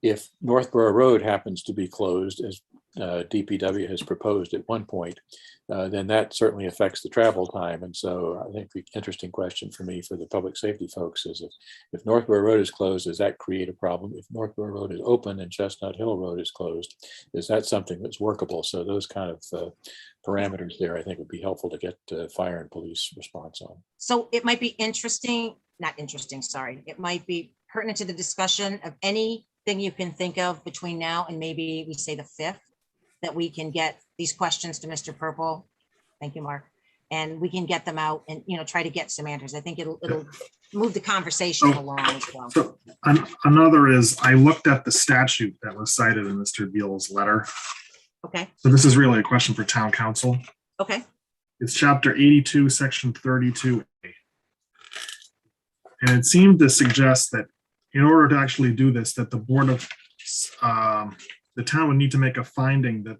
if Northborough Road happens to be closed, as DPW has proposed at one point, then that certainly affects the travel time. And so I think the interesting question for me, for the public safety folks, is if Northborough Road is closed, does that create a problem? If Northborough Road is open and Chestnut Hill Road is closed, is that something that's workable? So those kind of parameters there, I think, would be helpful to get fire and police response on. So it might be interesting, not interesting, sorry. It might be pertinent to the discussion of anything you can think of between now and maybe we say the 5th, that we can get these questions to Mr. Purple. Thank you, Mark. And we can get them out and, try to get some answers. I think it'll move the conversation along as well. So another is, I looked at the statute that was cited in Mr. Beal's letter. Okay. So this is really a question for town council. Okay. It's chapter 82, section 32A. And it seemed to suggest that in order to actually do this, that the board of, the town would need to make a finding that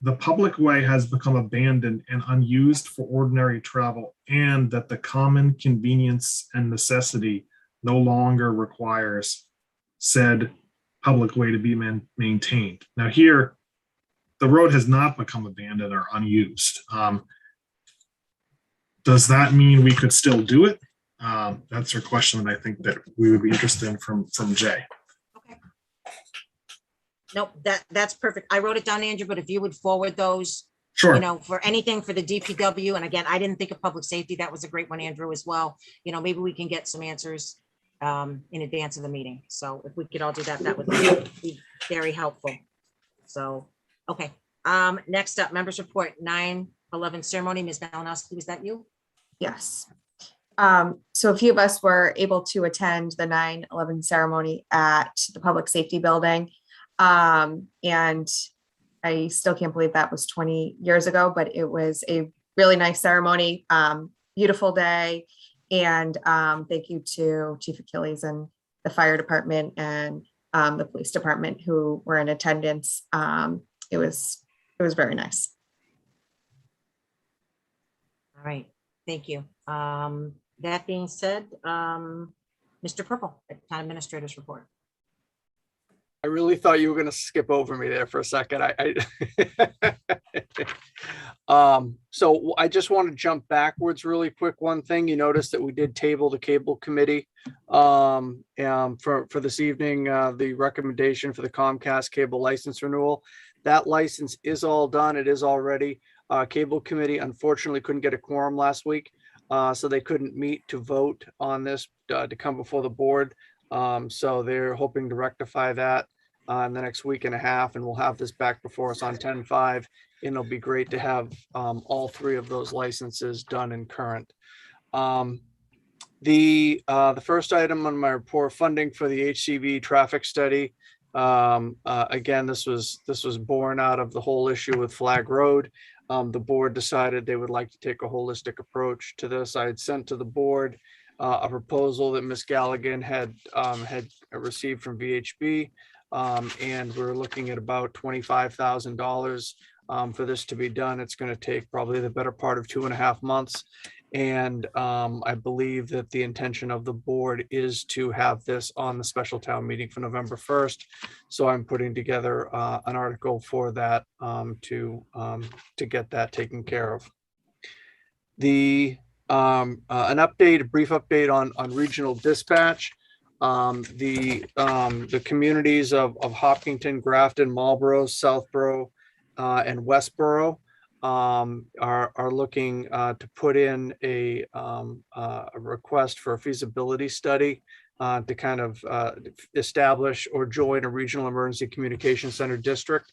the public way has become abandoned and unused for ordinary travel, and that the common convenience and necessity no longer requires said public way to be maintained. Now here, the road has not become abandoned or unused. Does that mean we could still do it? That's a question that I think that we would be interested in from Jay. Okay. Nope, that's perfect. I wrote it down, Andrew, but if you would forward those, Sure. you know, for anything for the DPW, and again, I didn't think of public safety. That was a great one, Andrew, as well. You know, maybe we can get some answers in advance of the meeting. So if we could all do that, that would be very helpful. So, okay. Next up, members report 9/11 ceremony. Ms. Malinowski, was that you? Yes. So a few of us were able to attend the 9/11 ceremony at the Public Safety Building. And I still can't believe that was 20 years ago, but it was a really nice ceremony, beautiful day. And thank you to Chief Achilles and the fire department and the police department who were in attendance. It was very nice. All right, thank you. That being said, Mr. Purple, Town Administrator's report. I really thought you were going to skip over me there for a second. So I just want to jump backwards really quick. One thing, you noticed that we did table the cable committee for this evening, the recommendation for the Comcast cable license renewal. That license is all done. It is all ready. Cable committee unfortunately couldn't get a quorum last week, so they couldn't meet to vote on this to come before the board. So they're hoping to rectify that in the next week and a half, and we'll have this back before us on 10/5. And it'll be great to have all three of those licenses done and current. The first item on my report, funding for the HCV traffic study. Again, this was born out of the whole issue with Flag Road. The board decided they would like to take a holistic approach to this. I had sent to the board a proposal that Ms. Galligan had received from VHB, and we're looking at about $25,000 for this to be done. It's going to take probably the better part of 2.5 months. And I believe that the intention of the board is to have this on the special town meeting for November 1st. So I'm putting together an article for that to get that taken care of. An update, a brief update on regional dispatch. The communities of Hopkinton, Grafton, Marlborough, Southborough, and Westborough are looking to put in a request for a feasibility study to kind of establish or join a regional emergency communication center district.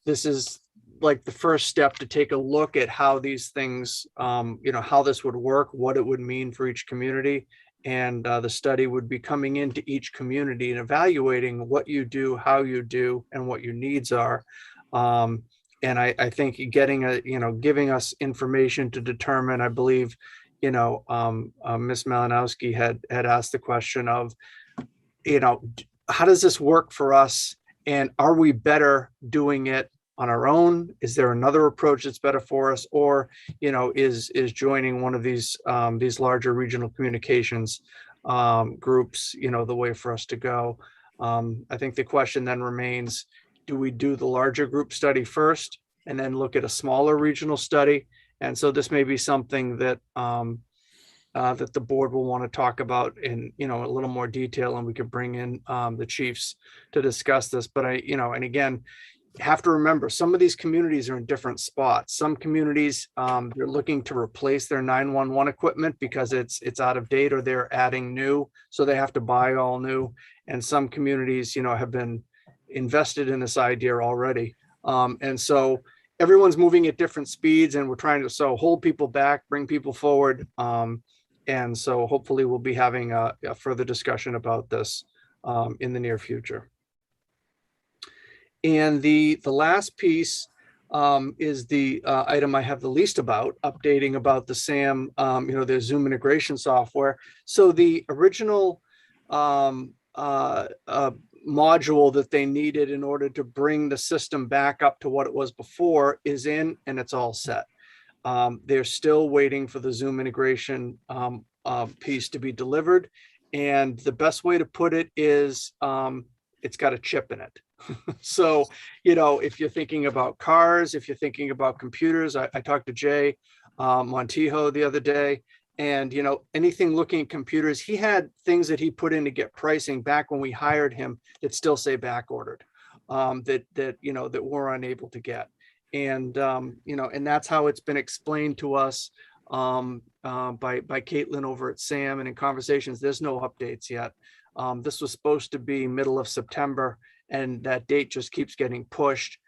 This is like the first step to take a look at how these things, how this would work, what it would mean for each community. And the study would be coming into each community and evaluating what you do, how you do, and what your needs are. And I think giving us information to determine, I believe, Ms. Malinowski had asked the question of, how does this work for us? And are we better doing it on our own? Is there another approach that's better for us? Or, is joining one of these larger regional communications groups, the way for us to go? I think the question then remains, do we do the larger group study first and then look at a smaller regional study? And so this may be something that that the board will want to talk about in a little more detail, and we could bring in the chiefs to discuss this. But and again, have to remember, some of these communities are in different spots. Some communities, they're looking to replace their 911 equipment because it's out of date, or they're adding new, so they have to buy all new. And some communities, have been invested in this idea already. And so everyone's moving at different speeds, and we're trying to hold people back, bring people forward. And so hopefully we'll be having a further discussion about this in the near future. And the last piece is the item I have the least about, updating about the SAM, their Zoom integration software. So the original module that they needed in order to bring the system back up to what it was before is in, and it's all set. They're still waiting for the Zoom integration piece to be delivered. And the best way to put it is it's got a chip in it. So, if you're thinking about cars, if you're thinking about computers, I talked to Jay Montijo the other day, and, anything looking at computers, he had things that he put in to get pricing back when we hired him that still say back ordered, that we're unable to get. And, and that's how it's been explained to us by Caitlin over at SAM, and in conversations, there's no updates yet. This was supposed to be middle of September, and that date just keeps getting pushed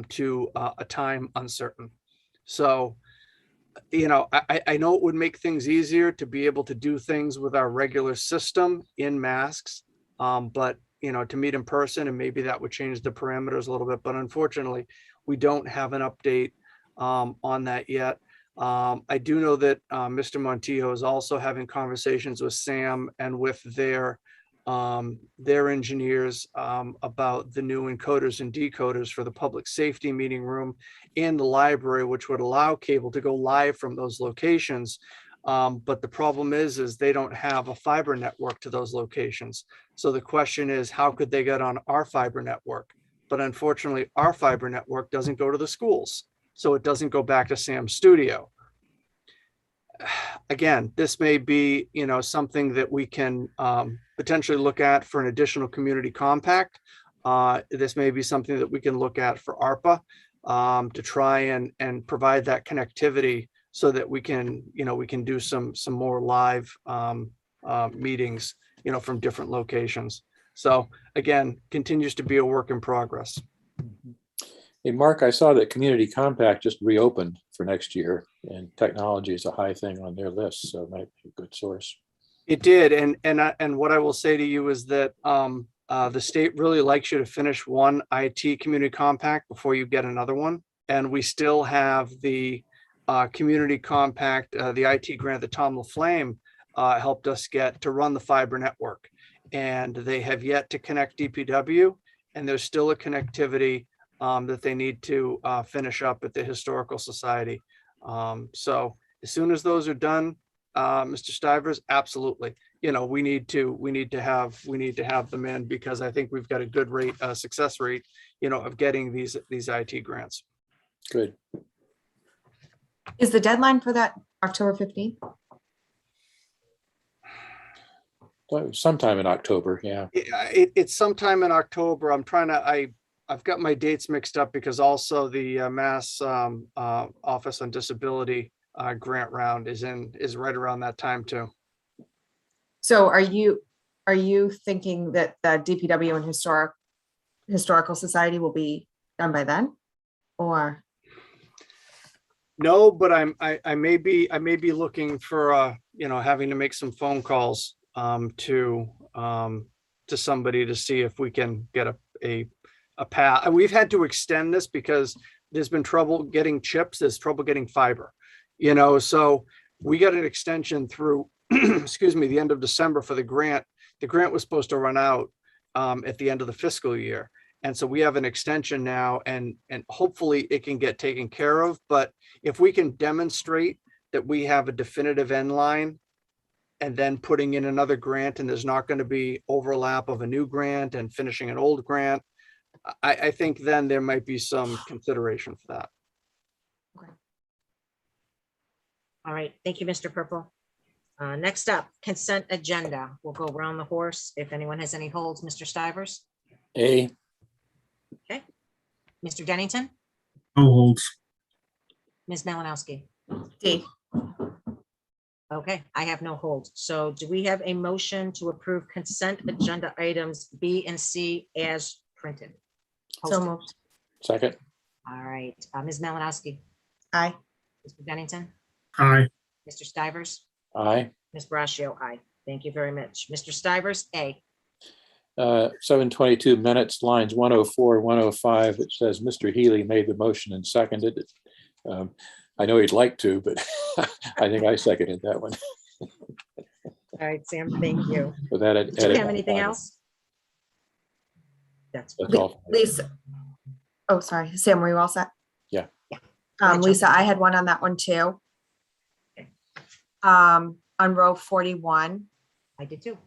to a time uncertain. So, I know it would make things easier to be able to do things with our regular system in masks, but to meet in person, and maybe that would change the parameters a little bit. But unfortunately, we don't have an update on that yet. I do know that Mr. Montijo is also having conversations with SAM and with their engineers about the new encoders and decoders for the public safety meeting room and the library, which would allow cable to go live from those locations. But the problem is they don't have a fiber network to those locations. So the question is, how could they get on our fiber network? But unfortunately, our fiber network doesn't go to the schools. So it doesn't go back to Sam's studio. Again, this may be, something that we can potentially look at for an additional community compact. This may be something that we can look at for ARPA to try and provide that connectivity so that we can do some more live meetings, from different locations. So again, continues to be a work in progress. Hey, Mark, I saw that Community Compact just reopened for next year, and technology is a high thing on their list, so it might be a good source. It did, and what I will say to you is that the state really likes you to finish one IT Community Compact before you get another one, and we still have the Community Compact, the IT grant that Tom LaFlame helped us get to run the fiber network, and they have yet to connect DPW, and there's still a connectivity that they need to finish up at the Historical Society. So as soon as those are done, Mr. Stivers, absolutely. We need to have them in, because I think we've got a good rate, success rate, of getting these IT grants. Good. Is the deadline for that October 15th? Sometime in October, yeah. It's sometime in October. I've got my dates mixed up because also the Mass Office on Disability grant round is right around that time too. So are you thinking that the DPW and Historical Society will be done by then, or? No, but I may be looking for having to make some phone calls to somebody to see if we can get a path. And we've had to extend this because there's been trouble getting chips, there's trouble getting fiber, so we got an extension through excuse me, the end of December for the grant. The grant was supposed to run out at the end of the fiscal year, and so we have an extension now, and hopefully it can get taken care of. But if we can demonstrate that we have a definitive end line, and then putting in another grant, and there's not going to be overlap of a new grant and finishing an old grant, I think then there might be some consideration for that. Okay. All right, thank you, Mr. Purple. Next up, consent agenda. We'll go around the horse. If anyone has any holds, Mr. Stivers. A. Okay. Mr. Dennington. No holds. Ms. Malinowski. D. Okay, I have no holds. So do we have a motion to approve consent agenda items B and C as printed? So moved. Second. All right, Ms. Malinowski. Aye. Mr. Dennington. Aye. Mr. Stivers. Aye. Ms. Braccio, aye. Thank you very much. Mr. Stivers, A. 722 minutes, lines 104, 105. It says Mr. Healy made the motion and seconded it. I know he'd like to, but I think I seconded that one. All right, Sam, thank you. With that, Do you have anything else? That's all. Lisa. Oh, sorry. Sam, were you all set? Yeah. Lisa, I had one on that one too. Okay. On row 41. I did too.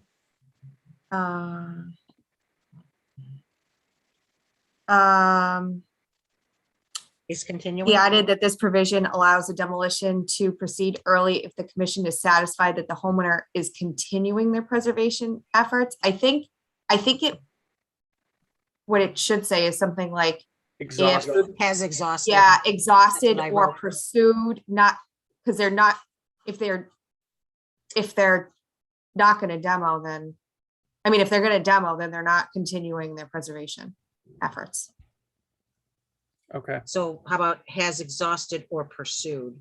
Is continuing. He added that this provision allows the demolition to proceed early if the commission is satisfied that the homeowner is continuing their preservation efforts. I think it, what it should say is something like, Exhausted. Has exhausted. yeah, exhausted That's what I or wrote. pursued, not, because they're not, if they're not going to demo, then, I mean, if they're going to demo, then they're not continuing their preservation efforts. Okay. So how about has exhausted or pursued?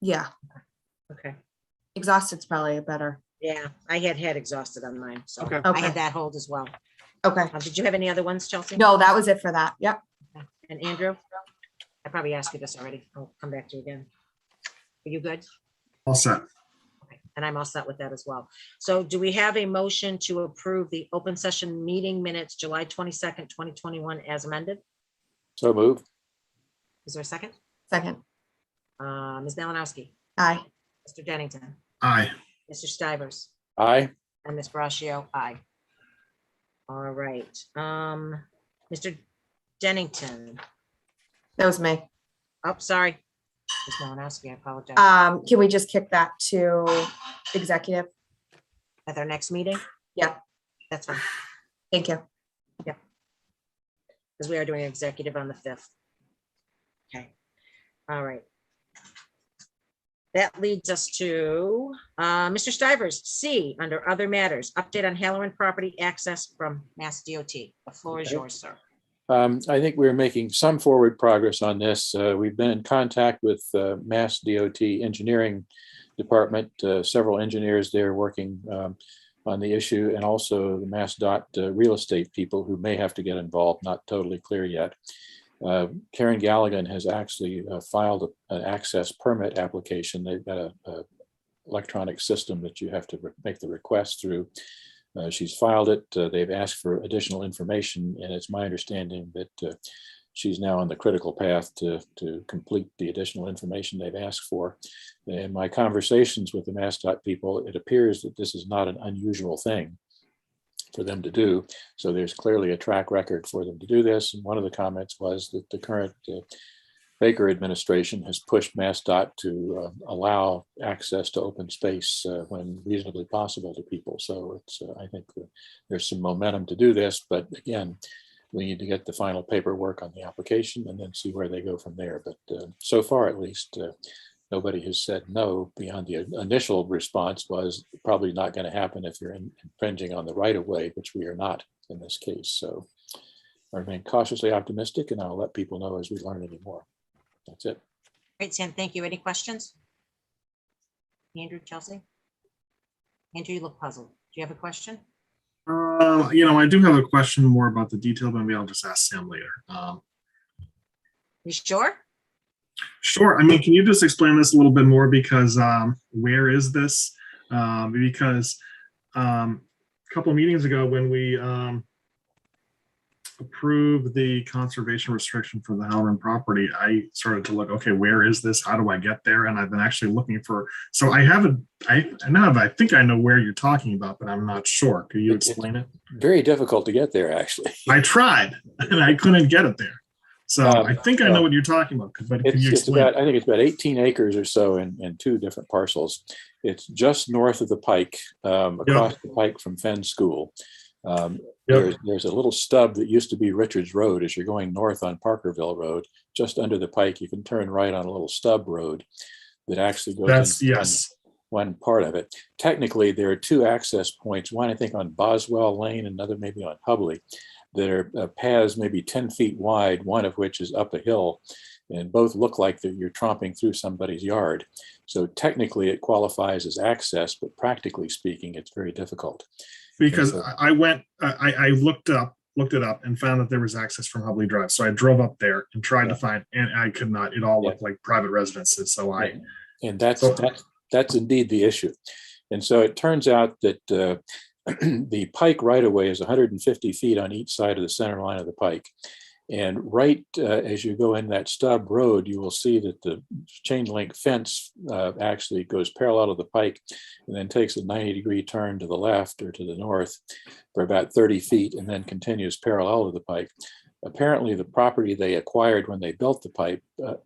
Yeah, Okay. exhausted's probably a better. Yeah, I had exhausted on mine, so Okay. I Okay. had that hold as well. Okay. Did you have any other ones, Chelsea? No, that was it for that. Yep. And Andrew? I probably asked you this already. I'll come back to you again. Are you good? All set. Okay, and I'm all set with that as well. So do we have a motion to approve the open session meeting minutes, July 22nd, 2021 as amended? So moved. Is there a second? Second. Ms. Malinowski, Aye. Mr. Dennington, Aye. Mr. Stivers, Aye. and Ms. Braccio, aye. All right, Mr. Dennington, That was me. oh, sorry. Ms. Malinowski, I apologize. Can we just kick that to executive? At our next meeting? Yeah. That's fine, Thank you. because we are doing executive on the 5th. Okay, all right. That leads us to Mr. Stivers, C, under other matters, update on Halloran property access from Mass DOT. The floor is Okay. yours, sir. I think we're making some forward progress on this. We've been in contact with Mass DOT Engineering Department, several engineers there working on the issue, and also the Mass DOT real estate people who may have to get involved, not totally clear yet. Karen Galligan has actually filed an access permit application. They've got a electronic system that you have to make the request through. She's filed it. They've asked for additional information, and it's my understanding that she's now on the critical path to complete the additional information they've asked for. In my conversations with the MassDOT people, it appears that this is not an unusual thing for them to do. So there's clearly a track record for them to do this. And one of the comments was that the current Baker administration has pushed MassDOT to allow access to open space when reasonably possible to people. So it's, I think there's some momentum to do this, but again, we need to get the final paperwork on the application and then see where they go from there. But so far, at least, nobody has said no beyond the initial response was probably not going to happen if you're infringing on the right of way, which we are not in this case. So I remain cautiously optimistic, and I'll let people know as we learn any more. That's it. Great, Sam. Thank you. Any questions? Andrew, Chelsea? Andrew, you look puzzled. Do you have a question? I do have a question more about the detail, but maybe I'll just ask Sam later. You sure? Sure. I mean, can you just explain this a little bit more? Because where is this? Because a couple of meetings ago, when we approved the conservation restriction for the Halloran property, I started to look, okay, where is this? How do I get there? And I've been actually looking for, so I think I know where you're talking about, but I'm not sure. Could you explain it? Very difficult to get there, actually. I tried and I couldn't get it there. So I think I know what you're talking about, but can you explain? I think it's about 18 acres or so in two different parcels. It's just north of the Pike, across the Pike from Fenn School. There's a little stub that used to be Richards Road as you're going north on Parkerville Road. Just under the Pike, you can turn right on a little stub road that actually goes one part of it. Technically, there are two access points, one I think on Boswell Lane, another maybe on Hubley, that are paths maybe 10 feet wide, one of which is up a hill. and both look like that you're tromping through somebody's yard. So technically it qualifies as access, but practically speaking, it's very difficult. Because so- I looked it up and found that there was access from Hubley Drive. So I drove up there and tried to find, and I could not. It all looked like private residences. So and that's indeed the issue. And so it turns out that the pike right of way is 150 feet on each side of the center line of the pike. And right as you go in that stub road, you will see that the chain link fence actually goes parallel to the pike and then takes a 90-degree turn to the left or to the north for about 30 feet and then continues parallel to the pike. Apparently, the property they acquired when they built the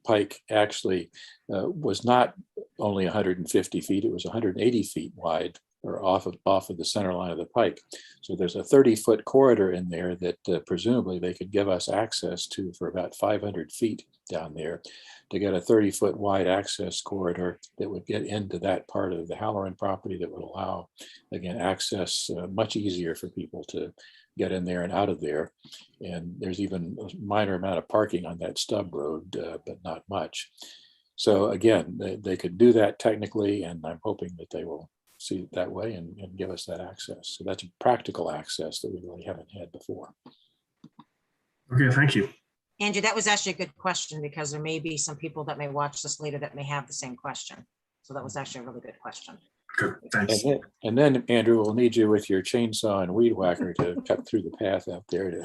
pike actually was not only 150 feet, it was 180 feet wide, or off of the center line of the pike. So there's a 30-foot corridor in there that presumably they could give us access to for about 500 feet down there to get a 30-foot wide access corridor that would get into that part of the Halloran property that would allow, again, access much easier for people to get in there and out of there. And there's even a minor amount of parking on that stub road, but not much. So again, they could do that technically, and I'm hoping that they will see it that way and give us that access. So that's a practical access that we really haven't had before. Okay, thank you. Andrew, that was actually a good question because there may be some people that may watch this later that may have the same question. So that was actually a really good question. Good, thanks. And then Andrew, will need you with your chainsaw and weed whacker to cut through the path out there to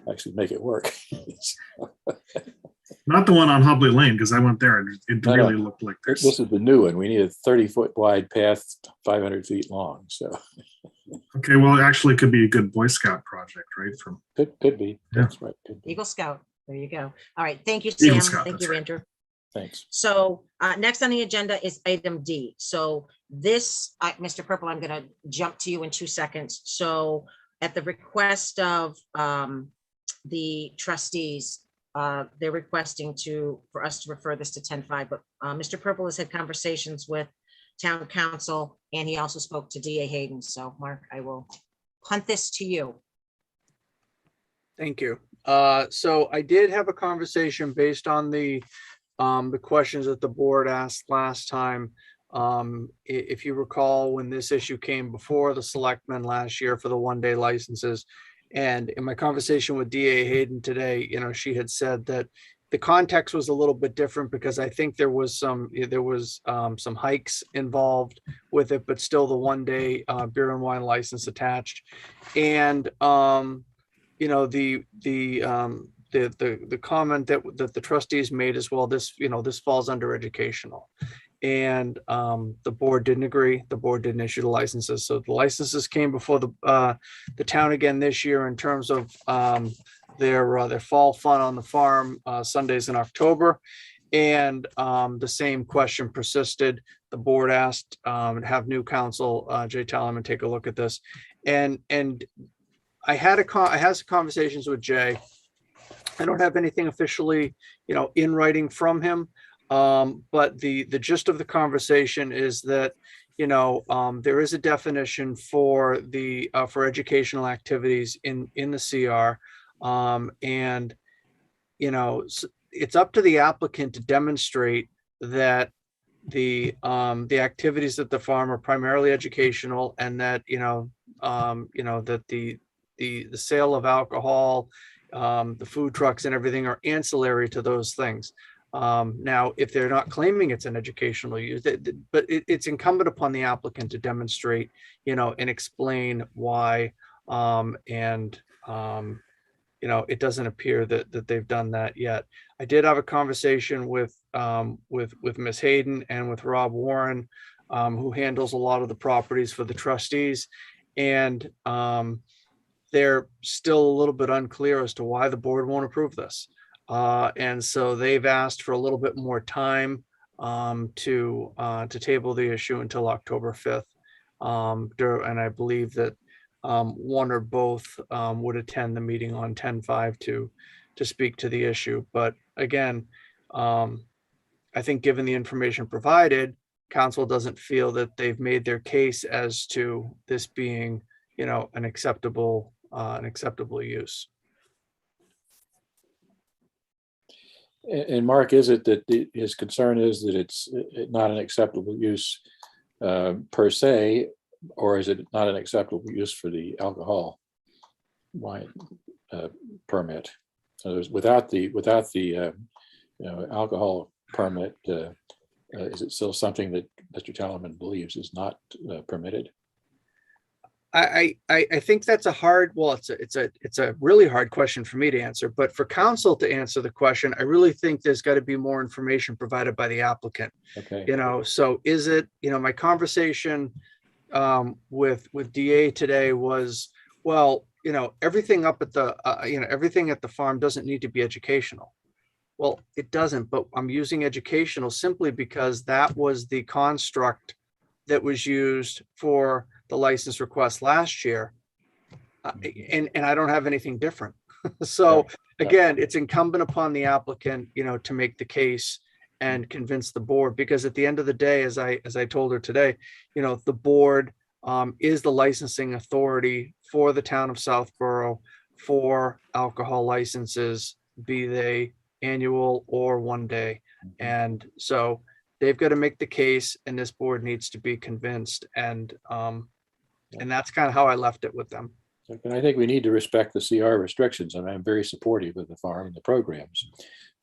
actually make it work. Not the one on Hubley Lane, because I went there and it really looked like this. This is the new one. We need a 30-foot wide path, 500 feet long. So. Okay, well, it actually could be a good Boy Scout project, right? Could be. Yeah. That's right. Could be. Eagle Scout. There you go. All right. Thank you, Eagle Sam. Scout, Thank that's you, right. Andrew. Thanks. So next on the agenda is item D. So this, Mr. Purple, I'm going to jump to you in 2 seconds. So at the request of the trustees, they're requesting for us to refer this to 10-5, but Mr. Purple has had conversations with town council and he also spoke to DA Hayden. So Mark, I will punt this to you. Thank you. So I did have a conversation based on the questions that the board asked last time. If you recall, when this issue came before the selectmen last year for the one-day licenses, and in my conversation with DA Hayden today, she had said that the context was a little bit different because I think there was some hikes involved with it, but still the one-day beer and wine license attached. And the comment that the trustees made as well, this falls under educational. And the board didn't agree. The board didn't issue the licenses. So the licenses came before the town again this year in terms of their fall fun on the farm Sundays in October. And the same question persisted. The board asked to have new counsel, Jay Tallerman, take a look at this. And I had some conversations with Jay. I don't have anything officially, in writing from him. But the gist of the conversation is that, there is a definition for for educational activities in the CR. And, it's up to the applicant to demonstrate that the activities at the farm are primarily educational, and that, that the sale of alcohol, the food trucks and everything are ancillary to those things. Now, if they're not claiming it's an educational use, but it's incumbent upon the applicant to demonstrate, and explain why. It doesn't appear that they've done that yet. I did have a conversation with Ms. Hayden and with Rob Warren, who handles a lot of the properties for the trustees. And they're still a little bit unclear as to why the board won't approve this. And so they've asked for a little bit more time to table the issue until October 5th. And I believe that one or both would attend the meeting on 10-5 to speak to the issue. But again, I think given the information provided, council doesn't feel that they've made their case as to this being, an acceptable use. And Mark, is it that his concern is that it's not an acceptable use per se, or is it not an acceptable use for the alcohol wine permit? So there's, without the alcohol permit, is it still something that Mr. Tallerman believes is not permitted? I think that's a hard, well, it's a really hard question for me to answer, but for council to answer the question, I really think there's got to be more information provided by the applicant. Okay. So is it, my conversation with DA today was, well, everything up at the, everything at the farm doesn't need to be educational. Well, it doesn't, but I'm using educational simply because that was the construct that was used for the license request last year. And I don't have anything different. So again, it's incumbent upon the applicant, to make the case and convince the board, because at the end of the day, as I told her today, the board is the licensing authority for the town of Southborough for alcohol licenses, be they annual or one day. And so they've got to make the case, and this board needs to be convinced. And that's kind of how I left it with them. And I think we need to respect the CR restrictions. And I'm very supportive of the farm and the programs.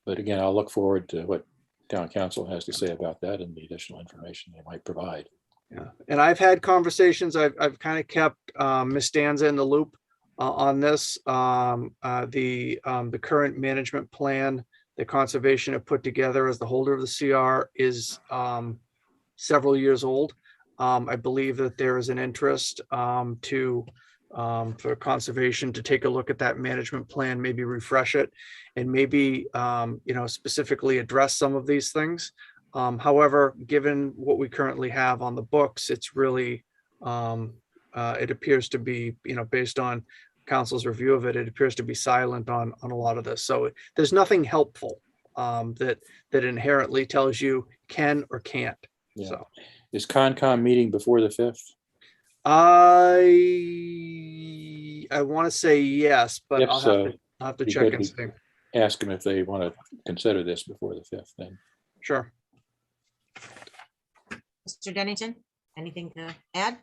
But again, I'll look forward to what town council has to say about that and the additional information they might provide. Yeah, and I've had conversations. I've kind of kept Ms. Danza in the loop on this. The current management plan that conservation have put together as the holder of the CR is several years old. I believe that there is an interest for conservation to take a look at that management plan, maybe refresh it, and maybe specifically address some of these things. However, given what we currently have on the books, it's really it appears to be, based on council's review of it, it appears to be silent on a lot of this. So there's nothing helpful that inherently tells you can or can't. Yeah. So is Concom meeting before the 5th? I want to say yes, but I'll have to check and see. Ask them if they want to consider this before the 5th then. Sure. Mr. Dennington, anything to add?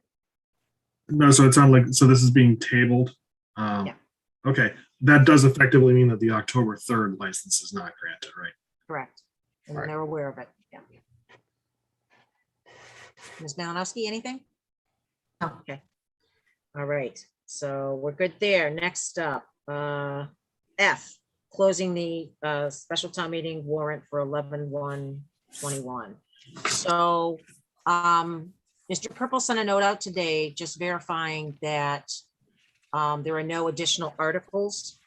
No, so it sounds like, so this is being tabled. Yeah. Okay, that does effectively mean that the October 3rd license is not granted, right? Correct. And Right. they're aware of it. Yeah. Ms. Malinowski, anything? Oh, okay. All right, so we're good there. Next up, F, closing the special town meeting warrant for 11/1/21. So Mr. Purple sent a note out today just verifying that there are no additional articles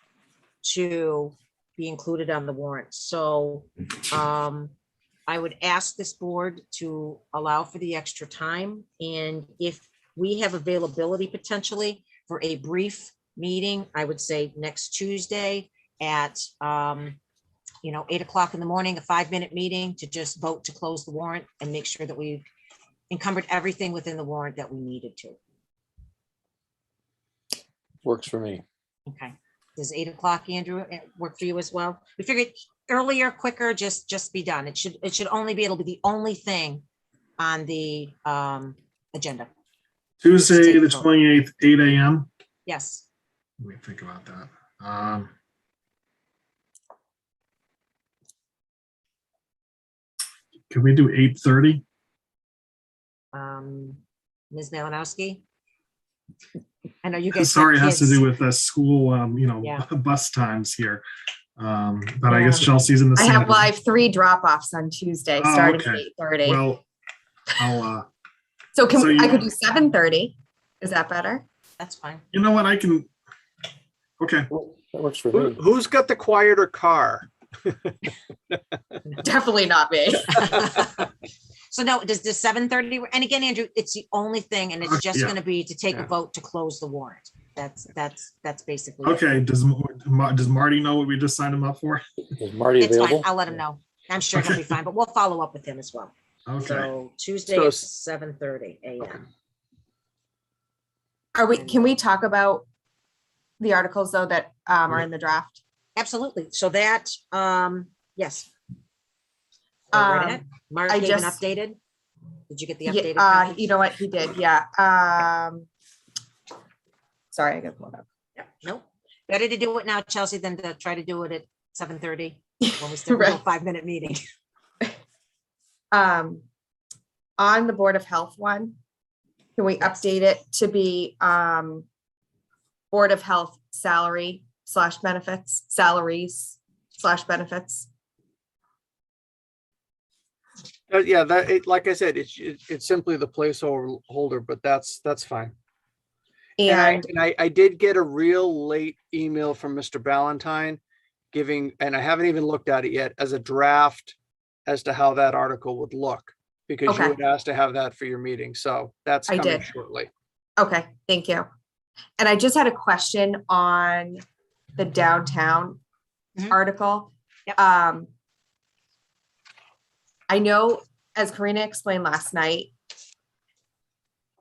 to be included on the warrant. So I would ask this board to allow for the extra time. And if we have availability potentially for a brief meeting, I would say next Tuesday at 8 o'clock in the morning, a 5-minute meeting to just vote to close the warrant and make sure that we've encumbered everything within the warrant that we needed to. Works for me. Okay. Does 8 o'clock, Andrew, work for you as well? We figured earlier, quicker, just be done. It should only be, it'll be the only thing on the agenda. Tuesday, the 28th, 8 a.m. Yes. Let me think about that. Can we do 8:30? Ms. Malinowski? I know you guys. Sorry, it has to kids. do with school, Yeah. bus times here. But I guess Chelsea's in the I same. have 3 drop-offs on Tuesday, Oh, starting okay. at 8:30. Well, I'll, So so I you- could do 7:30. Is that better? That's fine. you know what, I can, okay. That works for me. Who's got the quieter car? Definitely not me. So no, does the 7:30, and again, Andrew, it's the only thing, and it's just Yeah. gonna be to take a Yeah. vote to close the warrant. That's basically. it. Okay, does Marty know what we just signed him up for? Is Marty It's fine. available? I'll let him know. I'm sure he'll be fine, but we'll follow up with him as well. Okay, So Tuesday So at s- 7:30 a.m. Can we talk about the articles though that are in the draft? Absolutely. So that Yes. Go right ahead. Mark I gave an just- updated. Did you get the Yeah, updated? copy? you know what, he did, yeah. Sorry, I got pulled up. Yeah, nope. Better to do it now, Chelsea, than to try to do it at 7:30 when we still have a Right. 5-minute meeting. On the Board of Health one, can we update it to be Board of Health salary / benefits, salaries / benefits? Yeah, like I said, it's simply the placeholder, but that's fine. And I did get a real late email from Mr. Ballantyne giving, and I haven't even looked at it yet, as a draft as to how that article would look, because you Okay. had asked to have that for your meeting. So that's I coming did. shortly. Okay, thank you. And I just had a question on the downtown Mhm. article. Yep. I know, as Karina explained last night,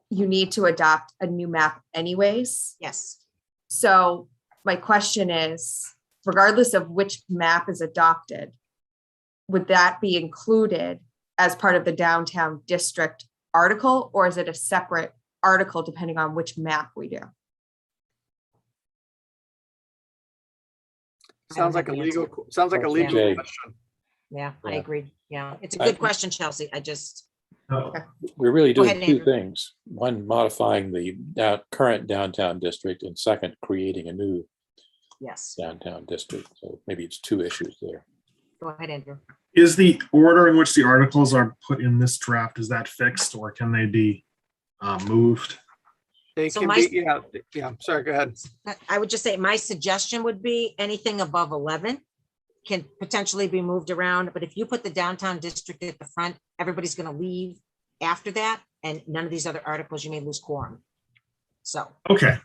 you need to adopt a new map anyways. Yes. So my question is, regardless of which map is adopted, would that be included as part of the downtown district article, or is it a separate article depending on which map we do? Sounds like a legal Okay. question. Yeah, I Yeah. agree. Yeah, it's a I- good question, Chelsea. I just, We're really Go doing ahead, two Andrew. things. One, modifying the current downtown district, and second, creating a new yes. downtown district. So maybe it's two issues there. Go ahead, Andrew. Is the order in which the articles are put in this draft, is that fixed, or can they be moved? They So can my- be, yeah, sorry, go ahead. I would just say my suggestion would be anything above 11 can potentially be moved around, but if you put the downtown district at the front, everybody's gonna leave after that, and none of these other articles, you may lose quorum. So Okay,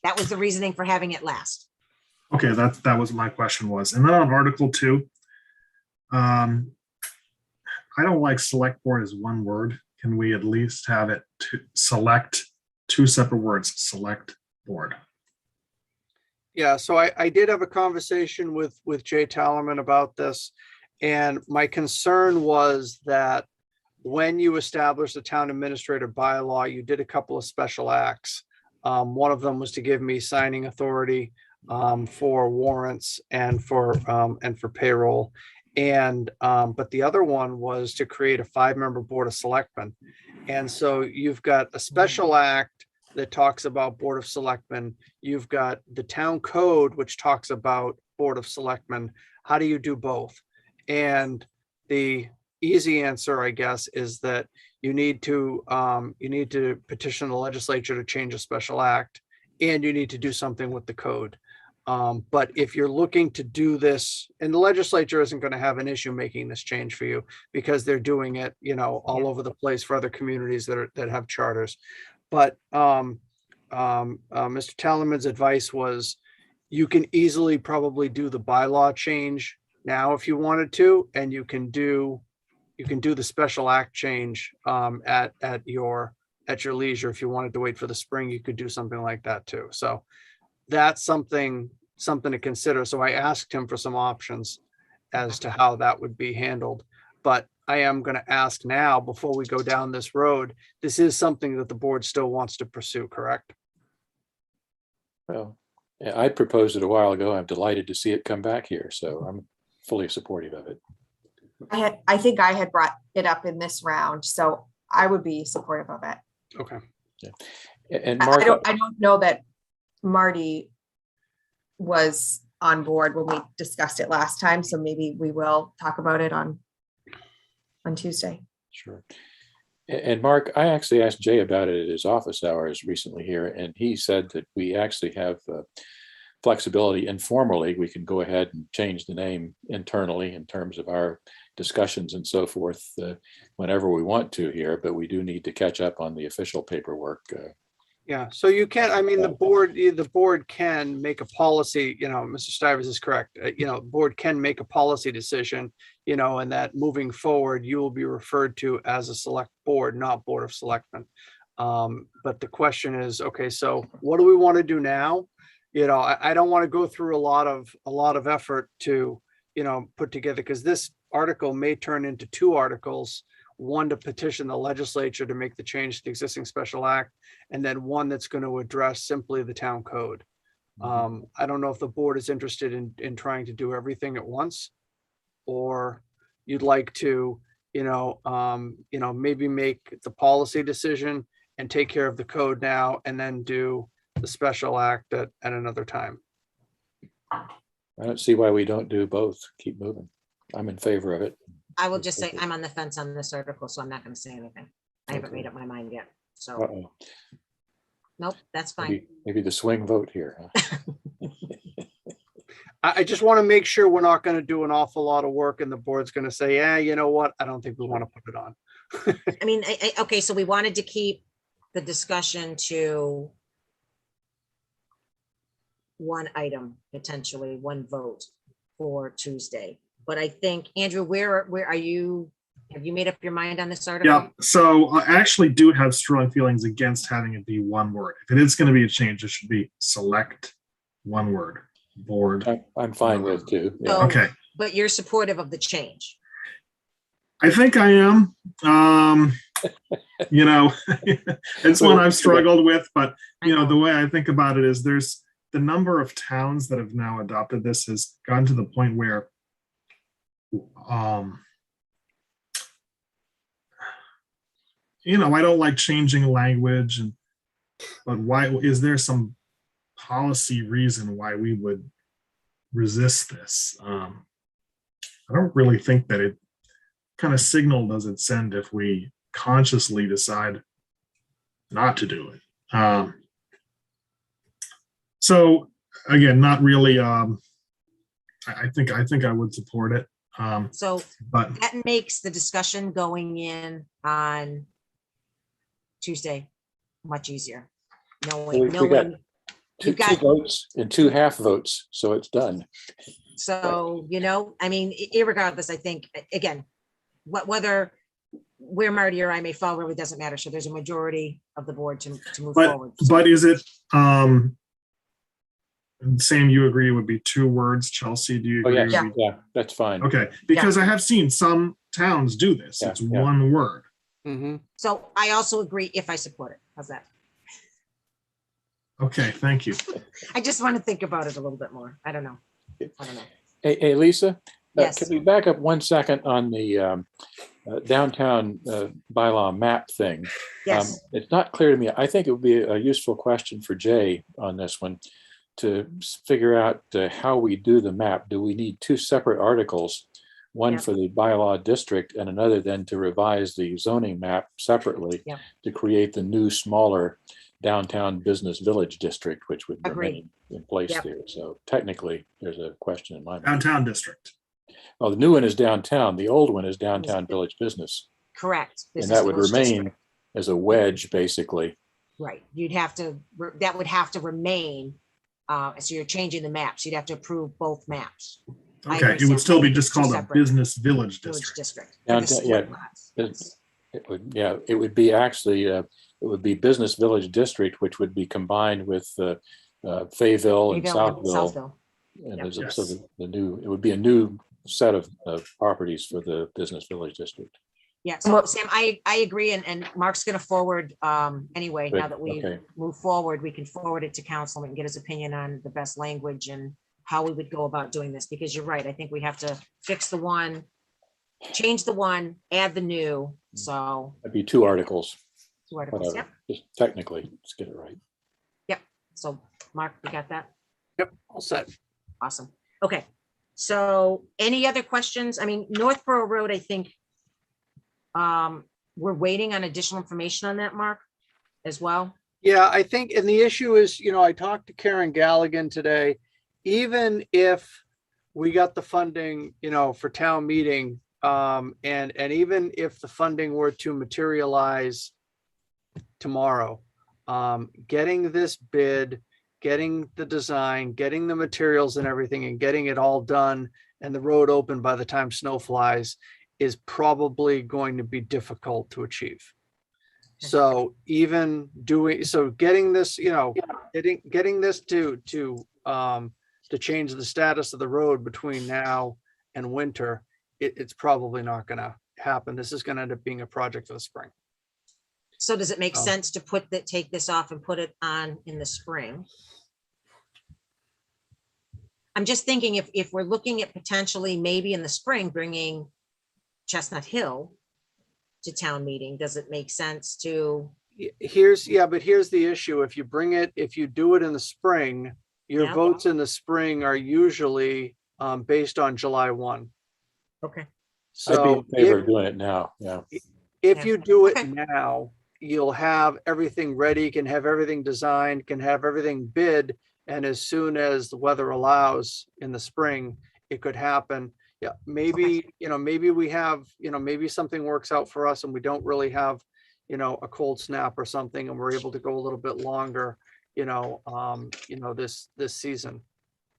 that was the reasoning for having it last. okay, that was my question was. And then on Article 2, I don't like select board as one word. Can we at least have it to select two separate words, select board? Yeah, so I did have a conversation with Jay Tallerman about this. And my concern was that when you established the town administrator bylaw, you did a couple of special acts. One of them was to give me signing authority for warrants and for payroll. And but the other one was to create a 5-member board of selectmen. And so you've got a special act that talks about Board of Selectmen. You've got the town code, which talks about Board of Selectmen. How do you do both? And the easy answer, I guess, is that you need to petition the legislature to change a special act, and you need to do something with the code. But if you're looking to do this, and the legislature isn't going to have an issue making this change for you, because they're doing it, all over the place for other communities that have charters. But Mr. Tallerman's advice was, you can easily probably do the bylaw change now if you wanted to, and you can do the special act change at your leisure. If you wanted to wait for the spring, you could do something like that too. So that's something to consider. So I asked him for some options as to how that would be handled. But I am going to ask now, before we go down this road, this is something that the board still wants to pursue, correct? Well, yeah, I proposed it a while ago. I'm delighted to see it come back here, so I'm fully supportive of it. I think I had brought it up in this round, so I would be supportive of it. Okay. And I Mark, don't know that Marty was on board when we discussed it last time, so maybe we will talk about it on Tuesday. sure. And Mark, I actually asked Jay about it at his office hours recently here, and he said that we actually have flexibility informally. We can go ahead and change the name internally in terms of our discussions and so forth whenever we want to here, but we do need to catch up on the official paperwork. Yeah, so you can, I mean, the board can make a policy, Mr. Stivers is correct. The board can make a policy decision, and that moving forward, you will be referred to as a select board, not Board of Selectmen. But the question is, okay, so what do we want to do now? I don't want to go through a lot of effort to put together, because this article may turn into two articles, one to petition the legislature to make the change to the existing special act, and then one that's going to address simply the town code. I don't know if the board is interested in trying to do everything at once, or you'd like to, maybe make the policy decision and take care of the code now, and then do the special act at another time. I don't see why we don't do both. Keep moving. I'm in favor of it. I will just say I'm on the fence on this article, so I'm not going to say anything. I haven't made up my mind yet. So Uh-oh. nope, that's fine. Maybe the swing vote here. Huh? I just want to make sure we're not going to do an awful lot of work and the board's going to say, yeah, you know what? I don't think we want to put it on. I mean, okay, so we wanted to keep the discussion to one item, potentially one vote for Tuesday. But I think, Andrew, where are you? Have you made up your mind on this article? Yeah, so I actually do have strong feelings against having it be one word. If it is going to be a change, it should be select, one word, board. I'm fine with too. Yeah. So, Okay. But you're supportive of the change. I think I am. It's one I've struggled with, but the way I think about it is there's the number of towns that have now adopted this has gotten to the point where I don't like changing language, but why is there some policy reason why we would resist this? I don't really think that it kind of signal does it send if we consciously decide not to do it. So again, not really. I think I would support it. But that makes the discussion going in on Tuesday much easier. We got two votes and two half votes, so it's done. So, I mean, irregardless, I think, again, whether where Marty or I may fall really doesn't matter. So there's a majority of the board to move forward. But is it, Sam, you agree it would be two words? Chelsea, do you agree? Yeah, that's fine. Okay, because I have seen some towns do this. It's one word. Mm-hmm. So I also agree if I support it. How's that? Okay, thank you. I just want to think about it a little bit more. I don't know. Hey, Lisa, Yes. can we back up 1 second on the downtown bylaw map thing? Yes. It's not clear to me. I think it would be a useful question for Jay on this one to figure out how we do the map. Do we need two separate articles, one for the bylaw district and another then to revise the zoning map separately to create the new smaller downtown business village district, which would remain in place there. So technically there's a question in my mind. Downtown district. Oh, the new one is downtown. The old one is downtown village business. Correct. And that would remain as a wedge, basically. Right. That would have to remain. So you're changing the maps. You'd have to approve both maps. Okay, it would still be just called a business village district. It would be actually, it would be business village district, which would be combined with Fayetteville and Southville. And so the new, it would be a new set of properties for the business village district. Yeah, so Sam, I agree, and Mark's going to forward anyway. Good. Now that we move forward, we can forward it to council and get his opinion on the best language and how we would go about doing this. Because you're right, I think we have to fix the one, change the one, add the new. So it'd be two articles. Two articles. Yep. Just technically, let's get it right. Yep. So Mark, you got that? Yep. All set. Awesome. Okay. So any other questions? I mean, Northborough Road, I think. We're waiting on additional information on that, Mark, as well. Yeah, I think, and the issue is, I talked to Karen Galligan today. Even if we got the funding, for town meeting, and even if the funding were to materialize tomorrow, getting this bid, getting the design, getting the materials and everything, and getting it all done and the road open by the time snow flies is probably going to be difficult to achieve. So even getting this, getting this to change the status of the road between now and winter, it's probably not going to happen. This is going to end up being a project for the spring. So does it make Oh. sense to take this off and put it on in the spring? I'm just thinking if we're looking at potentially maybe in the spring, bringing Chestnut Hill to town meeting, does it make sense to? Here's the issue. If you do it in the spring, your Yeah. votes in the spring are usually based on July 1. Okay. I'd be So in favor of doing it now. Yeah. if Yeah. you do it Okay. now, you'll have everything ready, can have everything designed, can have everything bid. And as soon as the weather allows in the spring, it could happen. Yeah, maybe, maybe we have, maybe something works out for us and we don't really have, a cold snap or something, and we're able to go a little bit longer, this season.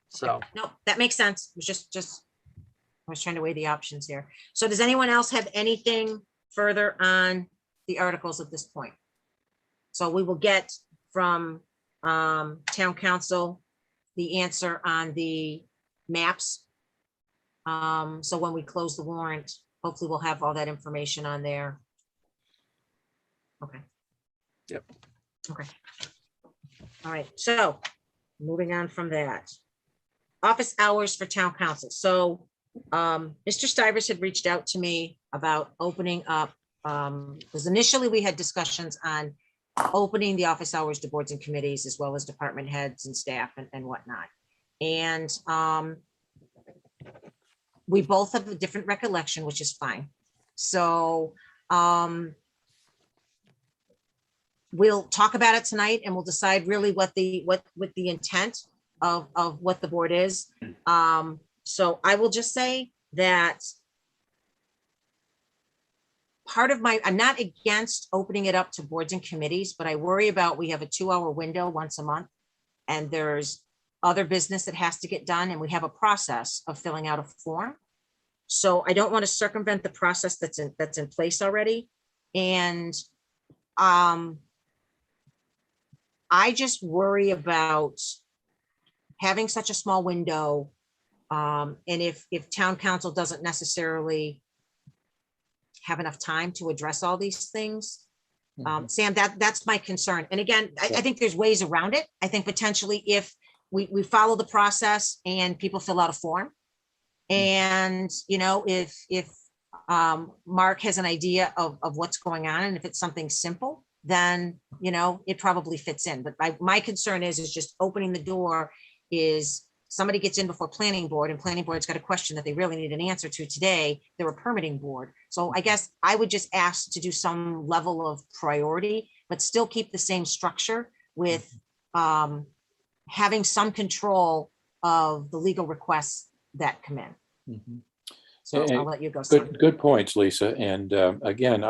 So. No, that makes sense. It was just, I was trying to weigh the options here. So does anyone else have anything further on the articles at this point? So we will get from town council the answer on the maps. So when we close the warrant, hopefully we'll have all that information on there. Okay. Yep. Okay. All right, so moving on from that. Office hours for town council. So Mr. Stivers had reached out to me about opening up, because initially we had discussions on opening the office hours to boards and committees as well as department heads and staff and whatnot. And we both have a different recollection, which is fine. So we'll talk about it tonight and we'll decide really what the intent of what the board is. So I will just say that part of I'm not against opening it up to boards and committees, but I worry about, we have a 2-hour window once a month and there's other business that has to get done and we have a process of filling out a form. So I don't want to circumvent the process that's in place already. And I just worry about having such a small window. And if town council doesn't necessarily have enough time to address all these things. Sam, that's my concern. And again, I think there's ways around it. I think potentially if we follow the process and people fill out a form, and if Mark has an idea of what's going on, and if it's something simple, then it probably fits in. But my concern is just opening the door. Is somebody gets in before planning board and planning board's got a question that they really need an answer to today, they're a permitting board. So I guess I would just ask to do some level of priority, but still keep the same structure with having some control of the legal requests that come in. Mhm. So And I'll let you go. Sam. Good points, Lisa. And again,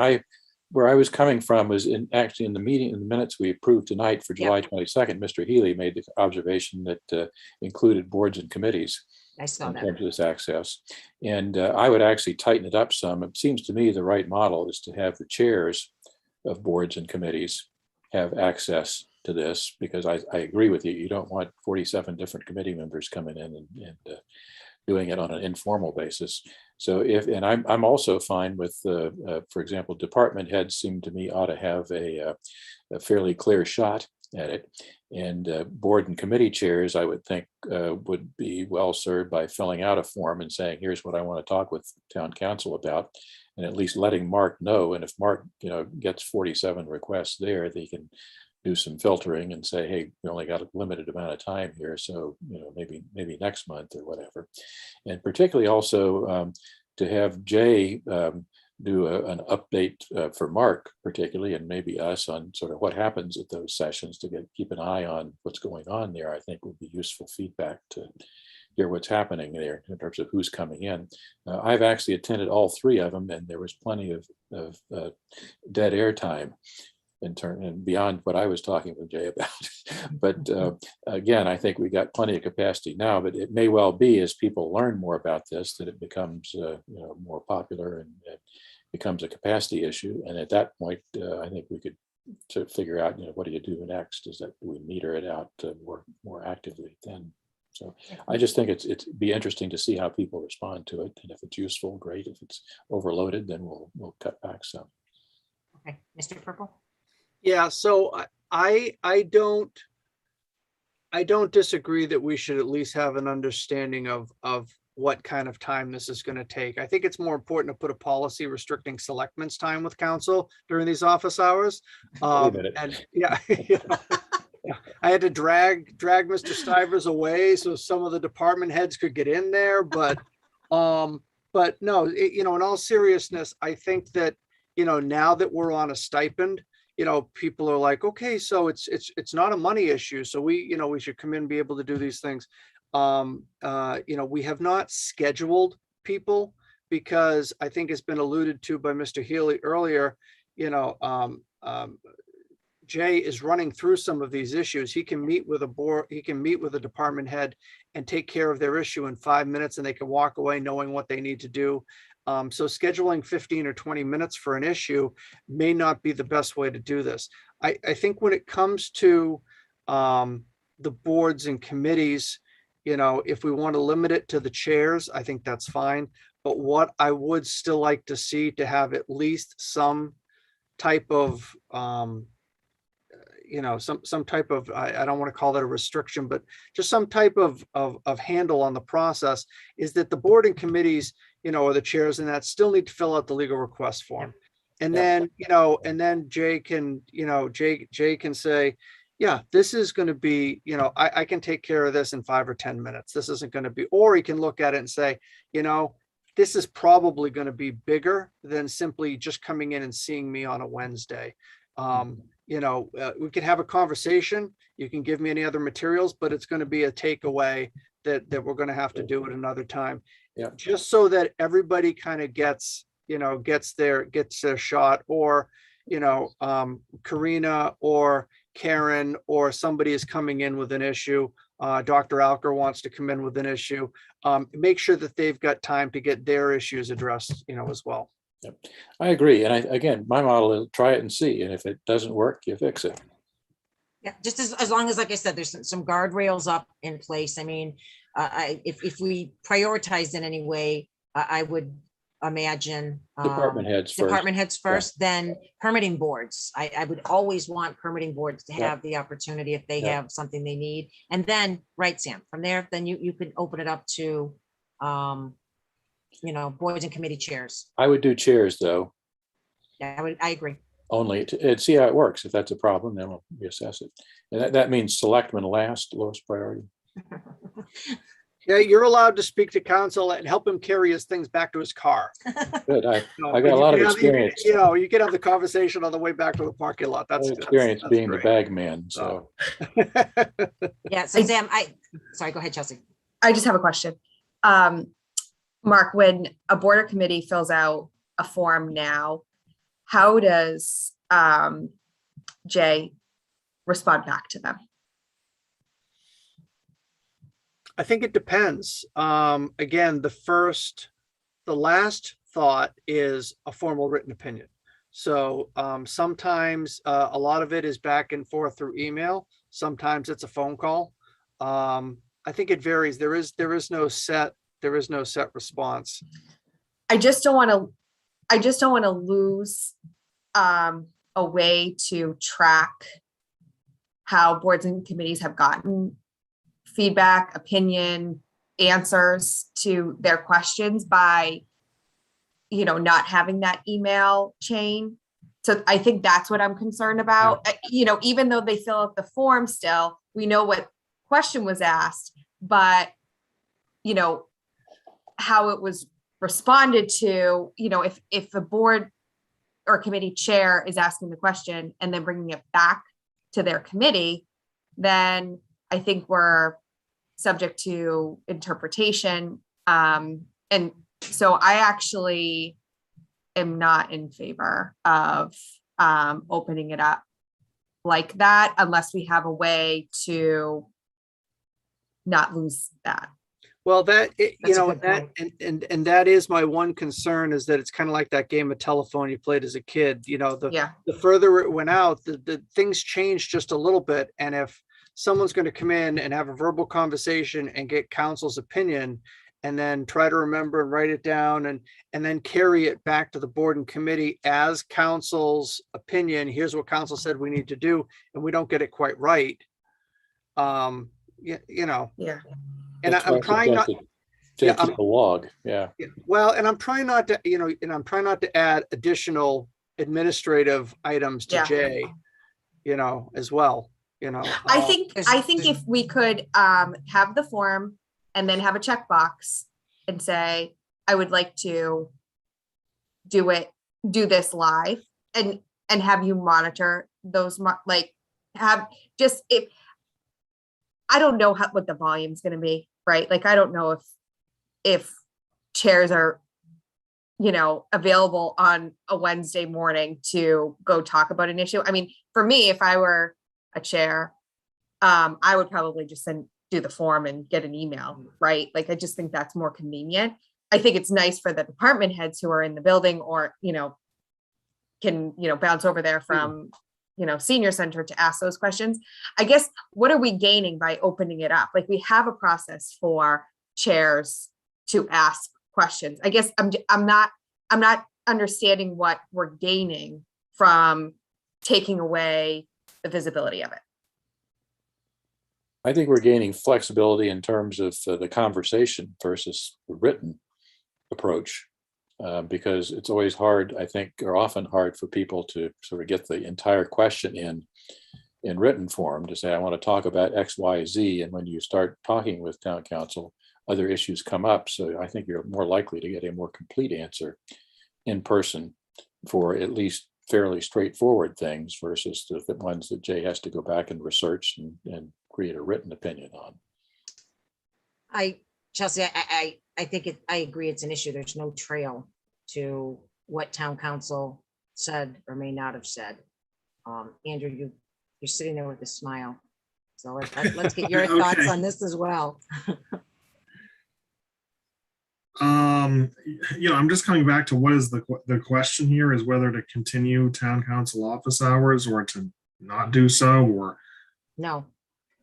where I was coming from was actually in the meeting, in the minutes we approved tonight for July 22nd, Mr. Healy made the observation that included boards and committees I saw in that. terms of this access. And I would actually tighten it up some. It seems to me the right model is to have the chairs of boards and committees have access to this, because I agree with you. You don't want 47 different committee members coming in and doing it on an informal basis. So and I'm also fine with, for example, department heads seem to me ought to have a fairly clear shot at it. And board and committee chairs, I would think, would be well served by filling out a form and saying, here's what I want to talk with town council about, and at least letting Mark know. And if Mark, gets 47 requests there, they can do some filtering and say, hey, we only got a limited amount of time here, so maybe next month or whatever. And particularly also to have Jay do an update for Mark particularly, and maybe us, on sort of what happens at those sessions, to keep an eye on what's going on there, I think would be useful feedback to hear what's happening there in terms of who's coming in. I've actually attended all 3 of them, and there was plenty of dead air time and beyond what I was talking with Jay about. But again, I think we got plenty of capacity now, but it may well be, as people learn more about this, that it becomes more popular and becomes a capacity issue. And at that point, I think we could sort of figure out, what do you do next? Is that we meter it out more actively then? So I just think it'd be interesting to see how people respond to it. And if it's useful, great. If it's overloaded, then we'll cut back some. Okay, Mr. Purple? Yeah, so I don't disagree that we should at least have an understanding of what kind of time this is going to take. I think it's more important to put a policy restricting selectmen's time with council during these office hours. Wait a minute. And yeah, I had to drag Mr. Stivers away so some of the department heads could get in there, but no, in all seriousness, I think that, now that we're on a stipend, people are like, okay, so it's not a money issue. So we should come in and be able to do these things. We have not scheduled people because I think it's been alluded to by Mr. Healy earlier, Jay is running through some of these issues. He can meet with a board, he can meet with a department head and take care of their issue in 5 minutes, and they can walk away knowing what they need to do. So scheduling 15 or 20 minutes for an issue may not be the best way to do this. I think when it comes to the boards and committees, if we want to limit it to the chairs, I think that's fine. But what I would still like to see to have at least some type of, some type of, I don't want to call that a restriction, but just some type of handle on the process is that the board and committees, or the chairs and that still need to fill out the legal request form. And then, and then Jay can, Jay can say, yeah, this is going to be, I can take care of this in 5 or 10 minutes. This isn't going to be, or he can look at it and say, this is probably going to be bigger than simply just coming in and seeing me on a Wednesday. We could have a conversation. You can give me any other materials, but it's going to be a takeaway that we're going to have to do at another time. Yeah. Just so that everybody kind of gets their shot, or, Karina or Karen or somebody is coming in with an issue. Dr. Alker wants to come in with an issue. Make sure that they've got time to get their issues addressed, as well. Yep. I agree. And again, my model is try it and see. And if it doesn't work, you fix it. Yeah, just as long as, like I said, there's some guardrails up in place. I mean, if we prioritize in any way, I would imagine Department heads first. Then permitting boards. I would always want permitting boards to have the opportunity if they have something they need. And then, right, Sam, from there, then you can open it up to, boards and committee chairs. I would do chairs, though. Yeah, I agree. Only to see how it works. If that's a problem, then we'll reassess it. And that means selectmen last, lowest priority. Yeah, you're allowed to speak to council and help him carry his things back to his car. Good. I got a lot of experience. You can have the conversation on the way back to the parking lot. That's experience that's being great. the bag man. So yeah. So Sam, sorry, go ahead, Chelsea. I just have a question. Mark, when a board or committee fills out a form now, how does Jay respond back to them? I think it depends. Again, the last thought is a formal written opinion. So sometimes a lot of it is back and forth through email. Sometimes it's a phone call. I think it varies. There is no set response. I just don't want to lose a way to track how boards and committees have gotten feedback, opinion, answers to their questions by, not having that email chain. So I think that's what I'm concerned about. Even though they fill out the form still, we know what question was asked, but, how it was responded to, if the board or committee chair is asking the question and then bringing it back to their committee, then I think we're subject to interpretation. And so I actually am not in favor of opening it up like that unless we have a way to not lose that. Well, that that is my one concern, is that it's kind of like that game of telephone you played as a kid. The further it went out, the things changed just a little bit. And if someone's going to come in and have a verbal conversation and get council's opinion and then try to remember and write it down and then carry it back to the board and committee as council's opinion. Here's what council said we need to do, and we don't get it quite right. You know. Yeah. And That's why I'm I trying not. suggested to keep a log. Yeah. Well, and I'm trying not to, you know, and I'm trying not to add additional administrative items to Yeah. Jay, you know, as well, you know. I think if we could have the form and then have a checkbox and say, I would like to do this live and have you monitor those, like have just, if, I don't know what the volume's gonna be, right? Like, I don't know if chairs are, you know, available on a Wednesday morning to go talk about an issue. I mean, for me, if I were a chair, I would probably just do the form and get an email, right? Like, I just think that's more convenient. I think it's nice for the department heads who are in the building or, you know, can, you know, bounce over there from, you know, senior center to ask those questions. I guess, what are we gaining by opening it up? Like, we have a process for chairs to ask questions. I guess I'm not understanding what we're gaining from taking away the visibility of it. I think we're gaining flexibility in terms of the conversation versus the written approach, because it's always hard, I think, or often hard for people to sort of get the entire question in written form to say, I want to talk about X, Y, Z. And when you start talking with town council, other issues come up. So I think you're more likely to get a more complete answer in person for at least fairly straightforward things versus the ones that Jay has to go back and research and create a written opinion on. Chelsea, I think I agree it's an issue. There's no trail to what town council said or may not have said. Andrew, you're sitting there with a smile. So let's get your Okay. thoughts on this as well. You know, I'm just coming back to what is the question here is whether to continue town council office hours or to not do so, or No,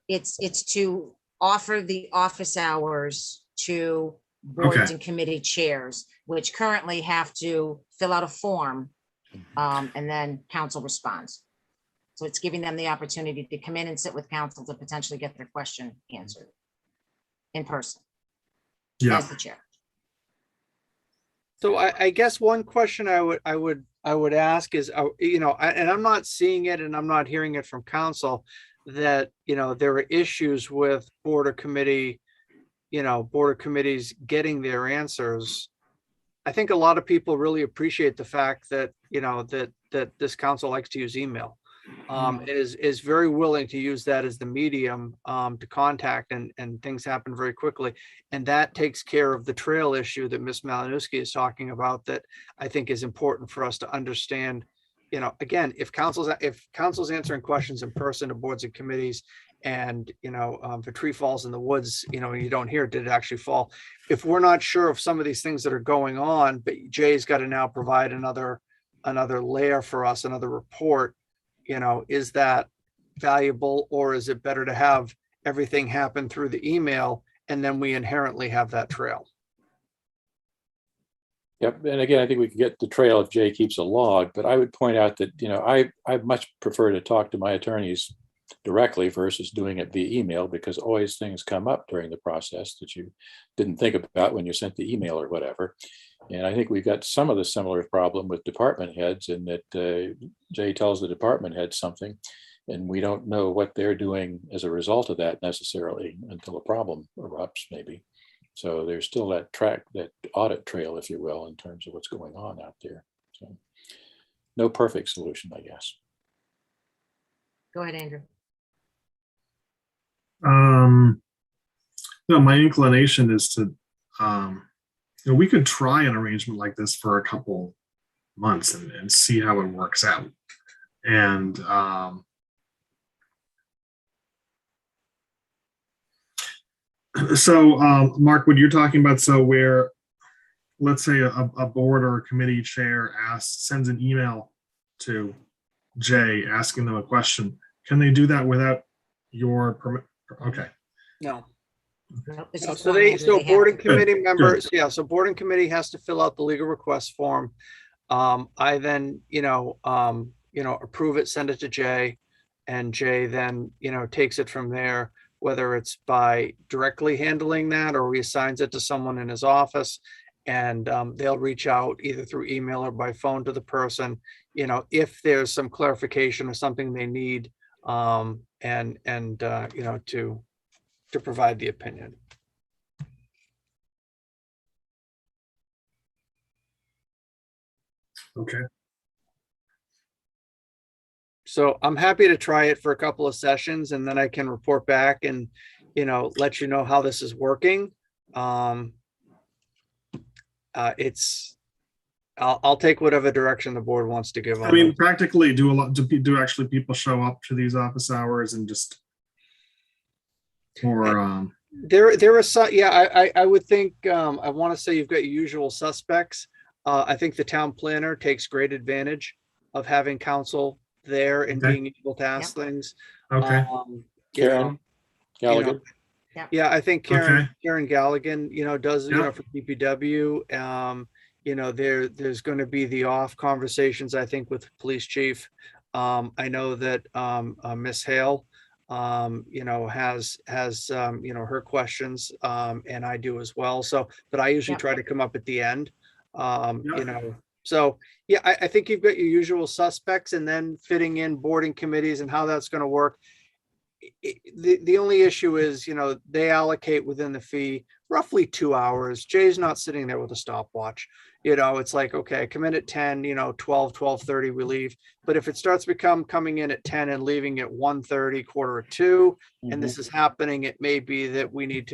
it's to offer the office hours to boards Okay. and committee chairs, which currently have to fill out a form, and then council responds. So it's giving them the opportunity to come in and sit with council to potentially get their question answered in person yeah. as the chair. So I guess one question I would ask is, you know, and I'm not seeing it and I'm not hearing it from council that, you know, there are issues with board or committee, you know, board or committees getting their answers. I think a lot of people really appreciate the fact that, you know, that this council likes to use email. Is very willing to use that as the medium to contact, and things happen very quickly. And that takes care of the trail issue that Ms. Malinowski is talking about, that I think is important for us to understand. You know, again, if council's answering questions in person to boards and committees, and, you know, if a tree falls in the woods, you know, and you don't hear, did it actually fall? If we're not sure of some of these things that are going on, but Jay's got to now provide another layer for us, another report, you know, is that valuable, or is it better to have everything happen through the email and then we inherently have that trail? Yep. And again, I think we can get the trail if Jay keeps a log, but I would point out that, you know, I much prefer to talk to my attorneys directly versus doing it via email, because always things come up during the process that you didn't think about when you sent the email or whatever. And I think we've got some of the similar problem with department heads, in that Jay tells the department head something and we don't know what they're doing as a result of that necessarily until a problem erupts maybe. So there's still that audit trail, if you will, in terms of what's going on out there. So no perfect solution, I guess. Go ahead, Andrew. No, my inclination is to, you know, we could try an arrangement like this for a couple months and see how it works out. And so, Mark, what you're talking about, so where, let's say a board or a committee chair sends an email to Jay asking them a question, can they do that without your permit? Okay. No. Nope, it's No, just So one they, measure so they have board to- and committee Good. members, yeah, so board and committee has to fill out the legal request form. I then, approve it, send it to Jay, and Jay then, takes it from there, whether it's by directly handling that or he assigns it to someone in his office. And they'll reach out either through email or by phone to the person, if there's some clarification or something they need, to provide the opinion. Okay. So I'm happy to try it for a couple of sessions and then I can report back and, let you know how this is working. I'll take whatever direction the board wants to give. I on mean, this. practically, do actually people show up to these office hours and just, or, There are some, yeah, I would think, I want to say you've got your usual suspects. I think the town planner takes great advantage of having counsel there and Okay. being able to ask things. okay, Karen Galligan. Yeah, I think Okay. Karen Galligan, does, Yeah. for DPW. There's going to be the off conversations, I think, with police chief. I know that Miss Hale, has her questions, and I do as well. So, but I usually Yeah. try to come up at the end. Yeah. So yeah, I think you've got your usual suspects and then fitting in boarding committees and how that's going to work. The only issue is, they allocate within the fee roughly 2 hours. Jay's not sitting there with a stopwatch. It's like, okay, come in at 10, 12:30, we leave. But if it starts coming in at 10 and leaving at 1:30, 1:45, and this is happening, it may be that we need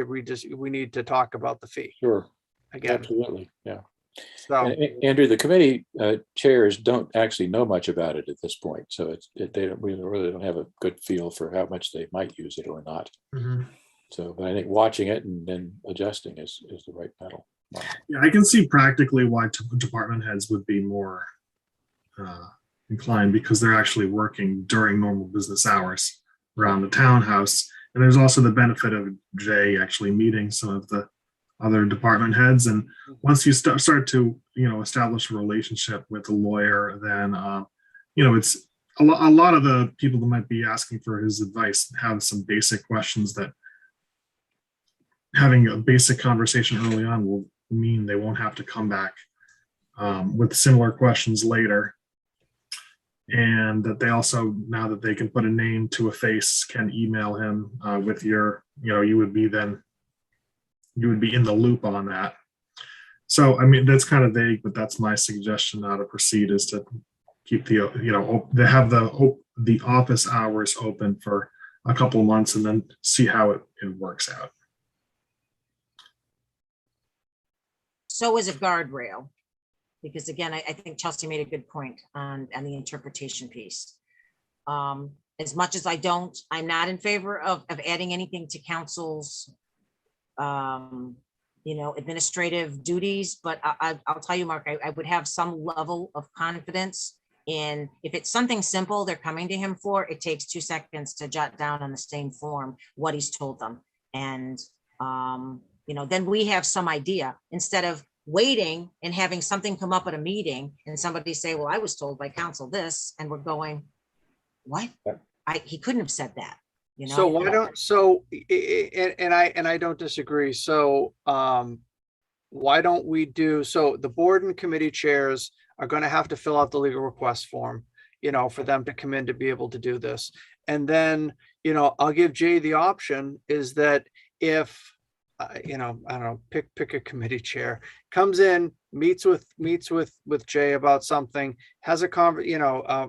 to talk about the fee Sure, again. absolutely, yeah. So, And Andrew, the committee chairs don't actually know much about it at this point, so they really don't have a good feel for how much they might use it or not. Mhm. So, but I think watching it and then adjusting is the right model. Yeah, I can see practically why department heads would be more inclined because they're actually working during normal business hours around the townhouse. And there's also the benefit of Jay actually meeting some of the other department heads. And once you start to, establish a relationship with a lawyer, then, it's a lot of the people that might be asking for his advice have some basic questions that having a basic conversation early on will mean they won't have to come back with similar questions later. And that they also, now that they can put a name to a face, can email him with your, you would be in the loop on that. So, I mean, that's kind of vague, but that's my suggestion how to proceed is to keep they have the office hours open for a couple of months and then see how it works out. So is a guardrail, because again, I think Chelsea made a good point on the interpretation piece. As much as I'm not in favor of adding anything to council's, administrative duties, but I'll tell you, Mark, I would have some level of confidence in, if it's something simple they're coming to him for, it takes 2 seconds to jot down on the same form what he's told them. And, then we have some idea instead of waiting and having something come up at a meeting and somebody say, well, I was told by council this, and we're going, what? He couldn't have said that. So why don't, and I don't disagree. So why don't we do, so the board and committee chairs are going to have to fill out the legal request form, for them to come in to be able to do this. And then, I'll give Jay the option is that if, I don't know, pick a committee chair, comes in, meets with Jay about something, has a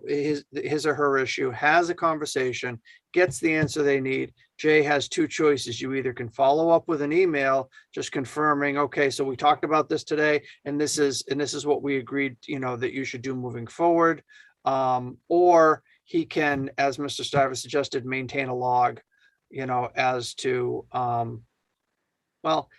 his or her issue, has a conversation, gets the answer they need. Jay has 2 choices. You either can follow up with an email, just confirming, okay, so we talked about this today, and this is what we agreed, that you should do moving forward. Or he can, as Mr. Stiver suggested, maintain a log, as to, well,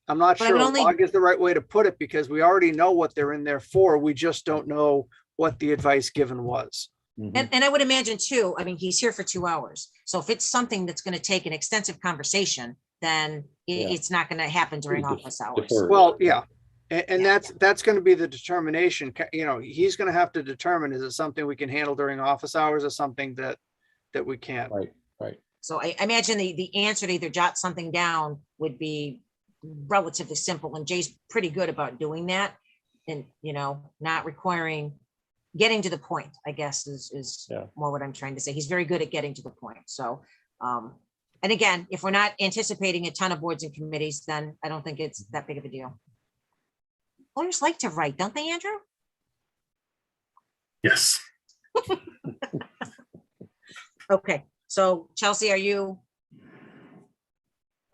I'm not But I sure would a only- log is the right way to put it because we already know what they're in there for. We just don't know what the advice given was. And I would imagine too, I mean, he's here for 2 hours. So if it's something that's going to take an extensive conversation, then it's not going to happen during office hours. Well, yeah. And that's going to be the determination. You know, he's going to have to determine, is it something we can handle during office hours or something that we can't? Right. So I imagine the answer to either jot something down would be relatively simple, and Jay's pretty good about doing that, and, you know, not requiring, getting to the point, I guess is more what I'm trying to say. He's very good at getting to the point. So, and again, if we're not anticipating a ton of boards and committees, then I don't think it's that big of a deal. Lawyers like to write, don't they, Andrew? Yes. Okay, so Chelsea, are you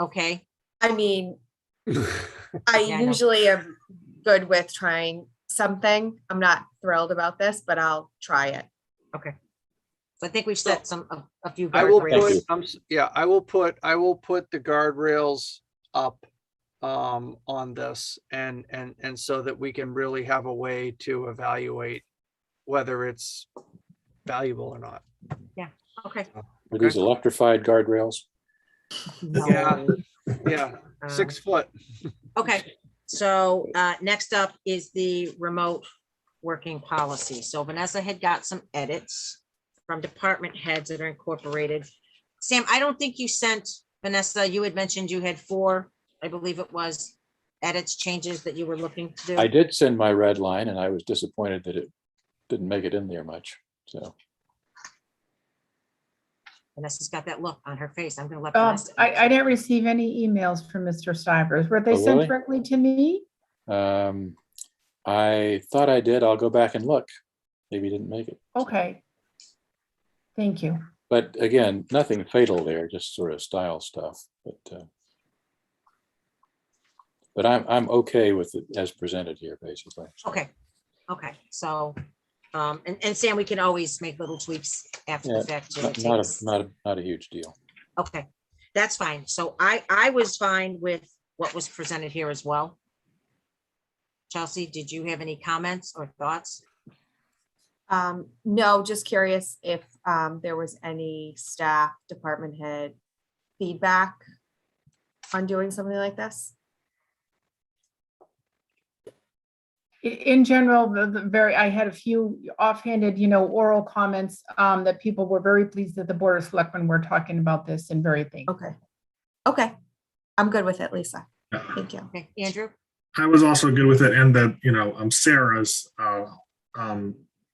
okay? I mean, Yeah, I I know. usually am good with trying something. I'm not thrilled about this, but I'll try it. Okay. So I think we've set a few I will guardrails. put, I will put the guardrails up on this and so that we can really have a way to evaluate whether it's valuable or not. Yeah, okay. Are these electrified guardrails? Yeah, 6 foot. Okay, so next up is the remote working policy. So Vanessa had got some edits from department heads that are incorporated. Sam, I don't think you sent, Vanessa, you had mentioned you had 4, I believe it was, edits, changes that you were looking to do. I did send my red line and I was disappointed that it didn't make it in there much, so. Vanessa's got that look on her face. I'm gonna let Vanessa. I didn't receive any emails from Mr. Stivers. Were they Oh, sent really? directly to me? I thought I did. I'll go back and look. Maybe didn't make it. Okay. Thank you. But again, nothing fatal there, just sort of style stuff. But I'm okay with it as presented here, basically. Okay, so, and Sam, we can always make little tweaks after the fact too. It takes- Not a huge deal. Okay, that's fine. So I was fine with what was presented here as well. Chelsea, did you have any comments or thoughts? No, just curious if there was any staff, department head feedback on doing something like this. In general, I had a few offhanded, oral comments that people were very pleased that the Board of Selectmen were talking about this and very thankful. Okay. I'm good with it, Lisa. Thank you. Okay, Andrew? I was also good with it, and that, Sarah's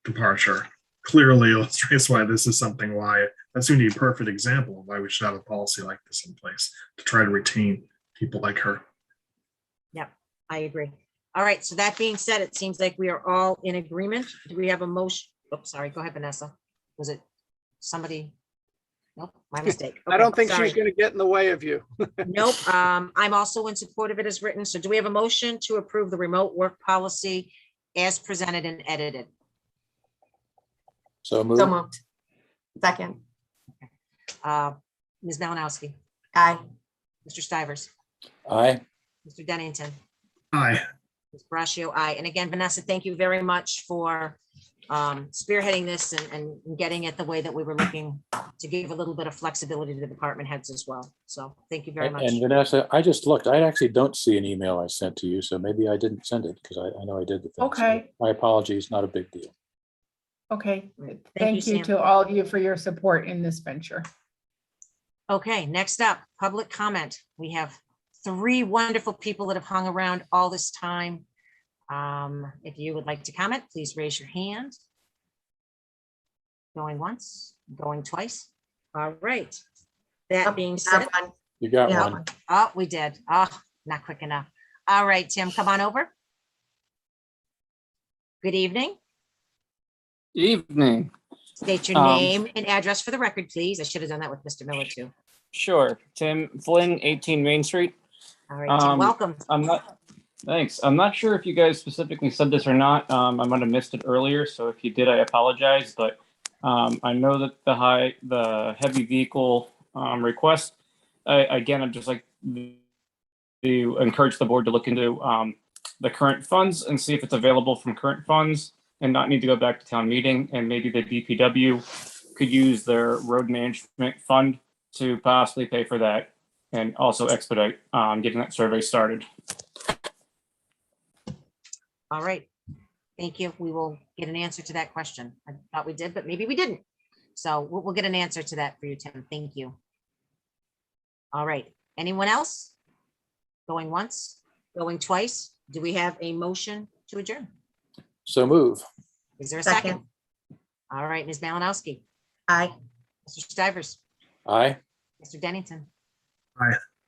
departure clearly illustrates why this is something, why that's going to be a perfect example of why we should have a policy like this in place to try to retain people like her. Yep, I agree. All right, so that being said, it seems like we are all in agreement. Do we have a motion? Oops, sorry, go ahead, Vanessa. Was it somebody? Nope, my mistake. I don't think sorry. she's going to get in the way of you. Nope, I'm also in support of it as written. So do we have a motion to approve the remote work policy as presented and edited? So moved. So moved. Second. Ms. Malinowski, Aye. Mr. Stivers, Aye. Mr. Dennington, Aye. Ms. Braccio, aye. And again, Vanessa, thank you very much for spearheading this and getting it the way that we were looking, to give a little bit of flexibility to the department heads as well. So thank you very much. And Vanessa, I just looked. I actually don't see an email I sent to you, so maybe I didn't send it because I know I did the thing. Okay. So my apologies, not a big deal. Okay. Thank Thank you, you Sam. to all of you for your support in this venture. Okay, next up, public comment. We have 3 wonderful people that have hung around all this time. If you would like to comment, please raise your hand. Going once, going twice. All right. That being said, You got Yeah. one. oh, we did. Oh, not quick enough. All right, Tim, come on over. Good evening. Evening. State your name and address for the record, please. I should have done that with Mr. Miller too. Sure. Tim Flynn, 18 Main Street. All right, Tim, welcome. Thanks. I'm not sure if you guys specifically said this or not. I might have missed it earlier, so if you did, I apologize. But I know that the heavy vehicle request. Again, I'd just like to encourage the board to look into the current funds and see if it's available from current funds. and not need to go back to town meeting, and maybe the DPW could use their road management fund to possibly pay for that and also expedite getting that survey started. All right. Thank you. We will get an answer to that question. I thought we did, but maybe we didn't. So we'll get an answer to that for you, Tim. Thank you. All right. Anyone else? Going once, going twice? Do we have a motion to adjourn? So move. Is there a Second. second? All right, Ms. Malinowski, Aye. Mr. Stivers, Aye. Mr. Dennington. Aye.